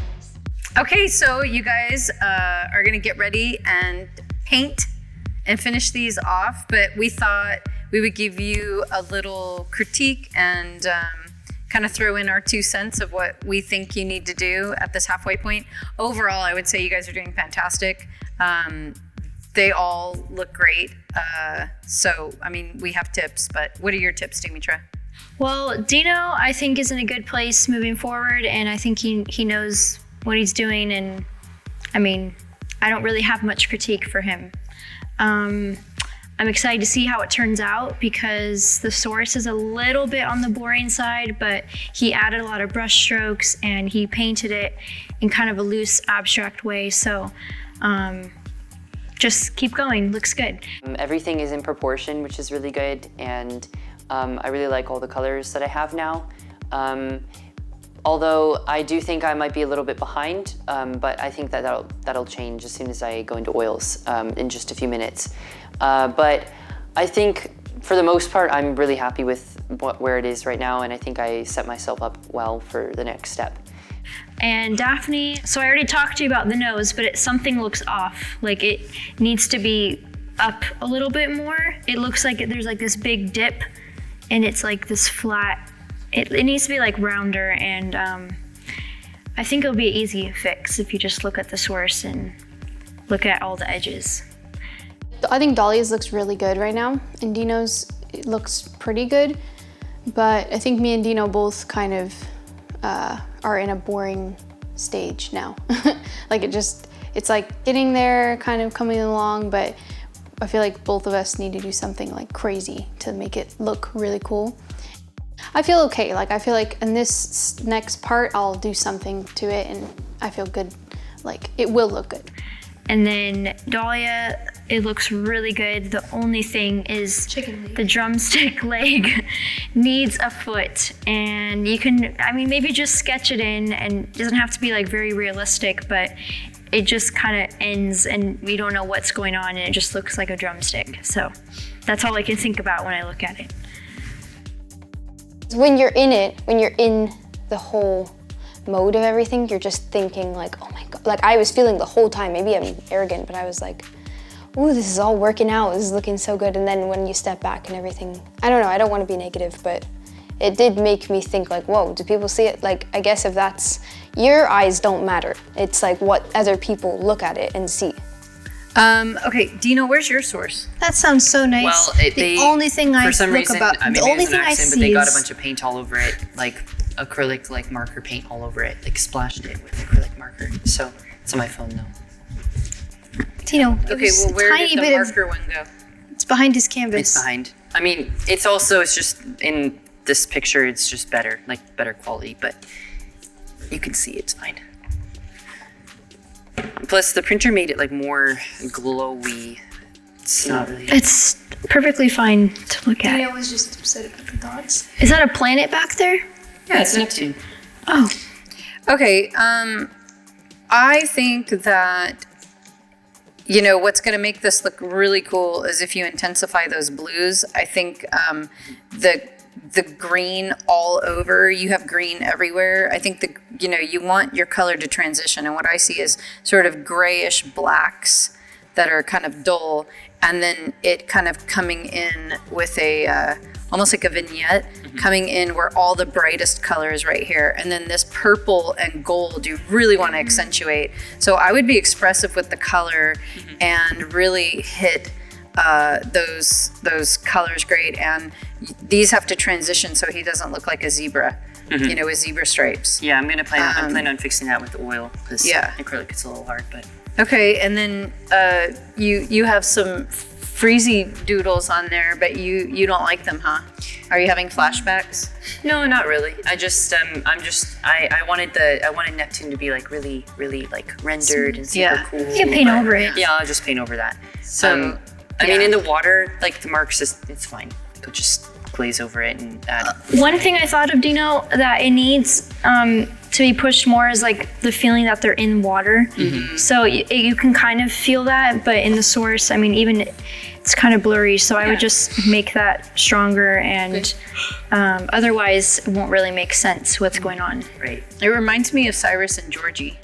B: Okay, so you guys are gonna get ready and paint and finish these off, but we thought we would give you a little critique and kind of throw in our 2 cents of what we think you need to do at this halfway point. Overall, I would say you guys are doing fantastic. They all look great. So, I mean, we have tips, but what are your tips, Dimitra?
A: Well, Dino, I think, is in a good place moving forward, and I think he knows what he's doing, and I mean, I don't really have much critique for him. I'm excited to see how it turns out because the source is a little bit on the boring side, but he added a lot of brush strokes and he painted it in kind of a loose, abstract way. So just keep going, looks good.
D: Everything is in proportion, which is really good, and I really like all the colors that I have now. Although I do think I might be a little bit behind, but I think that'll change as soon as I go into oils in just a few minutes. But I think for the most part, I'm really happy with where it is right now, and I think I set myself up well for the next step.
A: And Daphne, so I already talked to you about the nose, but something looks off. Like it needs to be up a little bit more. It looks like there's like this big dip, and it's like this flat. It needs to be like rounder, and I think it'll be an easy fix if you just look at the source and look at all the edges.
J: I think Dolly's looks really good right now, and Dino's looks pretty good, but I think me and Dino both kind of are in a boring stage now. Like it's like getting there, kind of coming along, but I feel like both of us need to do something like crazy to make it look really cool. I feel okay. Like I feel like in this next part, I'll do something to it, and I feel good. Like it will look good.
A: And then Dahlia, it looks really good. The only thing is the drumstick leg needs a foot. And you can, I mean, maybe just sketch it in, and it doesn't have to be like very realistic, but it just kind of ends and we don't know what's going on and it just looks like a drumstick. So that's all I can think about when I look at it.
J: When you're in it, when you're in the whole mode of everything, you're just thinking like, oh my God. Like I was feeling the whole time, maybe I'm arrogant, but I was like, ooh, this is all working out. This is looking so good. And then when you step back and everything, I don't know, I don't want to be negative, but it did make me think like, whoa, do people see it? Like, I guess if that's, your eyes don't matter. It's like what other people look at it and see.
B: Okay, Dino, where's your source?
K: That sounds so nice.
D: Well,
K: the only thing I
D: for some
K: look
D: reason,
K: about,
D: I mean,
K: the only thing I
D: but
K: see
D: they got a
K: is
D: bunch of paint all over it, like acrylic, like marker paint all over it, like splashed it with acrylic marker. So it's on my phone though.
K: Tino.
D: Okay, well, where did the marker one go?
K: It's behind his canvas.
D: It's behind. I mean, it's just in this picture. It's just better, like better quality, but you can see it's fine. Plus, the printer made it like more glowy. It's not really.
A: It's perfectly fine to look at.
K: Dino was just upset about the dots.
A: Is that a planet back there?
D: Yeah, it's Neptune.
A: Oh.
B: Okay, I think that, you know, what's going to make this look really cool is if you intensify those blues. I think the green all over, you have green everywhere. I think you want your color to transition, and what I see is sort of grayish blacks that are kind of dull, and then it kind of coming in with a almost like a vignette coming in where all the brightest color is right here, and then this purple and gold you really want to accentuate. So I would be expressive with the color and really hit those colors great, and these have to transition so he doesn't look like a zebra, you know, with zebra stripes.
D: Yeah, I'm plan on fixing that with the oil, because acrylic is a little hard, but.
B: Okay, and then you have some freezy doodles on there, but you don't like them, huh? Are you having flashbacks?
D: No, not really. I wanted Neptune to be like really, really like rendered and super cool.
A: You can paint over it.
D: Yeah, I'll just paint over that. So, I mean, in the water, like the marks, it's fine. I'll just glaze over it and add.
A: One thing I thought of, Dino, that it needs to be pushed more is like the feeling that they're in water. So you can kind of feel that, but in the source, I mean, even it's kind of blurry. So I would just make that stronger, and otherwise it won't really make sense what's going on.
B: Right. It reminds me of Cyrus and Georgie.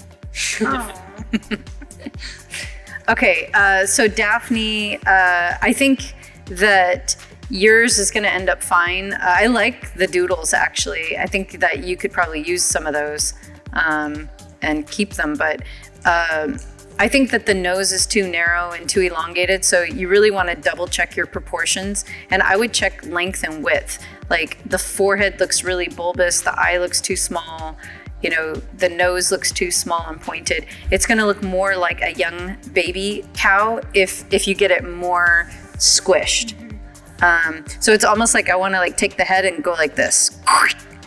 B: Okay, so Daphne, I think that yours is going to end up fine. I like the doodles, actually. I think that you could probably use some of those and keep them, but I think that the nose is too narrow and too elongated, so you really want to double check your proportions, and I would check length and width. Like the forehead looks really bulbous, the eye looks too small, you know, the nose looks too small and pointed. It's going to look more like a young baby cow if you get it more squished. So it's almost like I want to like take the head and go like this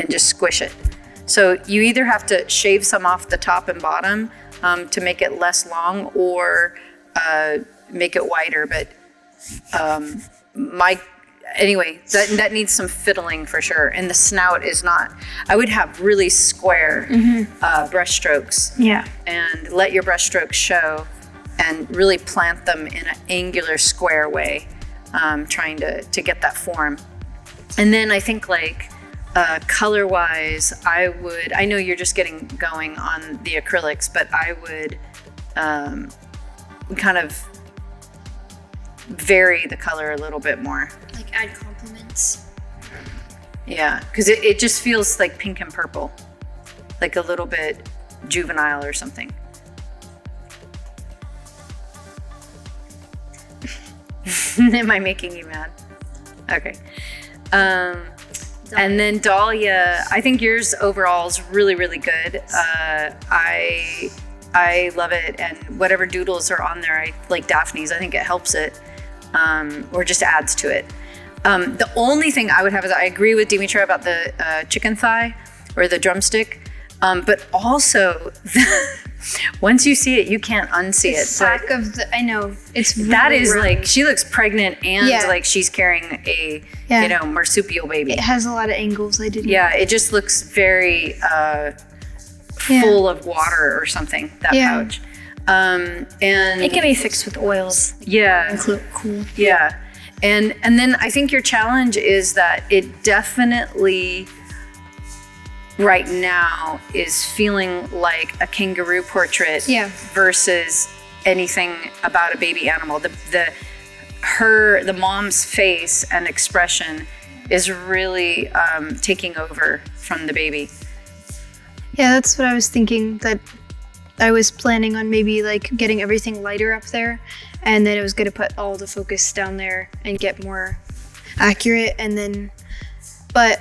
B: and just squish it. So you either have to shave some off the top and bottom to make it less long, or make it wider. But anyway, that needs some fiddling for sure. And the snout is not. I would have really square brush strokes.
A: Yeah.
B: And let your brush strokes show, and really plant them in an angular square way. Trying to get that form. And then I think like color-wise, I know you're just getting going on the acrylics, but I would kind of vary the color a little bit more.
K: Like add compliments.
B: Yeah, because it just feels like pink and purple, like a little bit juvenile or something. Am I making you mad? Okay. And then Dahlia, I think yours overall is really, really good. I love it, and whatever doodles are on there, I like Daphne's. I think it helps it. or just adds to it. The only thing I would have is I agree with Dimitra about the chicken thigh or the drumstick, but also once you see it, you can't unsee it.
K: Sack of the, I know it's really
B: that is
K: round.
B: like she looks pregnant and
K: Yeah.
B: like she's carrying a marsupial baby.
K: It has a lot of angles. I didn't.
B: Yeah, it just looks very full of water or something. That pouch, and
K: It can be fixed with oils.
B: yeah,
K: Cool.
B: yeah, and then I think your challenge is that it definitely right now is feeling like a kangaroo portrait versus anything about a baby animal. The mom's face and expression is really taking over from the baby.
K: Yeah, that's what I was thinking, that I was planning on maybe like getting everything lighter up there, and then I was gonna put all the focus down there and get more accurate, and then, but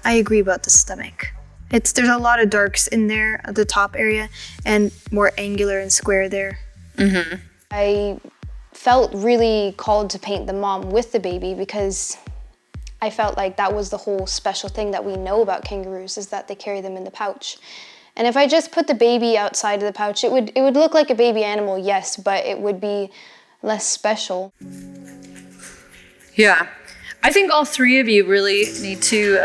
K: I agree about the stomach. There's a lot of darks in there at the top area and more angular and square there.
B: Mm-hmm.
M: I felt really called to paint the mom with the baby because I felt like that was the whole special thing that we know about kangaroos, is that they carry them in the pouch. And if I just put the baby outside of the pouch, it would look like a baby animal, yes, but it would be less special.
B: Yeah. I think all three of you really need to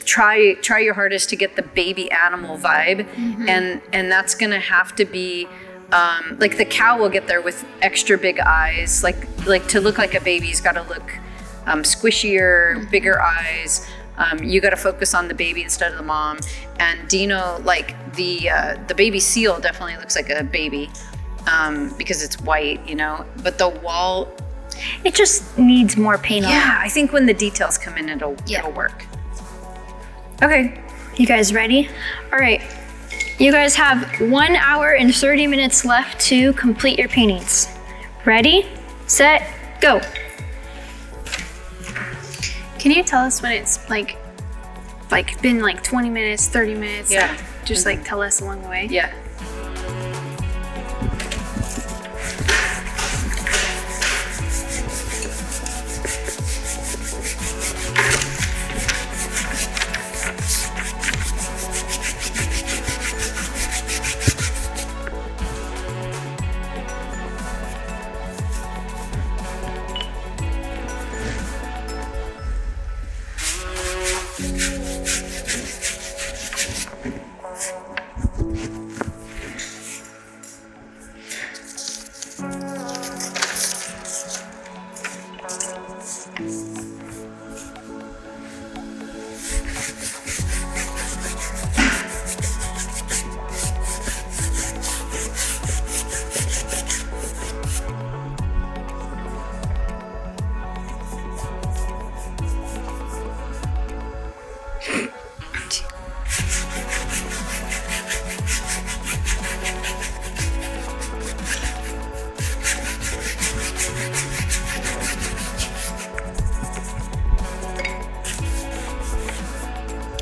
B: try your hardest to get the baby animal vibe, and that's gonna have to be like the cow will get there with extra big eyes, like to look like a baby's got to look squishier, bigger eyes. You got to focus on the baby instead of the mom. And Dino, like the baby seal, definitely looks like a baby because it's white, But the wall.
K: It just needs more paint on it.
B: Yeah, I think when the details come in, it'll work. Okay.
K: You guys ready? All right. You guys have 1 hour and 30 minutes left to complete your paintings. Ready, set, go. Can you tell us when it's like been like 20 minutes, 30 minutes?
B: Yeah.
K: Just like tell us along the way.
B: Yeah.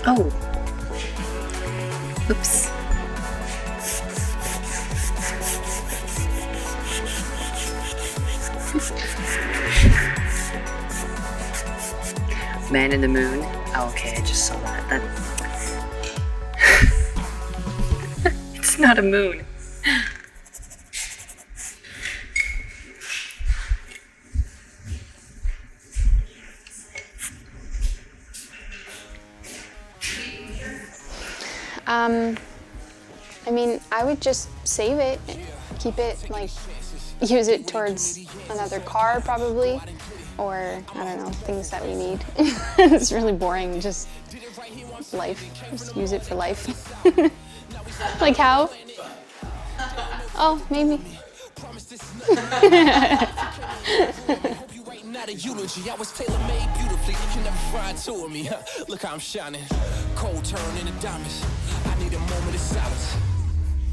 B: Oh. Oops.
D: Man in the Moon. Oh, okay, I just saw that.
B: It's not a moon.
J: I mean, I would just save it, keep it, use it towards another car probably, or I don't know, things that we need. It's really boring, just life, just use it for life. Like how? Oh, maybe.
L: Not a eulogy, I was tailor-made beautifully. You can never fry to me. Look how I'm shining. Cold turn into diamonds. I need a moment of silence.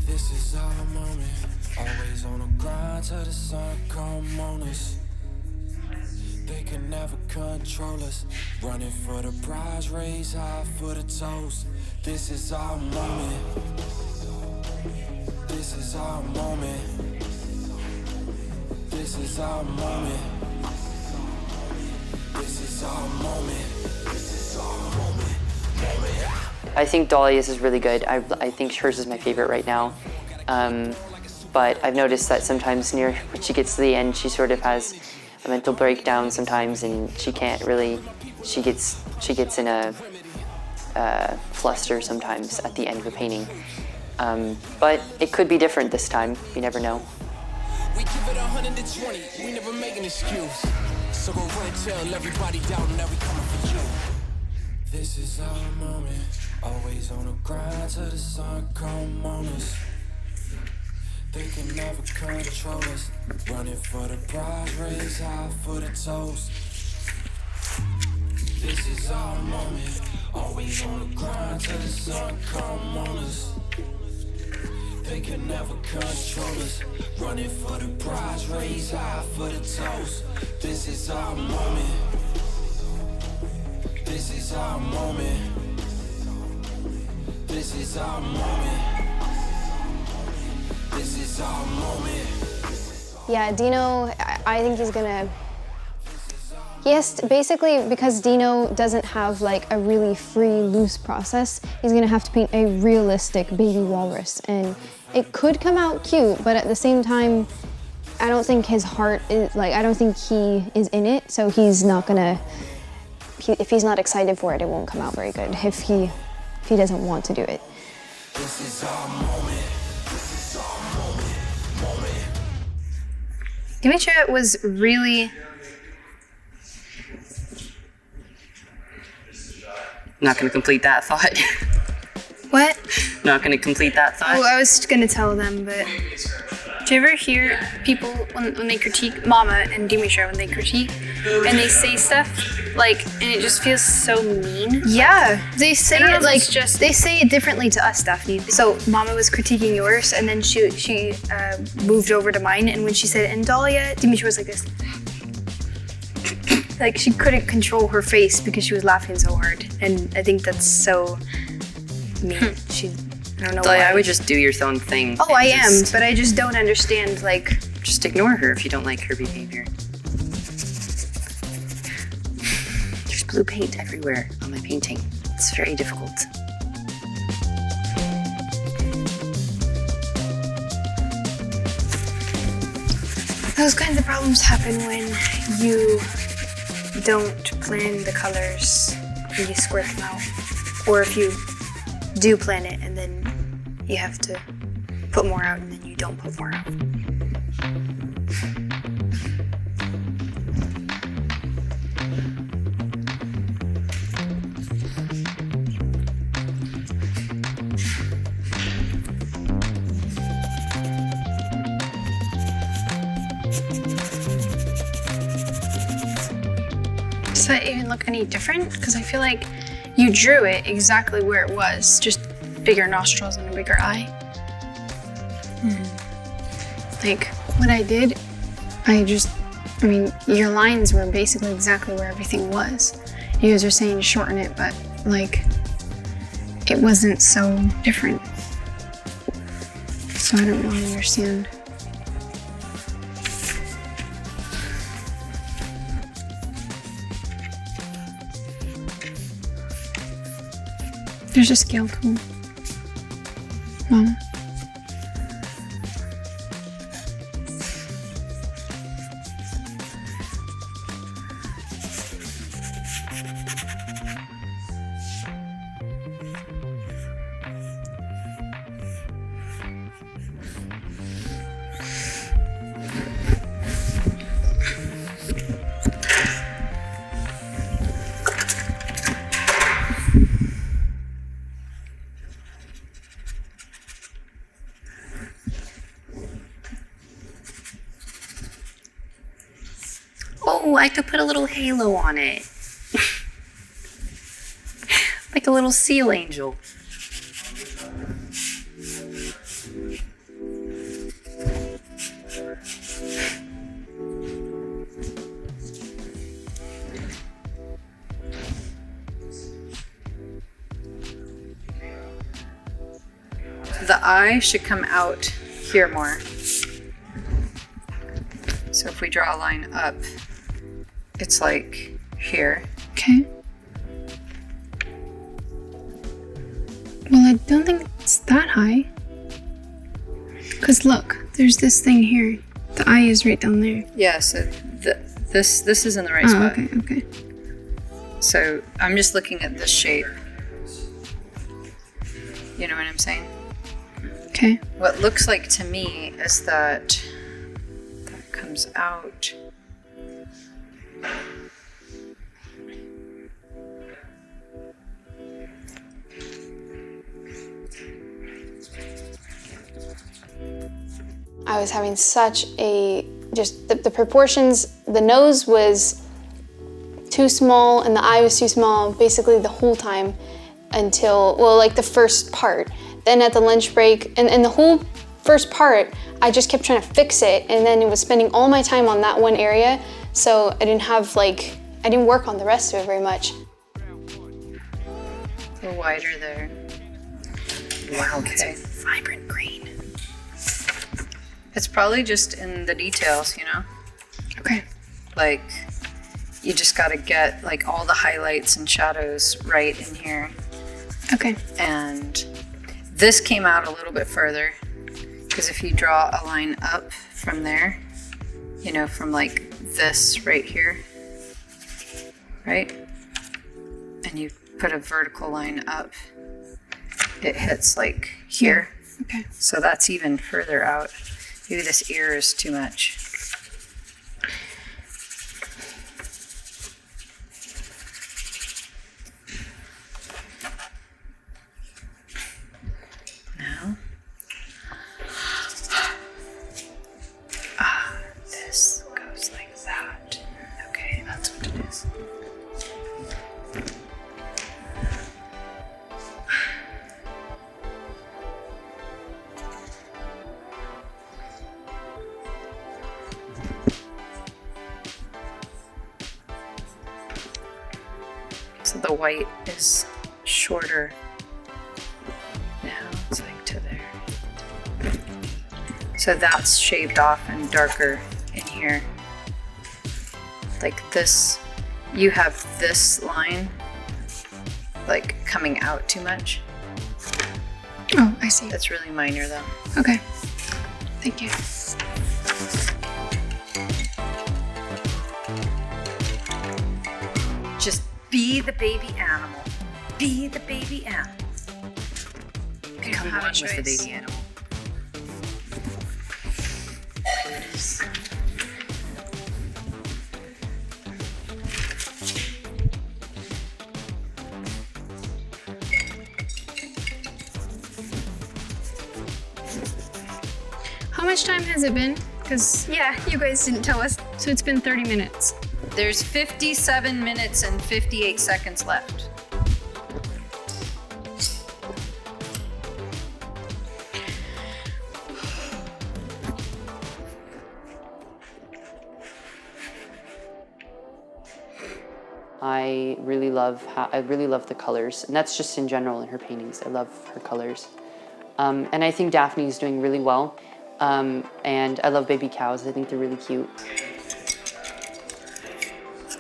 L: This is our moment. Always on the grind till the sun come on us. They can never control us. Running for the prize, raise high for the toast. This is our moment. This is our moment. This is is our moment. This is our moment. This is our moment.
D: I think Dahlia's is really good. I think hers is my favorite right now. But I've noticed that sometimes near when she gets to the end, she sort of has a mental breakdown sometimes, and she can't really. She gets in a fluster sometimes at the end of a painting. But it could be different this time. You never know.
L: We give it 120. We never make an excuse. So go run and tell everybody down there we coming for you. This is our moment. Always on the grind till the sun come on us. They can never control us. Running for the prize, raise high for the toast. This is our moment. Always on the grind till the sun come on us. They can never control us. Running for the prize, raise high for the toast. This is our moment. This is our moment. This is our moment. This is our moment.
G: Yeah, Dino, I think he's gonna... Yes, basically, because Dino doesn't have like a really free, loose process, he's gonna have to paint a realistic baby walrus. And it could come out cute, but at the same time, I don't think his heart is, like, I don't think he is in it, so he's not gonna... if he's not excited for it, it won't come out very good. If he doesn't want to do it.
L: This is our moment. This is our moment.
K: Dimitri was really...
I: Not gonna complete that thought.
K: What?
I: Not gonna complete that thought.
K: Oh, I was gonna tell them, but... Do you ever hear people when they critique Mama and Dimitri when they critique and they say stuff like, and it just feels so mean? Yeah, they say it like just they say it differently to us, Daphne. So Mama was critiquing yours, and then she moved over to mine, and when she said and Dahlia, Dimitri was like this, like she couldn't control her face because she was laughing so hard, and I think that's so mean. I don't know
I: Dahlia,
K: why.
I: I would just do your own thing.
K: Oh, I am, but I just don't understand, like...
I: Just ignore her if you don't like her behavior. There's blue paint everywhere on my painting. It's very difficult.
K: Those kinds of problems happen when you don't plan the colors and you squirt them out. Or if you do plan it and then you have to put more out and then you don't put more out. Does that even look any different? Because I feel like you drew it exactly where it was, just bigger nostrils and a bigger eye. Like, what I did, I mean, your lines were basically exactly where everything was. You guys are saying to shorten it, but, like, it wasn't so different. So I don't really understand. There's a scale tool. Mom.
I: Oh, I could put a little halo on it. Like a little seal angel.
B: The eye should come out here more. So if we draw a line up, it's like here.
K: Okay. Well, I don't think it's that high. Because look, there's this thing here. The eye is right down there.
B: Yeah, so this is in the right spot.
K: Okay.
B: So I'm just looking at this shape. You know what I'm saying?
K: Okay.
B: What looks like to me is that comes out.
J: I was having such a, just the proportions, the nose was too small and the eye was too small basically the whole time until, well, like the first part. Then at the lunch break, and the whole first part, I just kept trying to fix it, and then it was spending all my time on that one area, so I didn't have like, I didn't work on the rest of it very much.
B: A little wider there.
K: Wow,
B: okay.
K: that's a vibrant green.
B: It's probably just in the details, you know?
K: Okay.
B: Like, you just gotta get like all the highlights and shadows right in here.
K: Okay.
B: And this came out a little bit further, because if you draw a line up from there, you know, from like this right here, right? And you put a vertical line up, it hits like here.
K: Okay.
B: So that's even further out. Maybe this ear is too much. Now, this goes like that. Okay, that's what it is. So the white is shorter now, it's like to there. So that's shaved off and darker in here. Like this, you have this line like coming out too much.
K: Oh, I see.
B: That's really minor though.
K: Okay. Thank you.
B: Just be the baby animal. Be the baby animal. Become one with the baby animal.
K: How much time has it been? Because, yeah, you guys didn't tell us. So it's been 30 minutes.
B: There's 57 minutes and 58 seconds left.
D: I really love the colors, and that's just in general in her paintings. I love her colors, and I think Daphne's doing really well. And I love baby cows. I think they're really cute.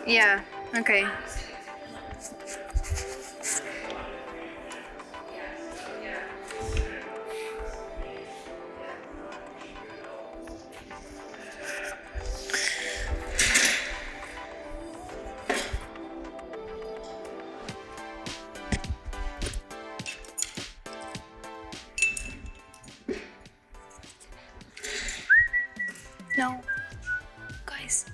K: Yeah, okay. No. Guys.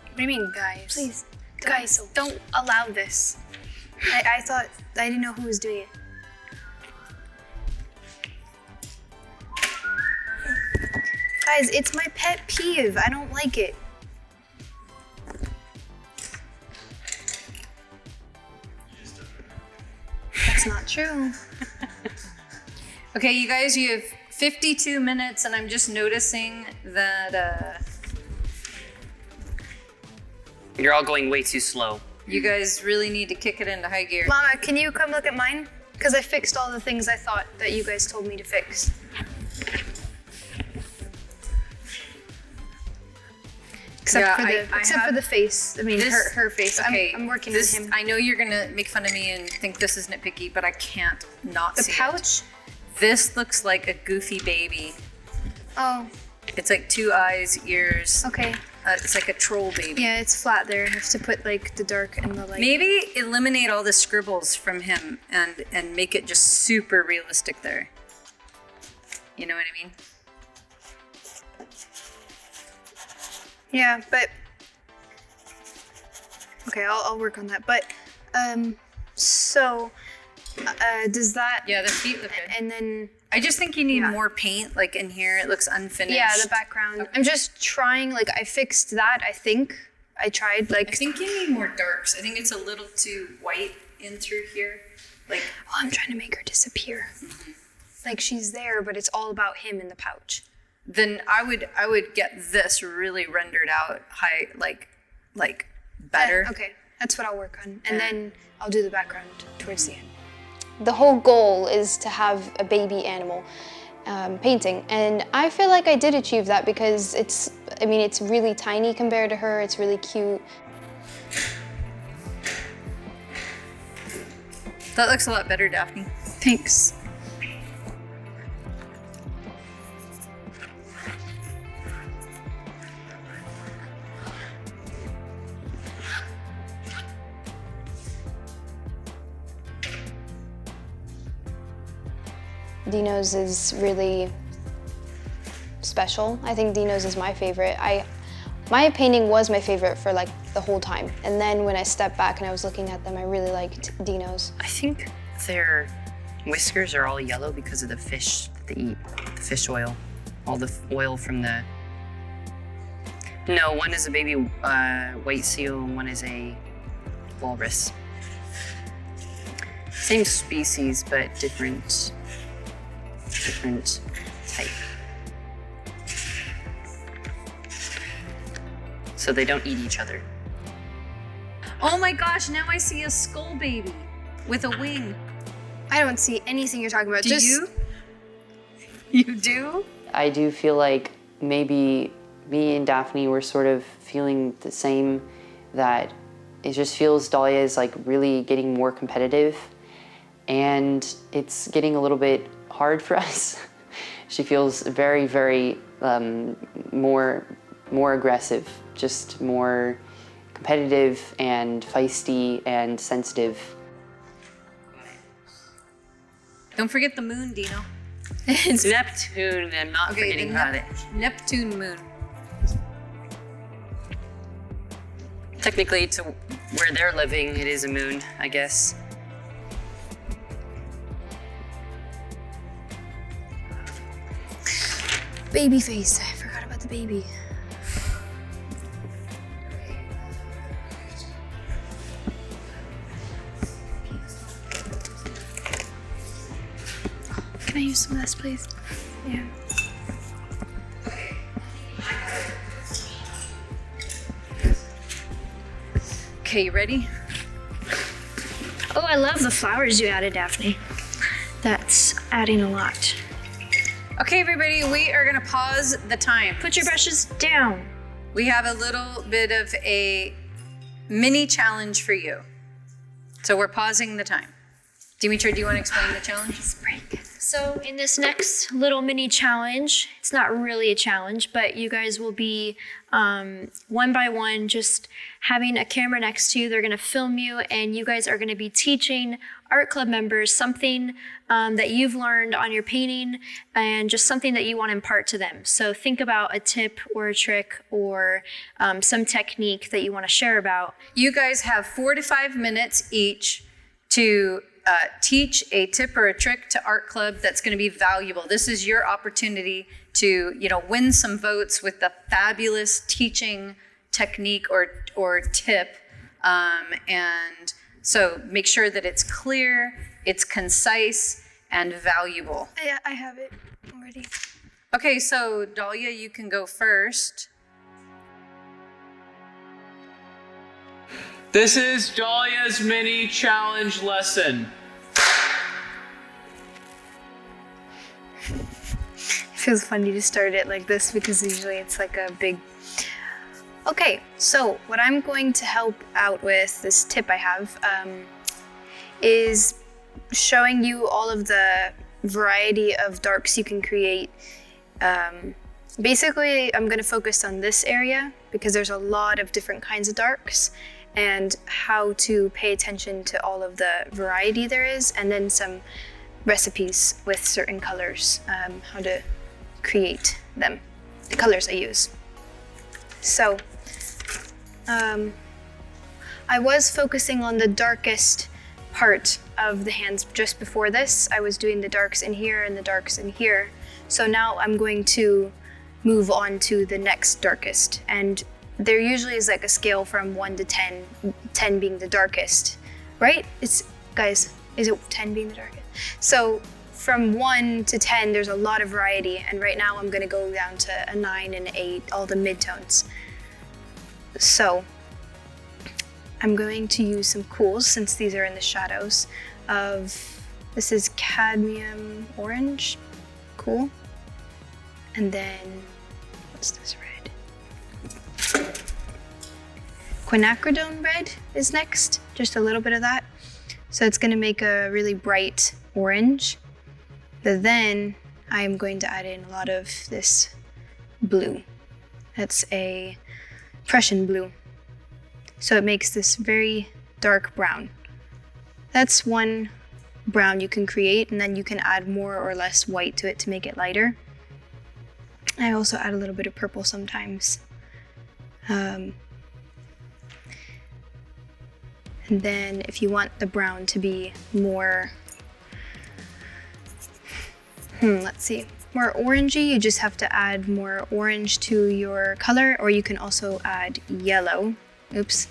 K: What do you mean, guys? Please. Guys, don't allow this. I thought, I didn't know who was doing it. Guys, it's my pet peeve. I don't like it. That's not true.
B: Okay, you guys, you have 52 minutes, and I'm just noticing that
D: You're all going way too slow.
B: you guys really need to kick it into high gear.
K: Mama, can you come look at mine? Because I fixed all the things I thought that you guys told me to fix. Except for the face. I mean, her face.
B: Okay,
K: I'm working
B: this,
K: on him.
B: I know you're gonna make fun of me and think this is nitpicky, but I can't not
K: The
B: see
K: pouch?
B: it. This looks like a goofy baby.
K: Oh.
B: It's like 2 eyes, ears.
K: Okay.
B: It's like a troll baby.
K: Yeah, it's flat there. I have to put like the dark and the light.
B: Maybe eliminate all the scribbles from him and make it just super realistic there. You know what I mean?
K: Yeah, but okay, I'll work on that. But so does that?
B: Yeah, the feet look good.
K: And then
B: I just think you need more paint. Like in here, it looks unfinished.
K: yeah, the background. Okay. I'm just trying. Like I fixed that. I think I tried. Like
B: I think you need more darks. I think it's a little too white in through here. Like
K: I'm trying to make her disappear. Mm-hmm. Like she's there, but it's all about him in the pouch.
B: Then I would get this really rendered out high, like better.
K: Okay, that's what I'll work on, and then I'll do the background towards the end.
M: The whole goal is to have a baby animal painting, and I feel like I did achieve that because it's really tiny compared to her. It's really cute.
B: That looks a lot better, Daphne.
K: Thanks.
M: Dino's is really special. I think Dino's is my favorite. My painting was my favorite for like the whole time. And then when I stepped back and I was looking at them, I really liked Dino's.
D: I think their whiskers are all yellow because of the fish that they eat, the fish oil. All the oil from the... No, one is a baby white seal and one is a walrus. Same species, but different type. So they don't eat each other.
B: Oh my gosh, now I see a skull baby with a wing.
K: I don't see anything you're talking about.
B: Do you? You do?
D: I do feel like maybe me and Daphne were sort of feeling the same, that it just feels Dahlia is like really getting more competitive and it's getting a little bit hard for us. She feels very, very more aggressive, just more competitive and feisty and sensitive.
B: Don't forget the moon, Dino.
D: It's Neptune, I'm not forgetting about it.
B: Neptune moon.
D: Technically, to where they're living, it is a moon, I guess.
K: Baby face. I forgot about the baby. Can I use some of this, please? Yeah.
B: Okay, you ready?
A: Oh, I love the flowers you added, Daphne. That's adding a lot.
B: Okay, everybody, we are gonna pause the time.
A: Put your brushes down.
B: We have a little bit of a mini challenge for you. So we're pausing the time. Dimitri, do you want to explain the challenge?
A: So in this next little mini challenge, it's not really a challenge, but you guys will be one by one just having a camera next to you. They're gonna film you and you guys are gonna be teaching art club members something that you've learned on your painting and just something that you want to impart to them. So think about a tip or a trick or some technique that you want to share about.
B: You guys have 4 to 5 minutes each to teach a tip or a trick to art club that's going to be valuable. This is your opportunity to, win some votes with the fabulous teaching technique or tip. And so make sure that it's clear, it's concise, and valuable.
K: I have it already.
B: Okay, so Dahlia, you can go first.
H: This is Dahlia's mini challenge lesson.
K: It feels funny to start it like this because usually it's like a big Okay, so what I'm going to help out with, this tip I have, is showing you all of the variety of darks you can create. Basically, I'm going to focus on this area because there's a lot of different kinds of darks, and how to pay attention to all of the variety there is, and then some recipes with certain colors, how to create them, the colors I use. So, I was focusing on the darkest part of the hands just before this. I was doing the darks in here and the darks in here. So now I'm going to move on to the next darkest. And there usually is like a scale from 1 to 10, 10 being the darkest, right? Guys, is it 10 being the darkest? So from 1 to 10, there's a lot of variety. And right now I'm gonna go down to a 9 and 8, all the midtones. So I'm going to use some cools, since these are in the shadows, this is cadmium orange, cool. And then, what's this red? Quinacridone red is next, just a little bit of that. So it's gonna make a really bright orange. But then I'm going to add in a lot of this blue. That's a Prussian blue. So it makes this very dark brown. That's one brown you can create, and then you can add more or less white to it to make it lighter. I also add a little bit of purple sometimes. And then if you want the brown to be more, let's see, more orangey, you just have to add more orange to your color, or you can also add yellow. Oops.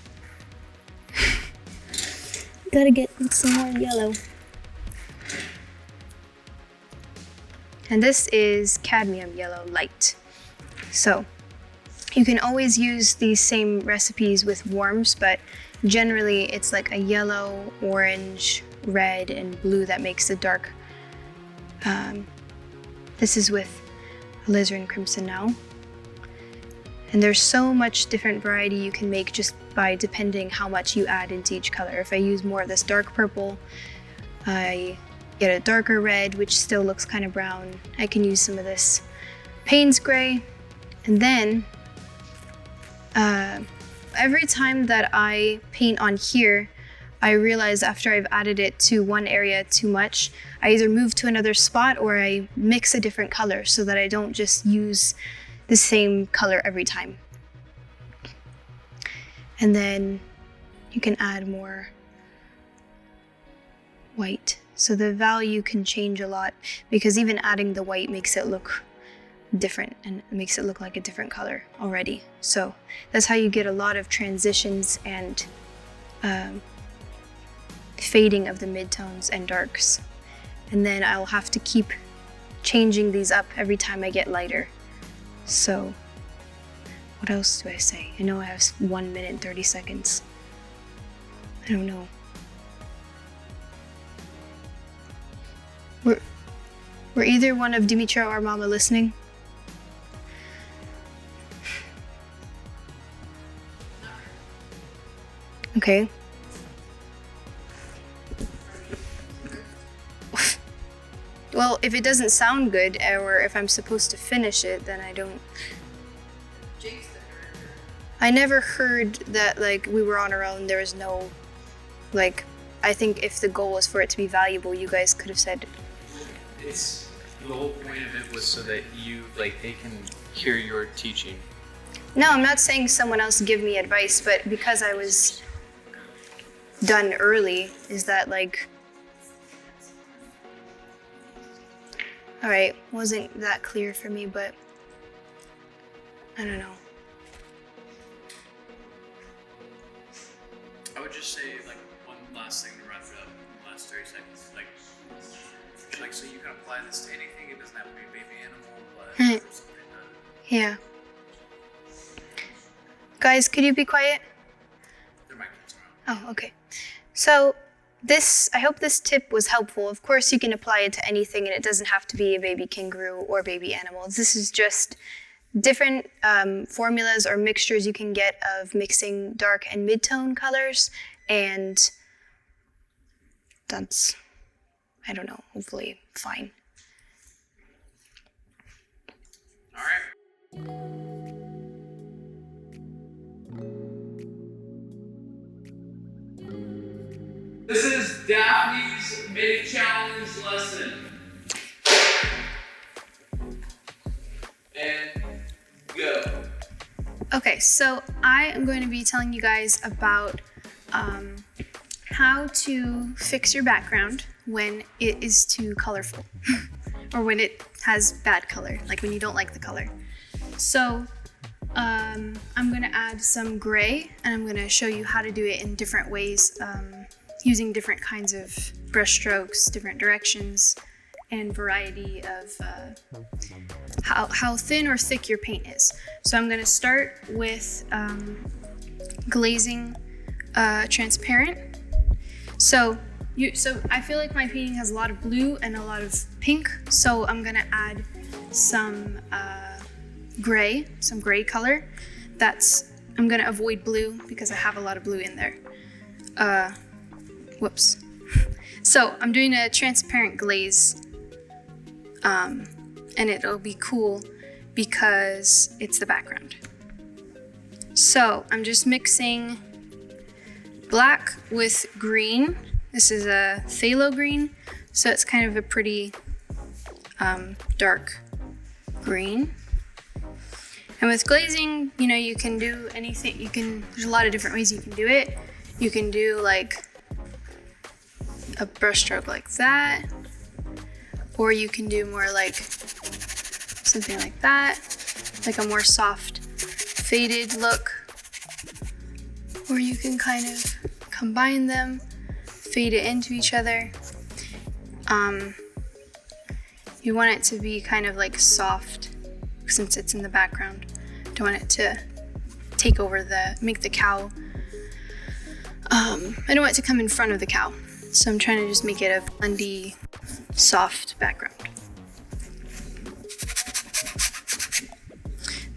K: Gotta get some more yellow. And this is cadmium yellow light. So you can always use these same recipes with warms, but generally it's like a yellow, orange, red, and blue that makes the dark. This is with alizarin crimson now. And there's so much different variety you can make just by depending how much you add into each color. If I use more of this dark purple, I get a darker red, which still looks kind of brown. I can use some of this Payne's gray. And then every time that I paint on here, I realize after I've added it to one area too much, I either move to another spot or I mix a different color so that I don't just use the same color every time. And then you can add more white. So the value can change a lot, because even adding the white makes it look different and makes it look like a different color already. So that's how you get a lot of transitions and fading of the midtones and darks. And then I'll have to keep changing these up every time I get lighter. So, what else do I say? I know I have 1 minute and 30 seconds. I don't know. Were either one of Dimitra or Mama listening? Okay. Well, if it doesn't sound good, or if I'm supposed to finish it, then I don't. I never heard that, like, we were on our own. There was no, like, I think if the goal was for it to be valuable, you guys could have said.
H: It's the whole point of it was so that you, like, they can hear your teaching.
K: No, I'm not saying someone else give me advice, but because I was done early, is that like. Alright, wasn't that clear for me, but I don't know.
H: I would just say, like, one last thing to wrap it up in the last 30 seconds. Like, so you can apply this to anything. It doesn't have to be a baby animal, but something that.
K: Yeah. Guys, could you be quiet?
H: There might be tomorrow.
K: Oh, okay. So I hope this tip was helpful. Of course, you can apply it to anything, and it doesn't have to be a baby kangaroo or baby animal. This is just different formulas or mixtures you can get of mixing dark and mid-tone colors, and that's, I don't know, hopefully fine.
H: All right. This is Daphne's mini challenge lesson. And go.
K: Okay, so I am going to be telling you guys about how to fix your background when it is too colorful or when it has bad color, like when you don't like the color. So I'm going to add some gray, and I'm going to show you how to do it in different ways, using different kinds of brush strokes, different directions, and variety of how thin or thick your paint is. So I'm going to start with glazing transparent. So I feel like my painting has a lot of blue and a lot of pink, so I'm going to add some gray, some gray color. I'm going to avoid blue because I have a lot of blue in there. Whoops. So I'm doing a transparent glaze, and it'll be cool because it's the background. So I'm just mixing black with green. This is a phthalo green, so it's kind of a pretty dark green. And with glazing, you know, you can do anything. There's a lot of different ways you can do it. You can do like a brush stroke like that, or you can do more like something like that, like a more soft faded look, or you can kind of combine them, fade it into each other. You want it to be kind of like soft since it's in the background. Don't want it to take over make the cow. I don't want it to come in front of the cow. So I'm trying to just make it a blendy, soft background.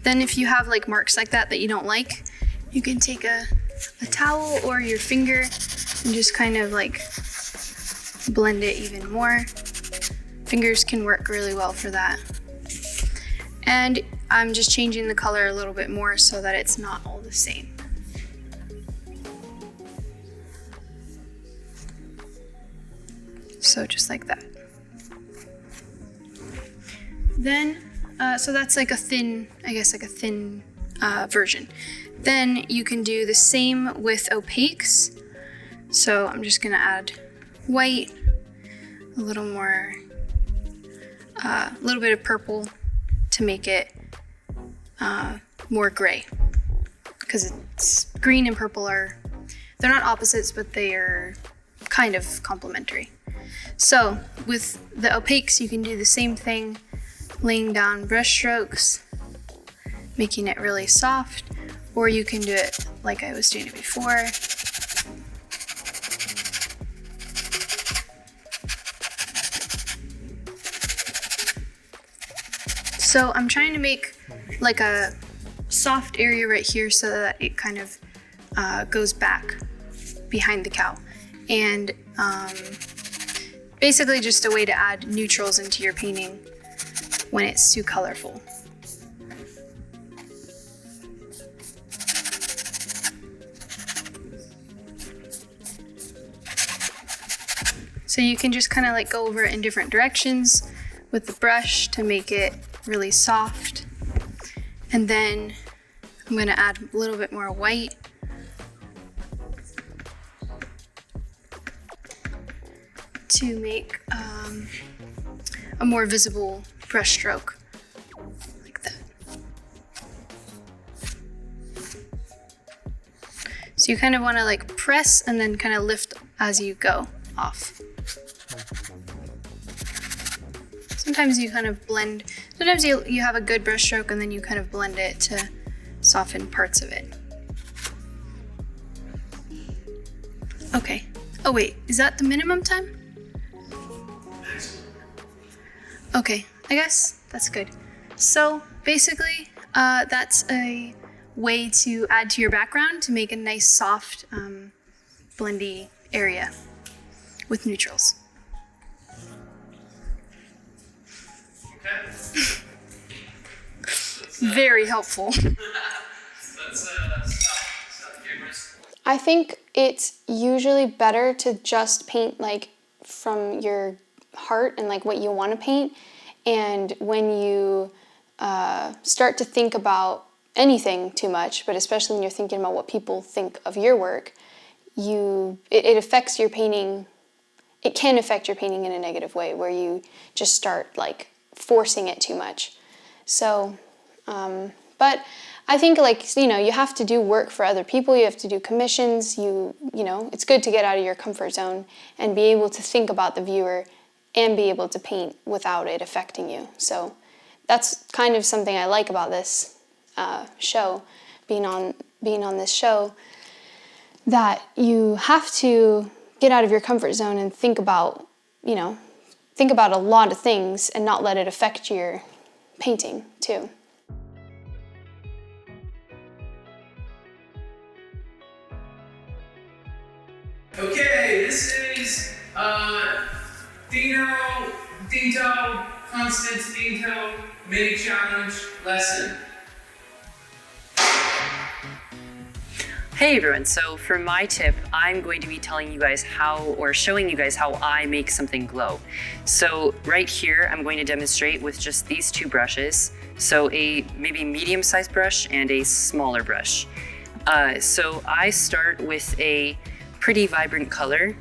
K: Then if you have like marks like that you don't like, you can take a towel or your finger and just kind of like blend it even more. Fingers can work really well for that. And I'm just changing the color a little bit more so that it's not all the same. So just like that. Then, so that's like a thin, I guess like a thin version. Then you can do the same with opaques. So I'm just gonna add white, a little more, a little bit of purple to make it more gray. Because it's green and purple they're not opposites, but they are kind of complementary. So with the opaques, you can do the same thing, laying down brush strokes, making it really soft, or you can do it like I was doing it before. So I'm trying to make like a soft area right here so that it kind of goes back behind the cow. And basically just a way to add neutrals into your painting when it's too colorful. So you can just kind of like go over it in different directions with the brush to make it really soft. And then I'm going to add a little bit more white. To make a more visible brush stroke, like that. So you kind of want to like press and then kind of lift as you go off. Sometimes you kind of blend, sometimes you have a good brush stroke and then you kind of blend it to soften parts of it. Okay. Oh wait, is that the minimum time? Okay, I guess that's good. So basically, That's a way to add to your background to make a nice, soft, blendy area with neutrals. Very helpful.
J: I think it's usually better to just paint like from your heart and like what you want to paint. And when you start to think about anything too much, but especially when you're thinking about what people think of your work, it affects your painting. It can affect your painting in a negative way where you just start like forcing it too much. So, but I think like, you have to do work for other people. You have to do commissions. It's good to get out of your comfort zone and be able to think about the viewer and be able to paint without it affecting you. So that's kind of something I like about this show, being on this show, that you have to get out of your comfort zone and think about a lot of things and not let it affect your painting too.
H: Okay, this is Constance Dito mini challenge lesson.
D: Hey everyone, so for my tip, I'm going to be telling you guys showing you guys how I make something glow. So right here, I'm going to demonstrate with just these two brushes. So a maybe medium-sized brush and a smaller brush. So I start with a pretty vibrant color,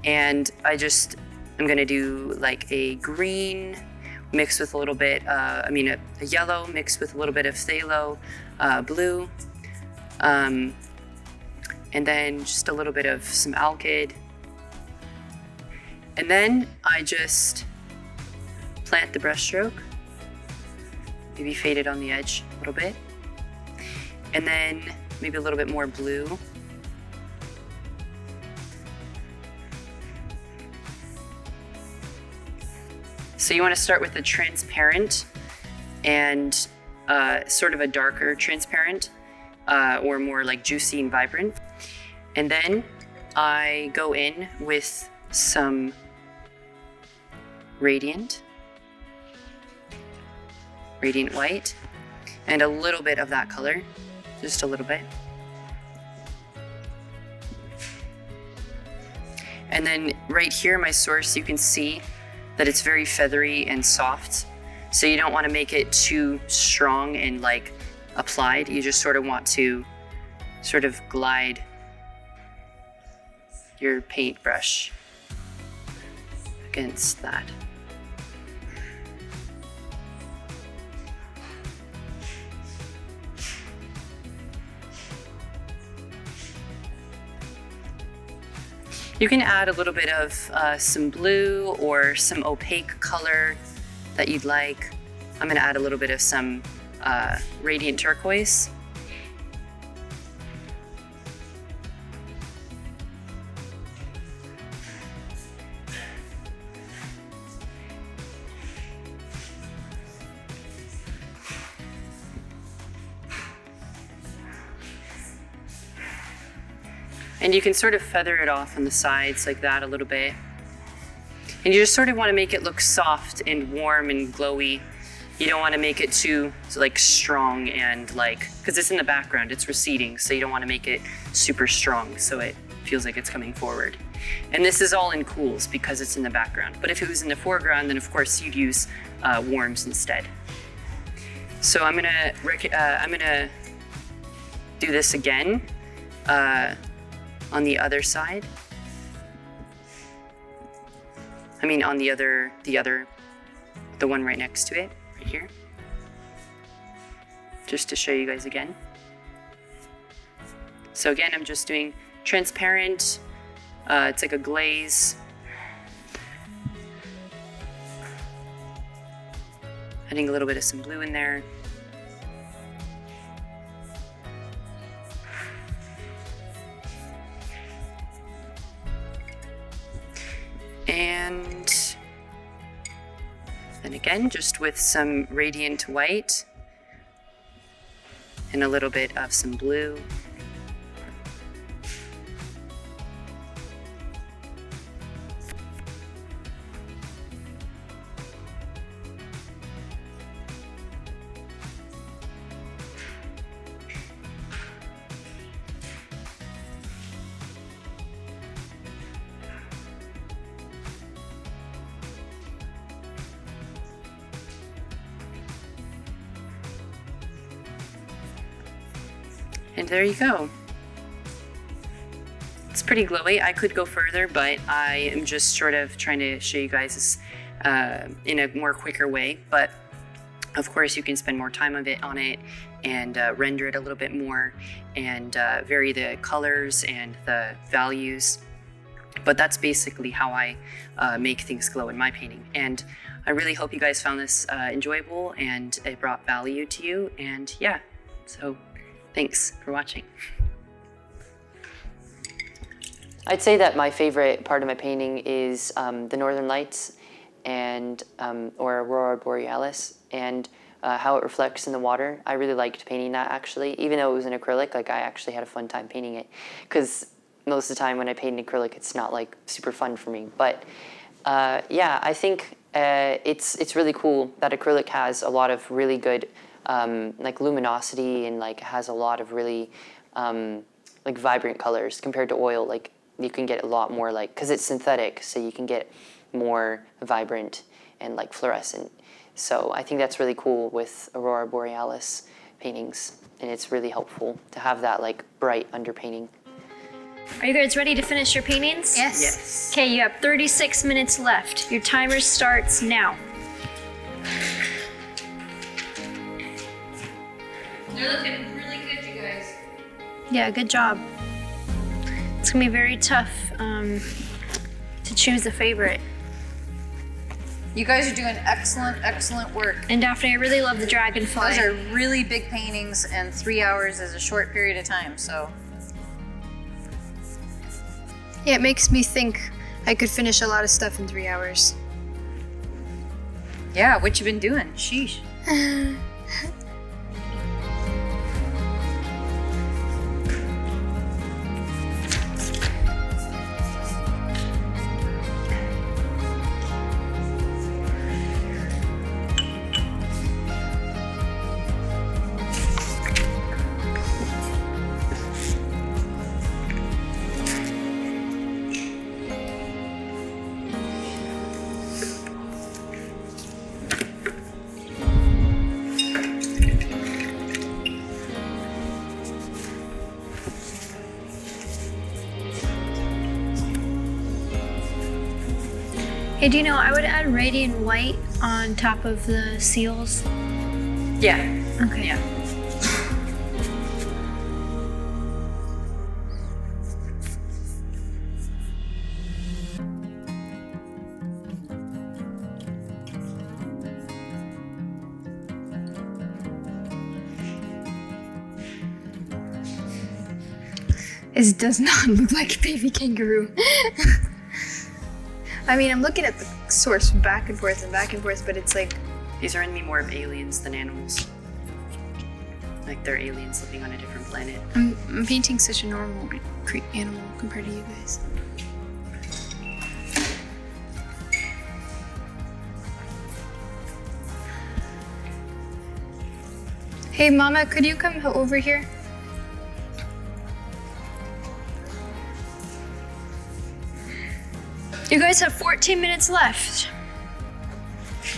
D: and I'm gonna do like a green mixed with a little bit, a yellow mixed with a little bit of phthalo blue, and then just a little bit of some alkyd. And then I just plant the brush stroke, maybe fade it on the edge a little bit, and then maybe a little bit more blue. So you want to start with a transparent and sort of a darker transparent, or more like juicy and vibrant. And then I go in with some radiant white, and a little bit of that color, just a little bit. And then right here, my source, you can see that it's very feathery and soft. So you don't want to make it too strong and like applied. You just sort of want to sort of glide your paintbrush against that. You can add a little bit of some blue or some opaque color that you'd like. I'm gonna add a little bit of some radiant turquoise. And you can sort of feather it off on the sides like that a little bit. And you just sort of want to make it look soft and warm and glowy. You don't want to make it too like strong and like, because it's in the background, it's receding, so you don't want to make it super strong so it feels like it's coming forward. And this is all in cools because it's in the background. But if it was in the foreground, then of course you'd use warms instead. So I'm gonna do this again. On the other side. I mean on the one right next to it, right here. Just to show you guys again. So again, I'm just doing transparent, it's like a glaze. Adding a little bit of some blue in there. And then again, just with some radiant white, and a little bit of some blue. And there you go. It's pretty glowy. I could go further, but I am just sort of trying to show you guys this in a more quicker way. But of course, you can spend more time on it and render it a little bit more and vary the colors and the values. But that's basically how I make things glow in my painting. And I really hope you guys found this enjoyable and it brought value to you. And yeah, so thanks for watching. I'd say that my favorite part of my painting is the Northern Lights and or Aurora Borealis and how it reflects in the water. I really liked painting that actually, even though it was an acrylic. Like I actually had a fun time painting it because most of the time when I paint in acrylic, it's not like super fun for me. But yeah, I think it's really cool that acrylic has a lot of really good like luminosity and like has a lot of really like vibrant colors compared to oil. Like you can get a lot more like, because it's synthetic, so you can get more vibrant and like fluorescent. So I think that's really cool with Aurora Borealis paintings, and it's really helpful to have that like bright underpainting.
A: Are you guys ready to finish your paintings?
B: Yes.
D: Yes.
A: Okay, you have 36 minutes left. Your timer starts now.
E: They're looking really good, you guys.
A: Yeah, good job. It's gonna be very tough to choose a favorite.
B: You guys are doing excellent, excellent work.
A: And Daphne, I really love the dragonfly.
B: Those are really big paintings, and 3 hours is a short period of time, so.
K: Yeah, it makes me think I could finish a lot of stuff in 3 hours.
B: Yeah, what you been doing? Sheesh.
A: Hey, do you know, I would add radiant white on top of the seals.
D: Yeah.
A: Okay.
D: Yeah.
K: This does not look like a baby kangaroo. I mean, I'm looking at the source back and forth, but it's like...
D: These remind me more of aliens than animals. Like they're aliens living on a different planet.
K: I'm painting such a normal animal compared to you guys. Hey, Mama, could you come over here?
A: You guys have 14 minutes left.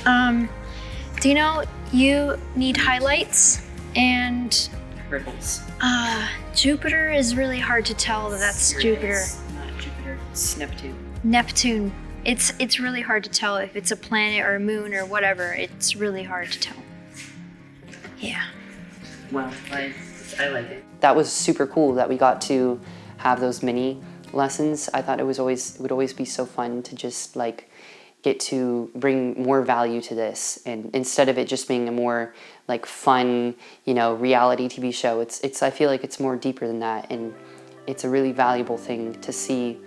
A: Do you know, you need highlights and
D: Ripples.
A: Jupiter is really hard to tell that that's Jupiter.
D: It's not Jupiter, it's Neptune.
A: Neptune. It's really hard to tell if it's a planet or a moon or whatever. It's really hard to tell. Yeah.
D: Well, I like it. That was super cool that we got to have those mini lessons. I thought it would always be so fun to just like get to bring more value to this, and instead of it just being a more like fun, you know, reality TV show, it's I feel like it's more deeper than that, and it's a really valuable thing to see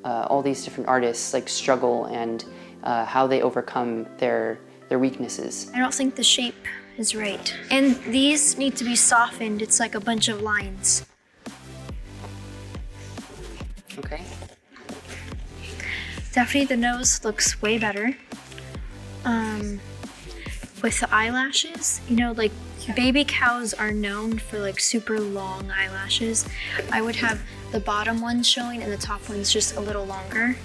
D: all these different artists like struggle and how they overcome their weaknesses.
A: I don't think the shape is right. And these need to be softened. It's like a bunch of lines.
D: Okay.
A: Definitely the nose looks way better. With the eyelashes, you know, like baby cows are known for like super long eyelashes. I would have the bottom ones showing and the top ones just a little longer.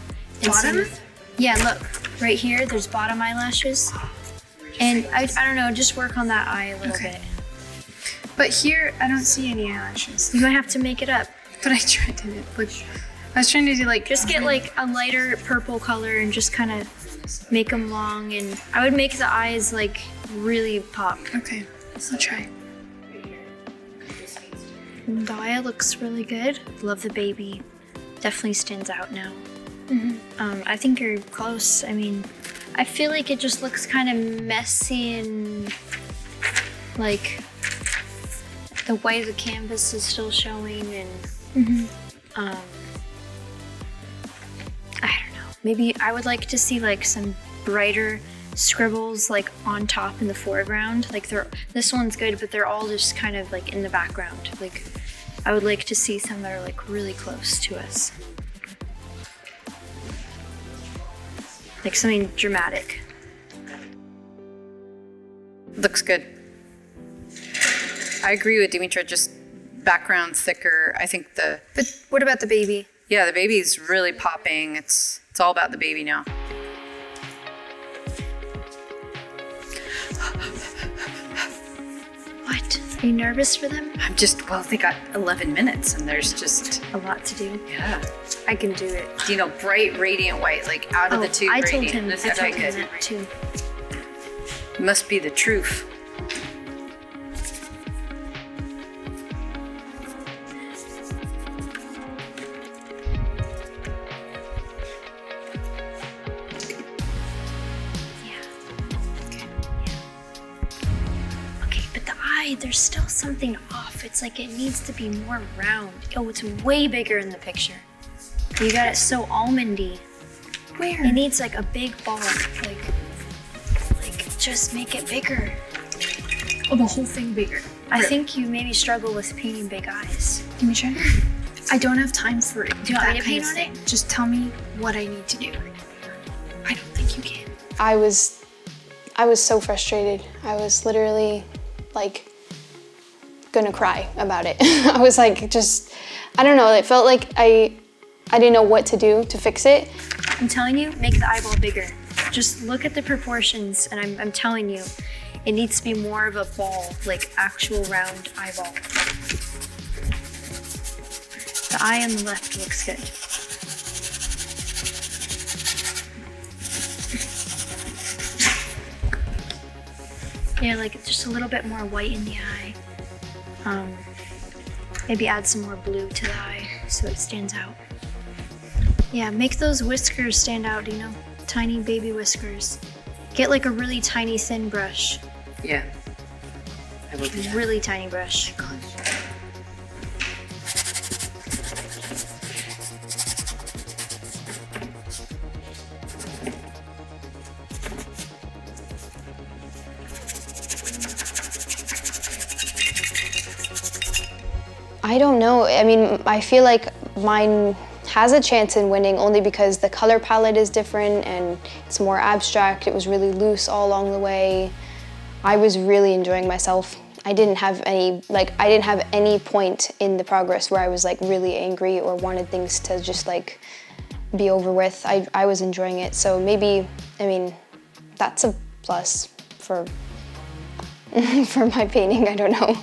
K: Bottom?
A: Yeah, look, right here, there's bottom eyelashes. And I don't know, just work on that eye a little bit.
K: But here, I don't see any eyelashes.
A: You might have to make it up.
K: But I tried to, like, I was trying to do like...
A: Just get like a lighter purple color and just kind of make them long. And I would make the eyes like really pop.
K: Okay, I'll try.
A: And the eye looks really good. Love the baby. Definitely stands out now. I think you're close. I mean, I feel like it just looks kind of messy and like the white of the canvas is still showing and I don't know. Maybe I would like to see like some brighter scribbles like on top in the foreground. Like this one's good, but they're all just kind of like in the background. Like I would like to see some that are like really close to us. Like something dramatic.
B: Looks good. I agree with Dimitra, just background thicker. I think
K: But what about the baby?
B: Yeah, the baby's really popping. It's all about the baby now.
A: What? Are you nervous for them?
B: I'm just, well, they got 11 minutes and there's just
A: a lot to do.
B: Yeah.
K: I can do it.
B: You know, bright, radiant white, like out of the tube.
A: I told
B: radiant.
A: him,
B: This
A: I
B: is
A: told
B: very
A: him
B: good.
A: that too.
B: Must be the truth.
A: There's still something off. It's like it needs to be more round. Oh, it's way bigger in the picture. You got it so almondy.
K: Where?
A: It needs like a big ball. Like just make it bigger.
K: Oh, the whole thing bigger.
A: I think you maybe struggle with painting big eyes.
K: Give me a try. I don't have time for it.
A: Do you want me to paint on it?
K: Just tell me what I need to do. I don't think you can.
J: I was so frustrated. I was literally like gonna cry about it. I was like, just, I don't know, it felt like I didn't know what to do to fix it.
A: I'm telling you, make the eyeball bigger. Just look at the proportions and I'm telling you, it needs to be more of a ball, like actual round eyeball. The eye on the left looks good. Yeah, like just a little bit more white in the eye. Maybe add some more blue to the eye so it stands out. Yeah, make those whiskers stand out, you know? Tiny baby whiskers. Get like a really tiny thin brush.
D: Yeah. I will do that.
A: Really tiny brush.
J: I don't know. I mean, I feel like mine has a chance in winning only because the color palette is different and it's more abstract. It was really loose all along the way. I was really enjoying myself. I didn't have any point in the progress where I was like really angry or wanted things to just like be over with. I was enjoying it. So maybe, I mean, that's a plus for for my painting, I don't know.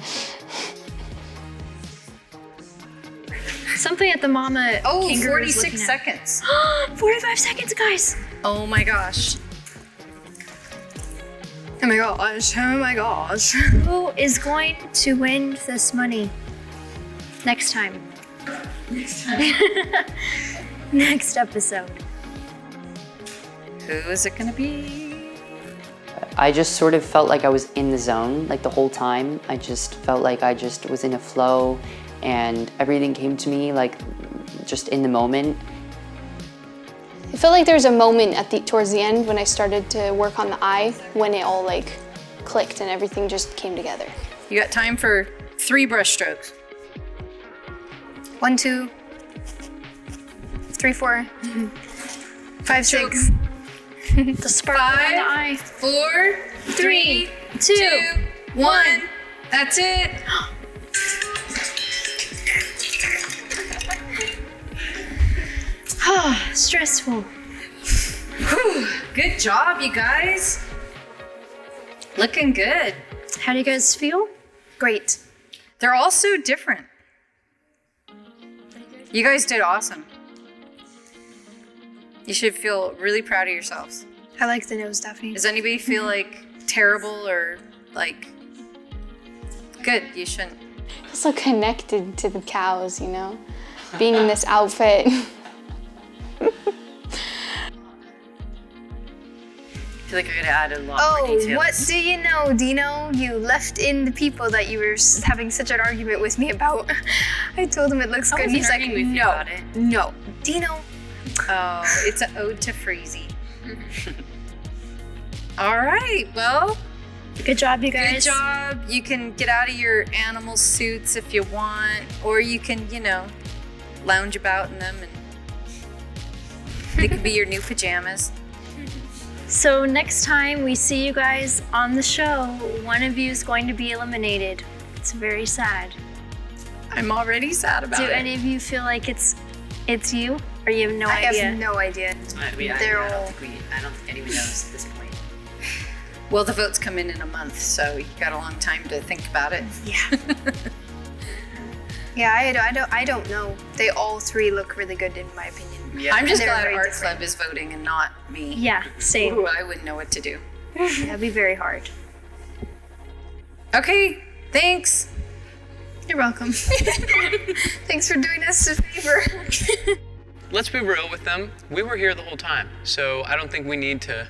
A: Something at the mama kangaroo
B: 46 seconds.
A: 45 seconds, guys.
B: Oh my gosh.
K: Oh my gosh, oh my gosh.
A: Who is going to win this money next time? Next episode.
B: Who is it gonna be?
D: I just sort of felt like I was in the zone, like the whole time. I just felt like I just was in a flow and everything came to me like just in the moment.
J: I felt like there was a moment towards the end when I started to work on the eye when it all like clicked and everything just came together.
B: You got time for 3 brush strokes.
K: 1, 2, 3, 4, 5, 6.
A: The sparkle in the eye.
B: 4, 3, 2, 1. That's it.
A: Stressful.
B: Whew. Good job, you guys. Looking good.
A: How do you guys feel?
K: Great.
B: They're all so different. You guys did awesome. You should feel really proud of yourselves.
K: I like the nose, Daphne.
B: Does anybody feel like terrible or like good? You shouldn't.
J: I feel so connected to the cows, you know? Being in this outfit.
D: I feel like I could add a lot more details.
K: What do you know, Dino? You left in the people that you were having such an argument with me about. I told him it looks good. He's like,
D: with you
K: no,
D: about it.
K: no. Dino.
B: Oh, it's an ode to Freezy. All right, well.
A: Good job, you guys.
B: Good job. You can get out of your animal suits if you want, or you can, you know, lounge about in them and they could be your new pajamas.
A: So next time we see you guys on the show, one of you is going to be eliminated. It's very sad.
B: I'm already sad about it.
A: Do any of you feel like it's you, or you have no idea?
K: I have no idea.
D: I don't think anyone knows at this point.
B: Well, the votes come in a month, so you got a long time to think about it.
K: Yeah. Yeah, I don't know. They all 3 look really good in my opinion.
B: Yeah. I'm just
K: They're
B: glad
K: very
B: Art
K: different.
B: Club is voting and not me.
A: Yeah, same.
B: Ooh, I wouldn't know what to do.
A: That'd be very hard.
B: Okay, thanks.
K: You're welcome. Thanks for doing us a favor.
H: Let's be real with them. We were here the whole time, so I don't think we need to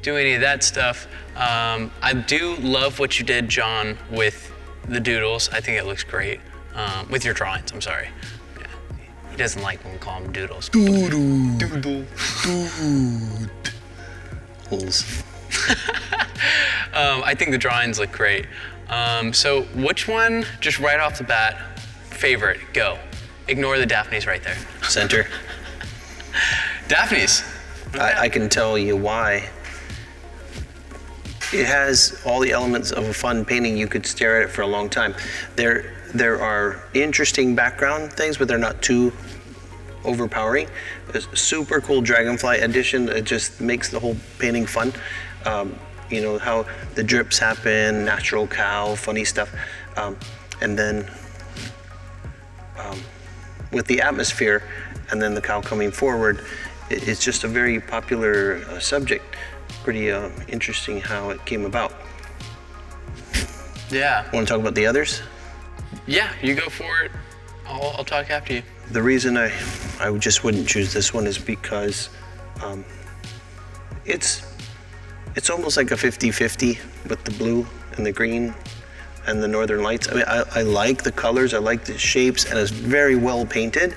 H: do any of that stuff. I do love what you did, John, with the doodles. I think it looks great. With your drawings, I'm sorry. Yeah. He doesn't like when we call them doodles.
F: Doodle.
H: Doodles. I think the drawings look great. So which one, just right off the bat, favorite, go. Ignore the Daphnes right there.
C: Center.
H: Daphnes.
C: I can tell you why. It has all the elements of a fun painting. You could stare at it for a long time. There are interesting background things, but they're not too overpowering. A super cool dragonfly addition. It just makes the whole painting fun. You know, how the drips happen, natural cow, funny stuff. And then with the atmosphere and then the cow coming forward, it's just a very popular subject. Pretty interesting how it came about.
H: Yeah.
C: Want to talk about the others?
H: Yeah, you go for it. I'll talk after you.
C: The reason I just wouldn't choose this one is because it's almost like a 50-50 with the blue and the green and the northern lights. I mean, I like the colors, I like the shapes, and it's very well painted.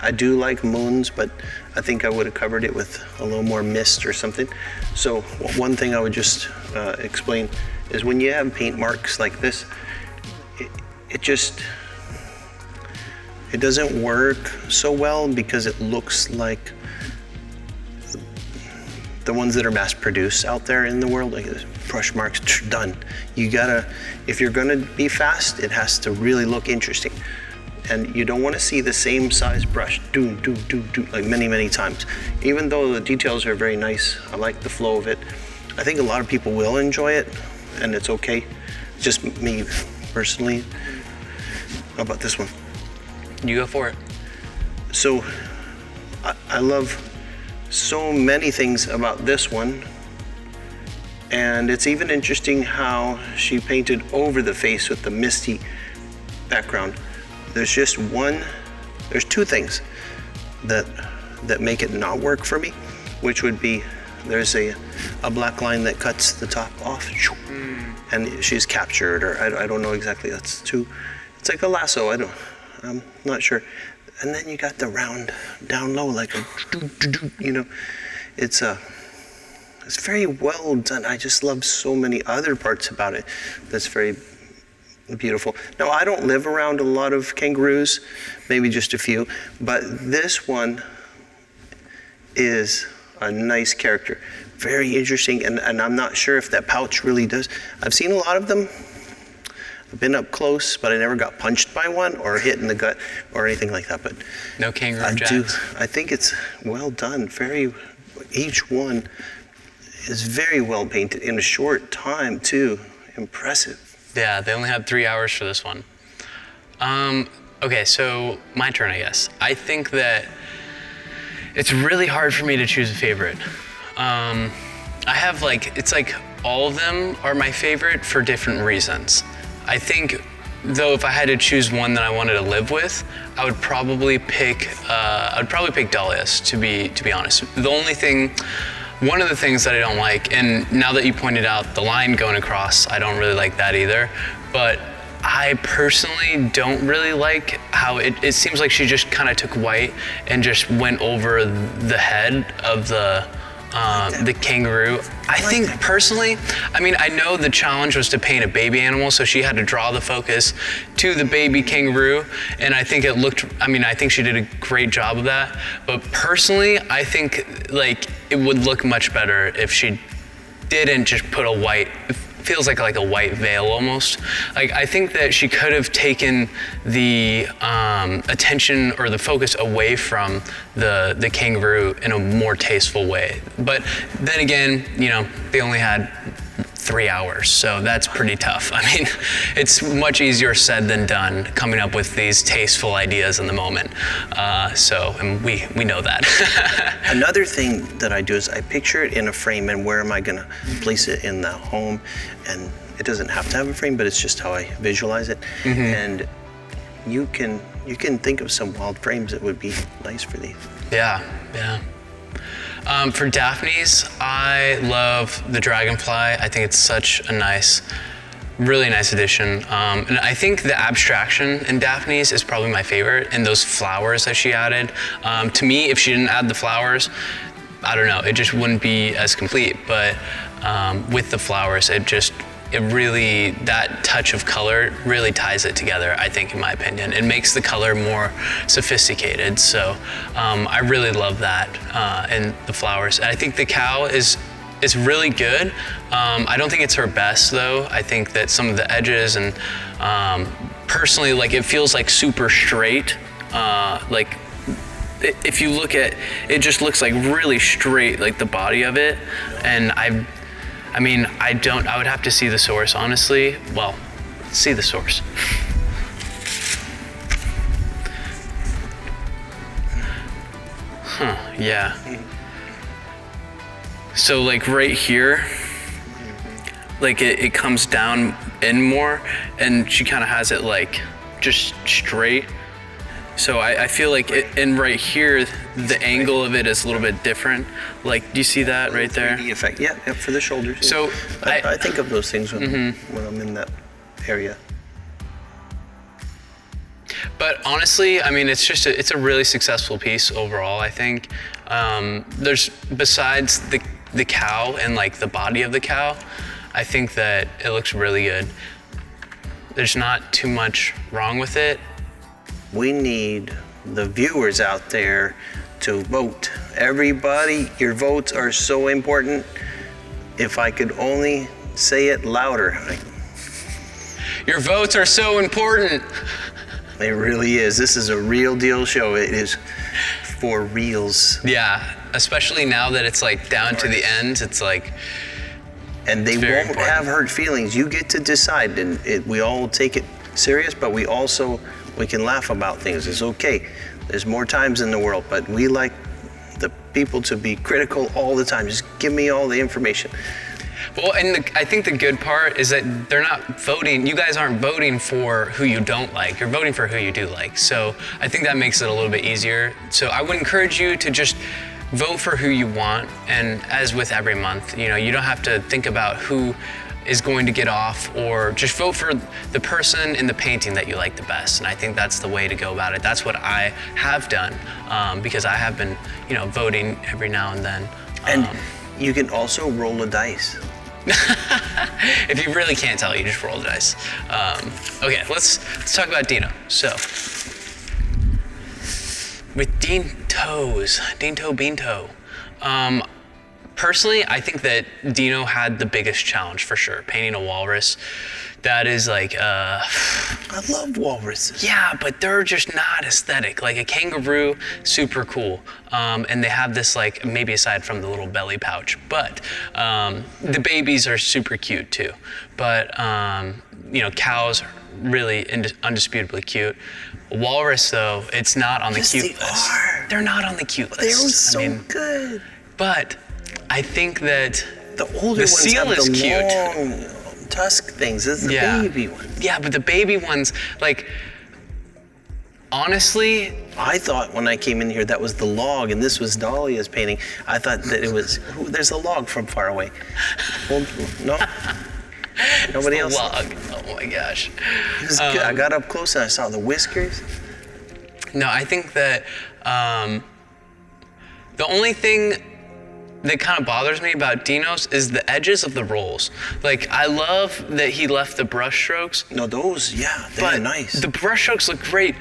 C: I do like moons, but I think I would have covered it with a little more mist or something. So one thing I would just explain is when you have paint marks like this, it doesn't work so well because it looks like the ones that are mass produced out there in the world, like brush marks, done. You gotta, if you're gonna be fast, it has to really look interesting. And you don't want to see the same size brush do like many times. Even though the details are very nice, I like the flow of it. I think a lot of people will enjoy it, and it's okay. Just me personally. How about this one?
H: You go for it.
C: So I love so many things about this one, and it's even interesting how she painted over the face with the misty background. There's two things that make it not work for me, which would be there's a black line that cuts the top off, and she's captured, or I don't know exactly. It's like a lasso. I'm not sure. And then you got the round down low, like a, you know, it's It's very well done. I just love so many other parts about it. That's very beautiful. Now, I don't live around a lot of kangaroos, maybe just a few, but this one is a nice character. Very interesting, and I'm not sure if that pouch really does. I've seen a lot of them. I've been up close, but I never got punched by one or hit in the gut or anything like that. But
H: no kangaroo jacks.
C: I think it's well done. Each one is very well painted in a short time too. Impressive.
H: Yeah, they only had 3 hours for this one. Okay, so my turn, I guess. I think that it's really hard for me to choose a favorite. I have it's like all of them are my favorite for different reasons. I think, though, if I had to choose one that I wanted to live with, I would probably pick Dahlias, to be honest. One of the things that I don't like, and now that you pointed out the line going across, I don't really like that either, but I personally don't really like how it seems like she just kind of took white and just went over the head of the kangaroo. I think personally, I know the challenge was to paint a baby animal, so she had to draw the focus to the baby kangaroo, and I think it looked, I think she did a great job of that, but personally, I think it would look much better if she didn't just put a white, it feels like a white veil almost. I think that she could have taken the attention or the focus away from the kangaroo in a more tasteful way. But then again, they only had 3 hours, so that's pretty tough. It's much easier said than done coming up with these tasteful ideas in the moment. And we know that.
C: Another thing that I do is I picture it in a frame, and where am I gonna place it in the home? And it doesn't have to have a frame, but it's just how I visualize it. Mm-hmm. And you can think of some wild frames that would be nice for these.
H: Yeah. For Daphne's, I love the dragonfly. I think it's such a really nice addition. And I think the abstraction in Daphne's is probably my favorite, and those flowers that she added. To me, if she didn't add the flowers, I don't know, it just wouldn't be as complete. But with the flowers, that touch of color really ties it together, I think, in my opinion. It makes the color more sophisticated. So I really love that and the flowers. And I think the cow is really good. I don't think it's her best, though. I think that some of the edges and personally, it feels super straight. If you look at it, just looks really straight, the body of it. And I would have to see the source, honestly. Well, see the source. Yeah. So right here, it comes down in more, and she kind of has it just straight. So I feel and right here, the angle of it is a little bit different. Do you see that right there?
C: The effect, yeah, for the shoulders. Yeah.
H: So
C: I think of those things when I'm in that area.
H: But honestly, it's a really successful piece overall, I think. There's, besides the cow and the body of the cow, I think that it looks really good. There's not too much wrong with it.
C: We need the viewers out there to vote. Everybody, your votes are so important. If I could only say it louder.
H: Your votes are so important.
C: It really is. This is a real deal show. It is for reals.
H: Yeah, especially now that it's down to the end. It's
C: and they won't have hurt feelings. You get to decide, and we all take it serious, but we can laugh about things. It's okay. There's more times in the world, but we like the people to be critical all the time. Just give me all the information.
H: Well, and I think the good part is that they're not voting. You guys aren't voting for who you don't like. You're voting for who you do like. So I think that makes it a little bit easier. So I would encourage you to just vote for who you want. And as with every month, you don't have to think about who is going to get off, or just vote for the person in the painting that you like the best. And I think that's the way to go about it. That's what I have done, because I have been, voting every now and then.
C: And You can also roll a dice.
H: If you really can't tell, you just roll the dice. Okay, let's talk about Dino. So, with Dean Toe Beantoe. Personally, I think that Dino had the biggest challenge for sure, painting a walrus. That is like,
C: I love walruses.
H: Yeah, but they're just not aesthetic. Like a kangaroo, super cool. And they have this like, maybe aside from the little belly pouch, but the babies are super cute too. But, you know, cows, really undisputably cute. Walrus though, it's not on the cute list. They're not on the cute list.
C: They were so good.
H: But I think that
C: the older ones
H: seal
C: have
H: is
C: the
H: cute.
C: Long tusk things. This is the baby one.
H: Yeah, but the baby ones, like, honestly,
C: I thought when I came in here that was the log and this was Dahlia's painting. I thought that it was, there's a log from far away. Well, no? Nobody else?
H: Log. Oh my gosh.
C: It was good. I got up close and I saw the whiskers.
H: No, I think that the only thing that kind of bothers me about Dino's is the edges of the rolls. Like, I love that he left the brush strokes.
C: No, those, yeah, they're nice.
H: The brush strokes look great,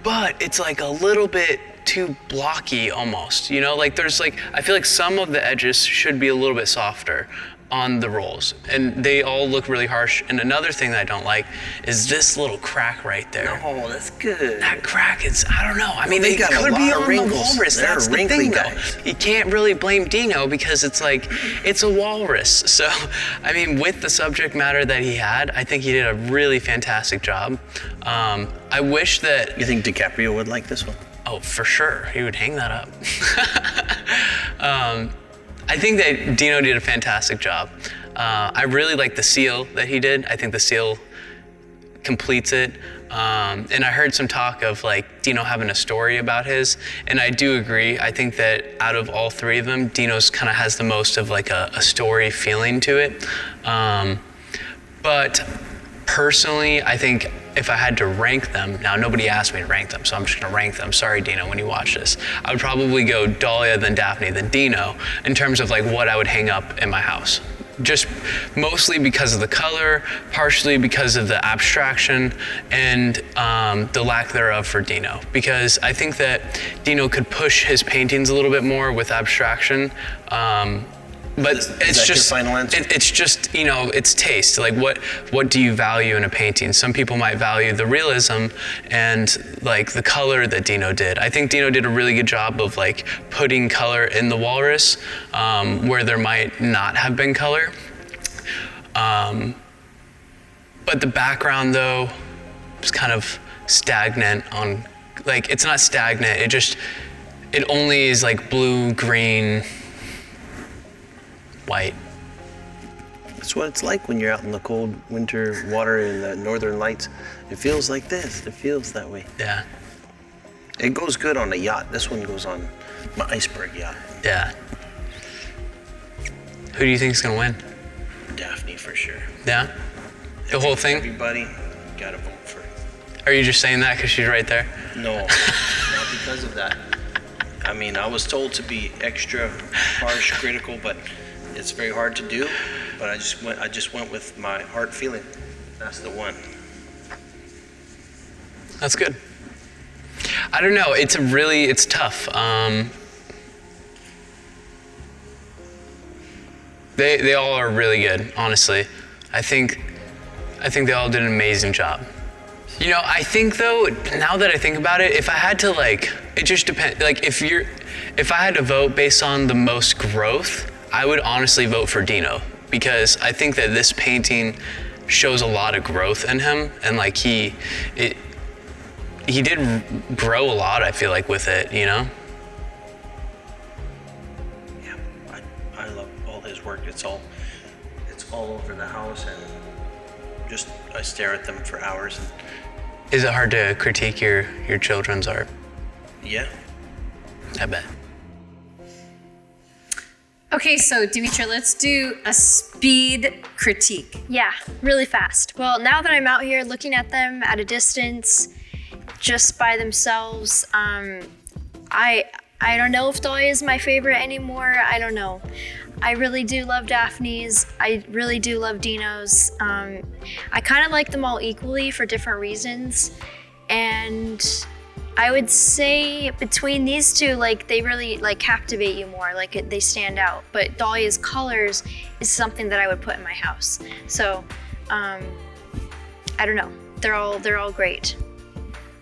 H: but it's like a little bit too blocky almost, you know? Like, there's like, I feel like some of the edges should be a little bit softer on the rolls, and they all look really harsh. And another thing that I don't like is this little crack right there.
C: Oh, that's good.
H: That crack, it's, I don't know. I mean,
C: they
H: they
C: got a
H: could
C: lot
H: be
C: of
H: on
C: wrinkles.
H: the walrus.
C: They're
H: That's the
C: wrinkly
H: thing, though.
C: guys.
H: You can't really blame Dino because it's like, it's a walrus. So, I mean, with the subject matter that he had, I think he did a really fantastic job. I wish that...
C: You think DiCaprio would like this one?
H: Oh, for sure. He would hang that up. I think that Dino did a fantastic job. I really like the seal that he did. I think the seal completes it. And I heard some talk of like Dino having a story about his, and I do agree. I think that out of all three of them, Dino's kind of has the most of like a story feeling to it. But personally, I think if I had to rank them, now nobody asked me to rank them, so I'm just gonna rank them. Sorry, Dino, when you watch this. I would probably go Dahlia, then Daphne, then Dino, in terms of like what I would hang up in my house. Just mostly because of the color, partially because of the abstraction, and the lack thereof for Dino. Because I think that Dino could push his paintings a little bit more with abstraction. But it's just,
C: your final answer?
H: It's just, you know, it's taste. Like what do you value in a painting? Some people might value the realism and like the color that Dino did. I think Dino did a really good job of like putting color in the walrus where there might not have been color. But the background though is kind of stagnant on, like, it's not stagnant, it only is like blue, green, white.
C: That's what it's like when you're out in the cold winter water in the northern lights. It feels like this. It feels that way.
H: Yeah.
C: It goes good on a yacht. This one goes on my iceberg yacht.
H: Yeah. Who do you think's gonna win?
C: Daphne for sure.
H: Yeah? The whole thing?
C: Everybody gotta vote for it.
H: Are you just saying that because she's right there?
C: No, not because of that. I mean, I was told to be extra harsh, critical, but it's very hard to do. But I just went with my heart feeling. That's the one.
H: That's good. I don't know. It's tough. They all are really good, honestly. I think they all did an amazing job. You know, I think though, now that I think about it, if I had to like, it just depends. Like if I had to vote based on the most growth, I would honestly vote for Dino, because I think that this painting shows a lot of growth in him, and like he did grow a lot, I feel like, with it, you know?
C: Yeah, I love all his work. It's all over the house, and just I stare at them for hours.
H: Is it hard to critique your children's art?
C: Yeah.
H: I bet.
N: Okay, so Dimitra, let's do a speed critique.
A: Yeah, really fast. Well, now that I'm out here looking at them at a distance, just by themselves, I don't know if Dahlia is my favorite anymore. I don't know. I really do love Daphne's. I really do love Dino's. I kind of like them all equally for different reasons. And I would say between these two, like they really like captivate you more, like they stand out. But Dahlia's colors is something that I would put in my house. So I don't know. They're all great.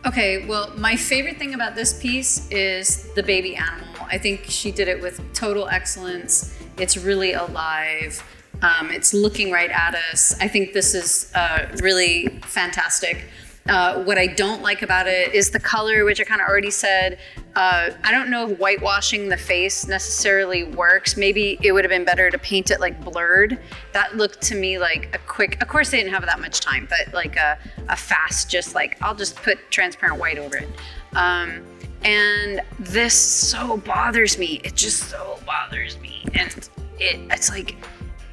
N: Okay, well, my favorite thing about this piece is the baby animal. I think she did it with total excellence. It's really alive. It's looking right at us. I think this is really fantastic. What I don't like about it is the color, which I kind of already said. I don't know if whitewashing the face necessarily works. Maybe it would have been better to paint it like blurred. That looked to me like a quick, of course they didn't have that much time, but like a fast, just like, I'll just put transparent white over it. And this so bothers me. It just so bothers me. And it's like,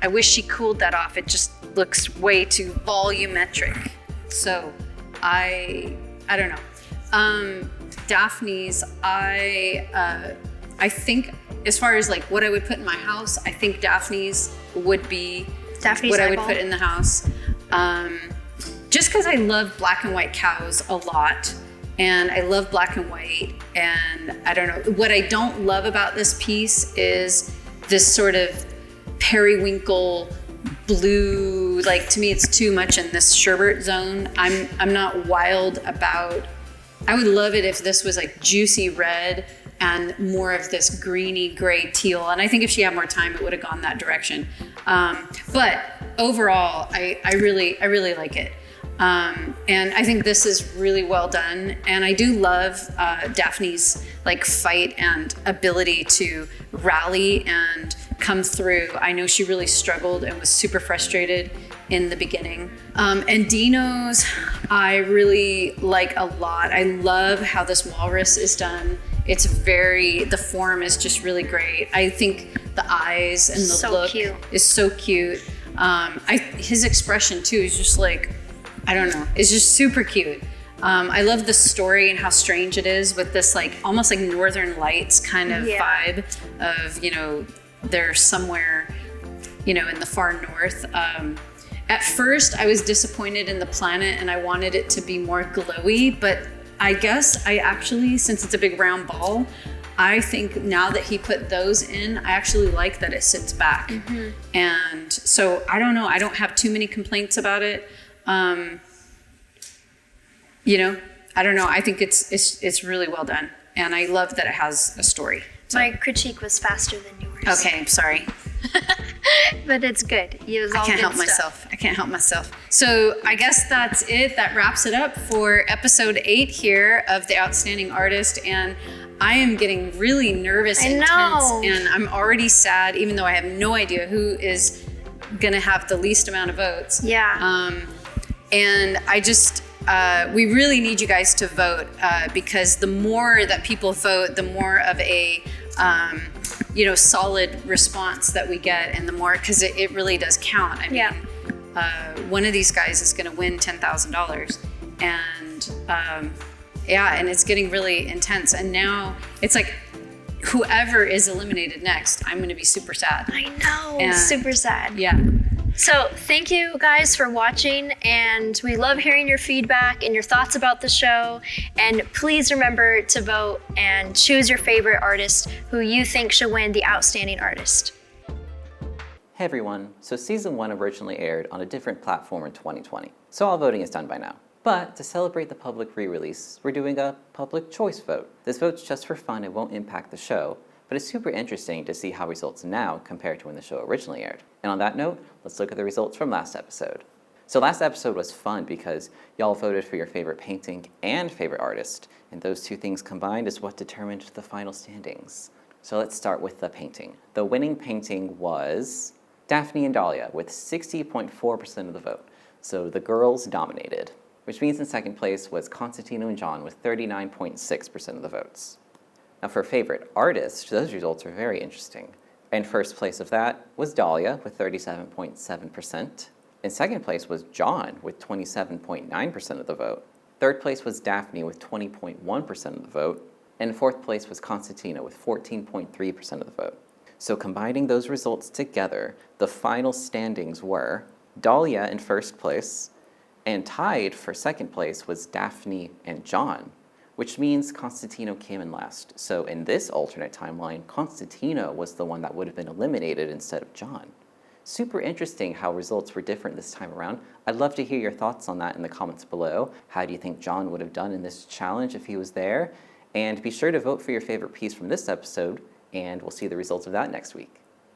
N: I wish she cooled that off. It just looks way too volumetric. So I don't know. Daphne's, I think as far as like what I would put in my house, I think Daphne's would be what I would put in the house. Just because I love black and white cows a lot, and I love black and white, and I don't know. What I don't love about this piece is this sort of periwinkle blue, like to me it's too much in this sherbet zone. I'm not wild about, I would love it if this was like juicy red and more of this greeny gray teal. And I think if she had more time, it would have gone that direction. But overall, I really like it. And I think this is really well done. And I do love Daphne's like fight and ability to rally and come through. I know she really struggled and was super frustrated in the beginning. And Dino's, I really like a lot. I love how this walrus is done. It's the form is just really great. I think the eyes and the look is so cute. His expression too is just like, I don't know, it's just super cute. I love the story and how strange it is with this like almost like Northern Lights kind of vibe of, you know, they're somewhere, you know, in the far north. At first I was disappointed in the planet and I wanted it to be more glowy, but I guess I actually, since it's a big round ball, I think now that he put those in, I actually like that it sits back. Mm-hmm. And so I don't know, I don't have too many complaints about it. You know, I don't know. I think it's really well done, and I love that it has a story. So.
A: My critique was faster than yours.
N: Okay, I'm sorry.
A: But it's good. It was all
N: I can't
A: good
N: help
A: stuff.
N: myself. I can't help myself. So I guess that's it. That wraps it up for episode 8 here of The Outstanding Artist, and I am getting really nervous and tense, and I'm already sad, even though I have no idea who is gonna have the least amount of votes.
A: Yeah.
N: And I just, we really need you guys to vote because the more that people vote, the more of a, you know, solid response that we get, and the more, because it really does count. I mean, one of these guys is going to win $10,000, and yeah, and it's getting really intense. And now it's like, whoever is eliminated next, I'm going to be super sad.
A: I know, super sad.
N: Yeah.
A: So thank you guys for watching, and we love hearing your feedback and your thoughts about the show. And please remember to vote and choose your favorite artist who you think should win the Outstanding Artist.
O: Hey everyone, so season 1 originally aired on a different platform in 2020, so all voting is done by now. But to celebrate the public re-release, we're doing a public choice vote. This vote's just for fun, it won't impact the show, but it's super interesting to see how results now compare to when the show originally aired. And on that note, let's look at the results from last episode. So last episode was fun because y'all voted for your favorite painting and favorite artist, and those two things combined is what determined the final standings. So let's start with the painting. The winning painting was Daphne and Dahlia with 60.4% of the vote. So the girls dominated, which means in second place was Constantino and John with 39.6% of the votes. Now for favorite artist, those results are very interesting. In first place of that was Dahlia with 37.7%. In second place was John with 27.9% of the vote. Third place was Daphne with 20.1% of the vote. And in fourth place was Constantino with 14.3% of the vote. So combining those results together, the final standings were Dahlia in first place, and tied for second place was Daphne and John, which means Constantino came in last. So in this alternate timeline, Constantino was the one that would have been eliminated instead of John. Super interesting how results were different this time around. I'd love to hear your thoughts on that in the comments below. How do you think John would have done in this challenge if he was there? And be sure to vote for your favorite piece from this episode, and we'll see the results of that next week.